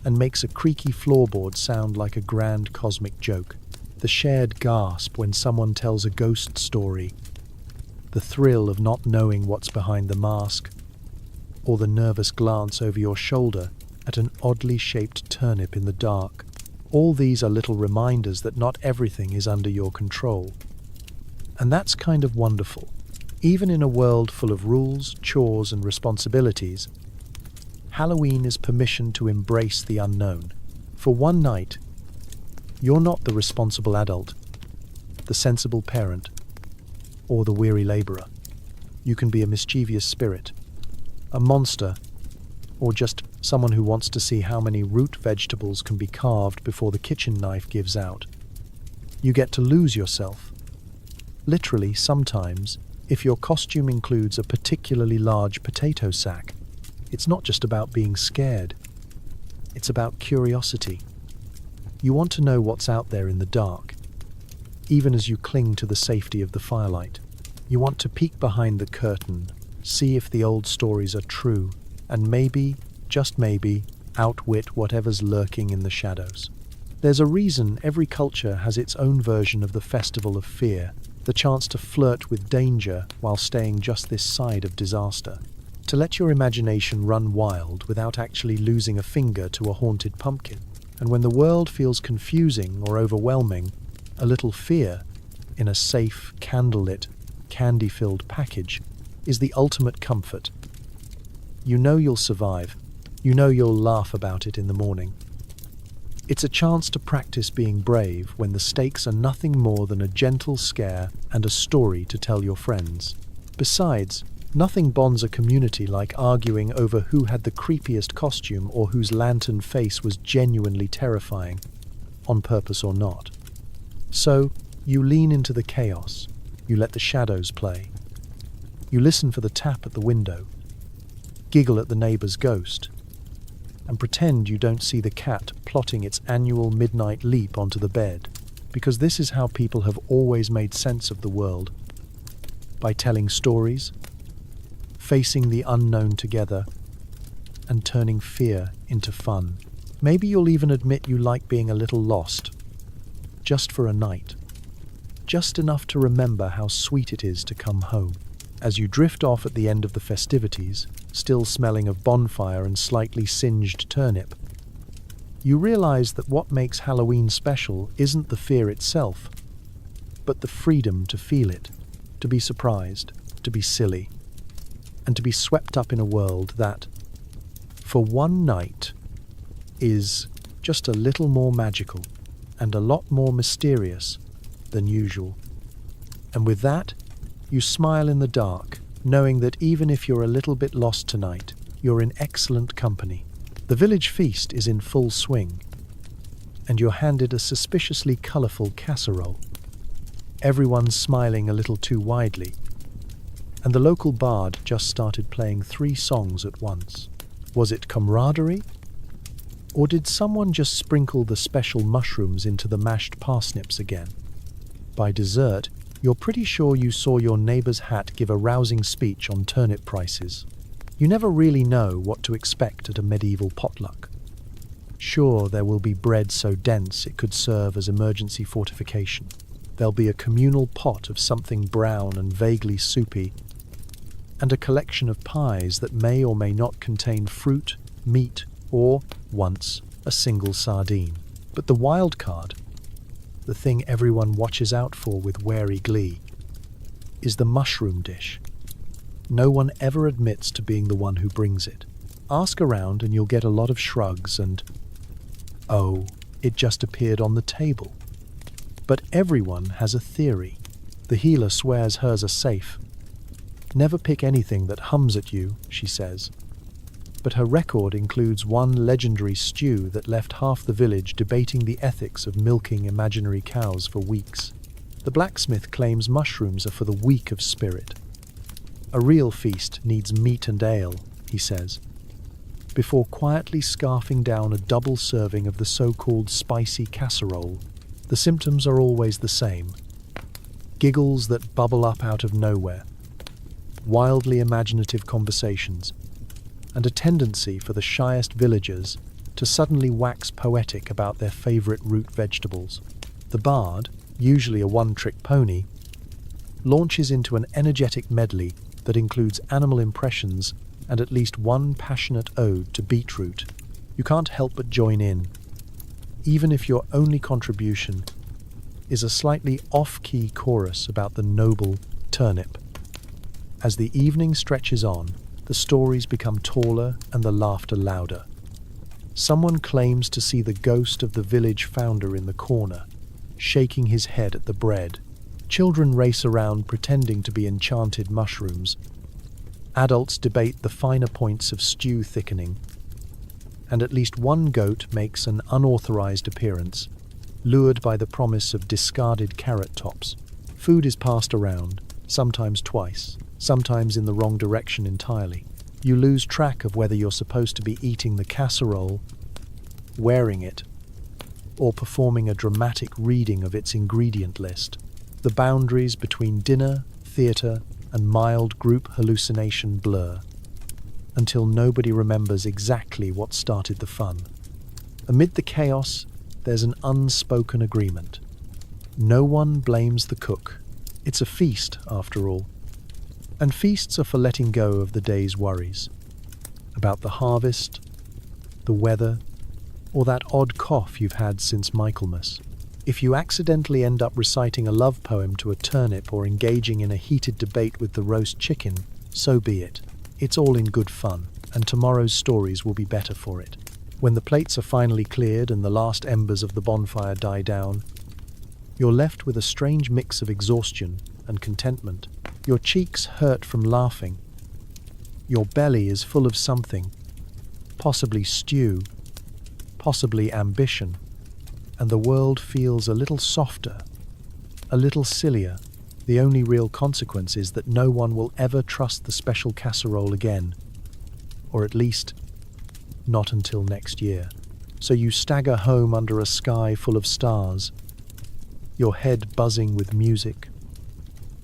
and makes a creaky floorboard sound like a grand cosmic joke. The shared gasp when someone tells a ghost story, the thrill of not knowing what's behind the mask, or the nervous glance over your shoulder at an oddly shaped turnip in the dark. All these are little reminders that not everything is under your control. And that's kind of wonderful. Even in a world full of rules, chores, and responsibilities, Halloween is permission to embrace the unknown. For one night, you're not the responsible adult, the sensible parent, or the weary laborer. You can be a mischievous spirit, a monster, or just someone who wants to see how many root vegetables can be carved before the kitchen knife gives out. You get to lose yourself. Literally, sometimes, if your costume includes a particularly large potato sack, it's not just about being scared. It's about curiosity. You want to know what's out there in the dark, even as you cling to the safety of the firelight. You want to peek behind the curtain, see if the old stories are true, and maybe, just maybe, outwit whatever's lurking in the shadows. There's a reason every culture has its own version of the festival of fear, the chance to flirt with danger while staying just this side of disaster. To let your imagination run wild without actually losing a finger to a haunted pumpkin. And when the world feels confusing or overwhelming, a little fear, in a safe, candlelit, candy-filled package, is the ultimate comfort. You know you'll survive. You know you'll laugh about it in the morning. It's a chance to practice being brave when the stakes are nothing more than a gentle scare and a story to tell your friends. Besides, nothing bonds a community like arguing over who had the creepiest costume or whose lantern face was genuinely terrifying, on purpose or not. So, you lean into the chaos. You let the shadows play. You listen for the tap at the window, giggle at the neighbor's ghost, and pretend you don't see the cat plotting its annual midnight leap onto the bed, because this is how people have always made sense of the world. By telling stories, facing the unknown together, and turning fear into fun. Maybe you'll even admit you like being a little lost, just for a night. Just enough to remember how sweet it is to come home. As you drift off at the end of the festivities, still smelling of bonfire and slightly singed turnip, you realize that what makes Halloween special isn't the fear itself, but the freedom to feel it, to be surprised, to be silly, and to be swept up in a world that, for one night, is just a little more magical and a lot more mysterious than usual. And with that, you smile in the dark, knowing that even if you're a little bit lost tonight, you're in excellent company. The village feast is in full swing, and you're handed a suspiciously colourful casserole. Everyone's smiling a little too widely, and the local bard just started playing 3 songs at once. Was it camaraderie? Or did someone just sprinkle the special mushrooms into the mashed parsnips again? By dessert, you're pretty sure you saw your neighbor's hat give a rousing speech on turnip prices. You never really know what to expect at a medieval potluck. Sure, there will be bread so dense it could serve as emergency fortification. There'll be a communal pot of something brown and vaguely soupy, and a collection of pies that may or may not contain fruit, meat, or, once, a single sardine. But the wild card, the thing everyone watches out for with wary glee, is the mushroom dish. No one ever admits to being the one who brings it. Ask around and you'll get a lot of shrugs and, "Oh, it just appeared on the table." But everyone has a theory. The healer swears hers are safe. "Never pick anything that hums at you," she says. But her record includes one legendary stew that left half the village debating the ethics of milking imaginary cows for weeks. The blacksmith claims mushrooms are for the weak of spirit. "A real feast needs meat and ale," he says, before quietly scarfing down a double serving of the so-called spicy casserole. The symptoms are always the same. Giggles that bubble up out of nowhere, wildly imaginative conversations, and a tendency for the shyest villagers to suddenly wax poetic about their favorite root vegetables. The bard, usually a one-trick pony, launches into an energetic medley that includes animal impressions and at least one passionate ode to beetroot. You can't help but join in, even if your only contribution is a slightly off-key chorus about the noble turnip. As the evening stretches on, the stories become taller and the laughter louder. Someone claims to see the ghost of the village founder in the corner, shaking his head at the bread. Children race around pretending to be enchanted mushrooms. Adults debate the finer points of stew thickening. And at least one goat makes an unauthorized appearance, lured by the promise of discarded carrot tops. Food is passed around, sometimes twice, sometimes in the wrong direction entirely. You lose track of whether you're supposed to be eating the casserole, wearing it, or performing a dramatic reading of its ingredient list. The boundaries between dinner, theatre, and mild group hallucination blur, until nobody remembers exactly what started the fun. Amid the chaos, there's an unspoken agreement. No one blames the cook. It's a feast, after all. And feasts are for letting go of the day's worries. About the harvest, the weather, or that odd cough you've had since Michaelmas. If you accidentally end up reciting a love poem to a turnip or engaging in a heated debate with the roast chicken, so be it. It's all in good fun, and tomorrow's stories will be better for it. When the plates are finally cleared and the last embers of the bonfire die down, you're left with a strange mix of exhaustion and contentment. Your cheeks hurt from laughing. Your belly is full of something, possibly stew, possibly ambition, and the world feels a little softer, a little sillier. The only real consequence is that no one will ever trust the special casserole again, or at least not until next year. So you stagger home under a sky full of stars, your head buzzing with music,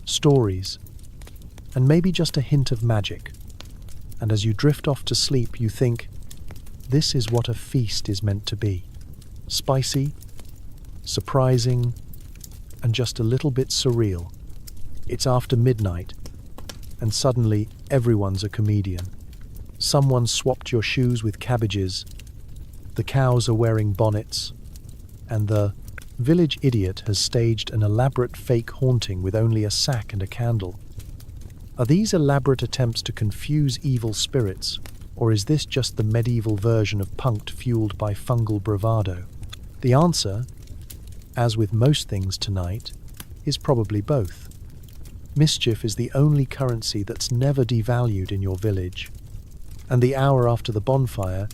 stories, and maybe just a hint of magic. And as you drift off to sleep, you think, this is what a feast is meant to be. Spicy, surprising, and just a little bit surreal. It's after midnight, and suddenly everyone's a comedian. Someone swapped your shoes with cabbages, the cows are wearing bonnets, and the village idiot has staged an elaborate fake haunting with only a sack and a candle. Are these elaborate attempts to confuse evil spirits, or is this just the medieval version of punked fueled by fungal bravado? The answer, as with most things tonight, is probably both. Mischief is the only currency that's never devalued in your village, and the hour after the bonfire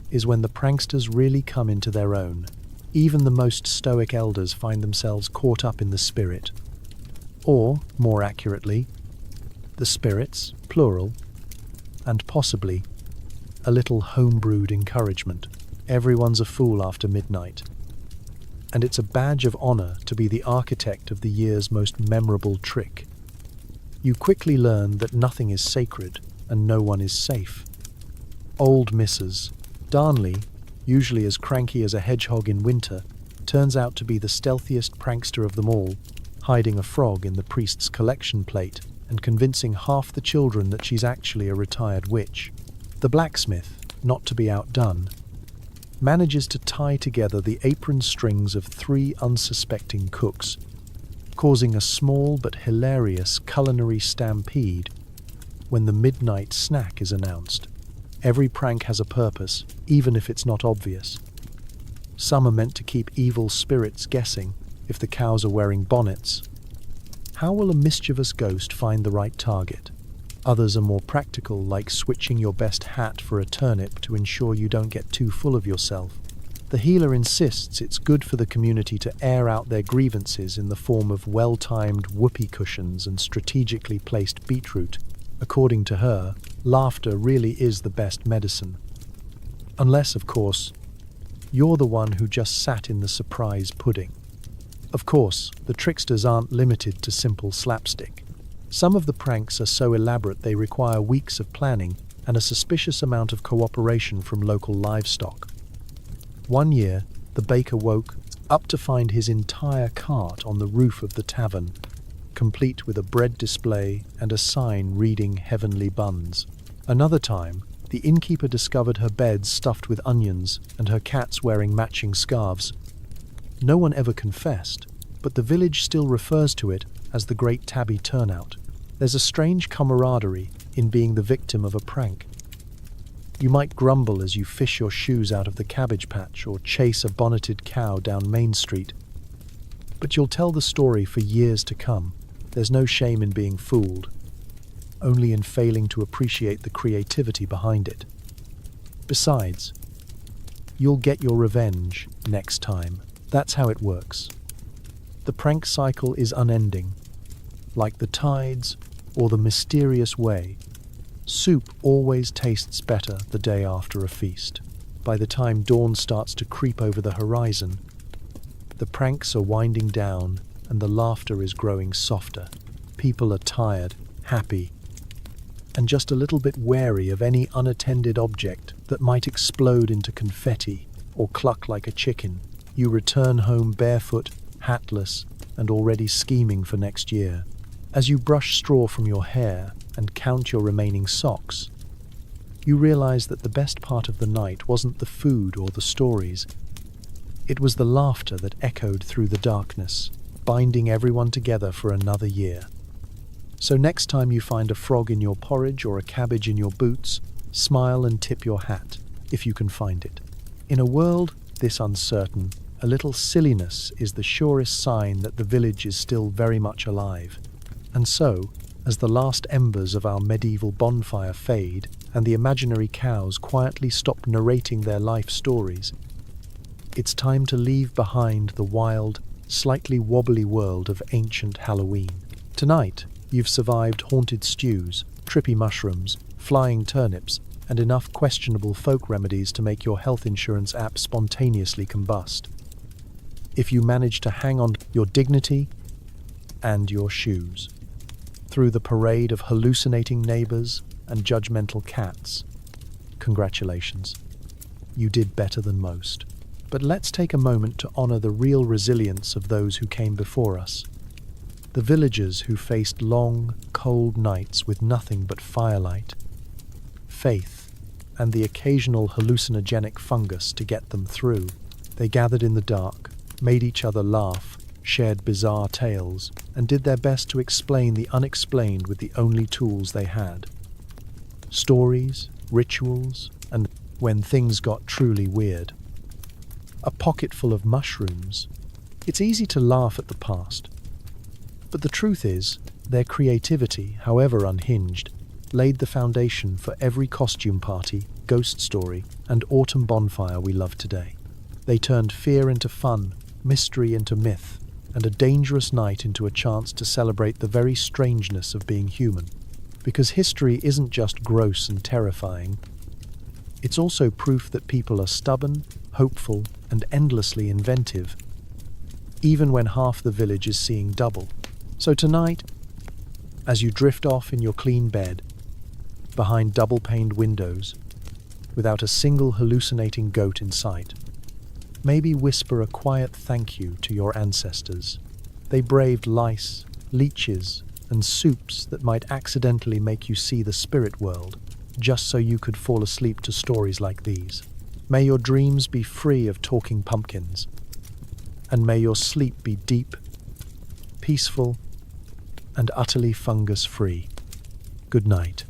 is when the pranksters really come into their own. Even the most stoic elders find themselves caught up in the spirit. Or, more accurately, the spirits, plural, and possibly a little homebrewed encouragement. Everyone's a fool after midnight, and it's a badge of honor to be the architect of the year's most memorable trick. You quickly learn that nothing is sacred and no one is safe. Old Mrs. Darnley, usually as cranky as a hedgehog in winter, turns out to be the stealthiest prankster of them all, hiding a frog in the priest's collection plate and convincing half the children that she's actually a retired witch. The blacksmith, not to be outdone, manages to tie together the apron strings of 3 unsuspecting cooks, causing a small but hilarious culinary stampede when the midnight snack is announced. Every prank has a purpose, even if it's not obvious. Some are meant to keep evil spirits guessing if the cows are wearing bonnets. How will a mischievous ghost find the right target? Others are more practical, like switching your best hat for a turnip to ensure you don't get too full of yourself. The healer insists it's good for the community to air out their grievances in the form of well-timed whoopee cushions and strategically placed beetroot. According to her, laughter really is the best medicine. Unless, of course, you're the one who just sat in the surprise pudding. Of course, the tricksters aren't limited to simple slapstick. Some of the pranks are so elaborate they require weeks of planning and a suspicious amount of cooperation from local livestock. One year, the baker woke up to find his entire cart on the roof of the tavern, complete with a bread display and a sign reading "Heavenly Buns." Another time, the innkeeper discovered her bed stuffed with onions and her cats wearing matching scarves. No one ever confessed, but the village still refers to it as the Great Tabby Turnout. There's a strange camaraderie in being the victim of a prank. You might grumble as you fish your shoes out of the cabbage patch or chase a bonneted cow down Main Street, but you'll tell the story for years to come. There's no shame in being fooled, only in failing to appreciate the creativity behind it. Besides, you'll get your revenge next time. That's how it works. The prank cycle is unending. Like the tides or the mysterious way, soup always tastes better the day after a feast. By the time dawn starts to creep over the horizon, the pranks are winding down and the laughter is growing softer. People are tired, happy, and just a little bit wary of any unattended object that might explode into confetti or cluck like a chicken. You return home barefoot, hatless, and already scheming for next year. As you brush straw from your hair and count your remaining socks, you realize that the best part of the night wasn't the food or the stories. It was the laughter that echoed through the darkness, binding everyone together for another year. So next time you find a frog in your porridge or a cabbage in your boots, smile and tip your hat, if you can find it. In a world this uncertain, a little silliness is the surest sign that the village is still very much alive. And so, as the last embers of our medieval bonfire fade and the imaginary cows quietly stop narrating their life stories, it's time to leave behind the wild, slightly wobbly world of ancient Halloween. Tonight, you've survived haunted stews, trippy mushrooms, flying turnips, and enough questionable folk remedies to make your health insurance app spontaneously combust. If you manage to hang on to your dignity and your shoes through the parade of hallucinating neighbors and judgmental cats, congratulations. You did better than most. But let's take a moment to honor the real resilience of those who came before us. The villagers who faced long, cold nights with nothing but firelight, faith, and the occasional hallucinogenic fungus to get them through. They gathered in the dark, made each other laugh, shared bizarre tales, and did their best to explain the unexplained with the only tools they had. Stories, rituals, and when things got truly weird. A pocket full of mushrooms. It's easy to laugh at the past, but the truth is, their creativity, however unhinged, laid the foundation for every costume party, ghost story, and autumn bonfire we love today. They turned fear into fun, mystery into myth, and a dangerous night into a chance to celebrate the very strangeness of being human. Because history isn't just gross and terrifying, it's also proof that people are stubborn, hopeful, and endlessly inventive, even when half the village is seeing double. So tonight, as you drift off in your clean bed, behind double-paned windows, without a single hallucinating goat in sight, maybe whisper a quiet thank you to your ancestors. They braved lice, leeches, and soups that might accidentally make you see the spirit world, just so you could fall asleep to stories like these. May your dreams be free of talking pumpkins, and may your sleep be deep, peaceful, and utterly fungus-free. Good night.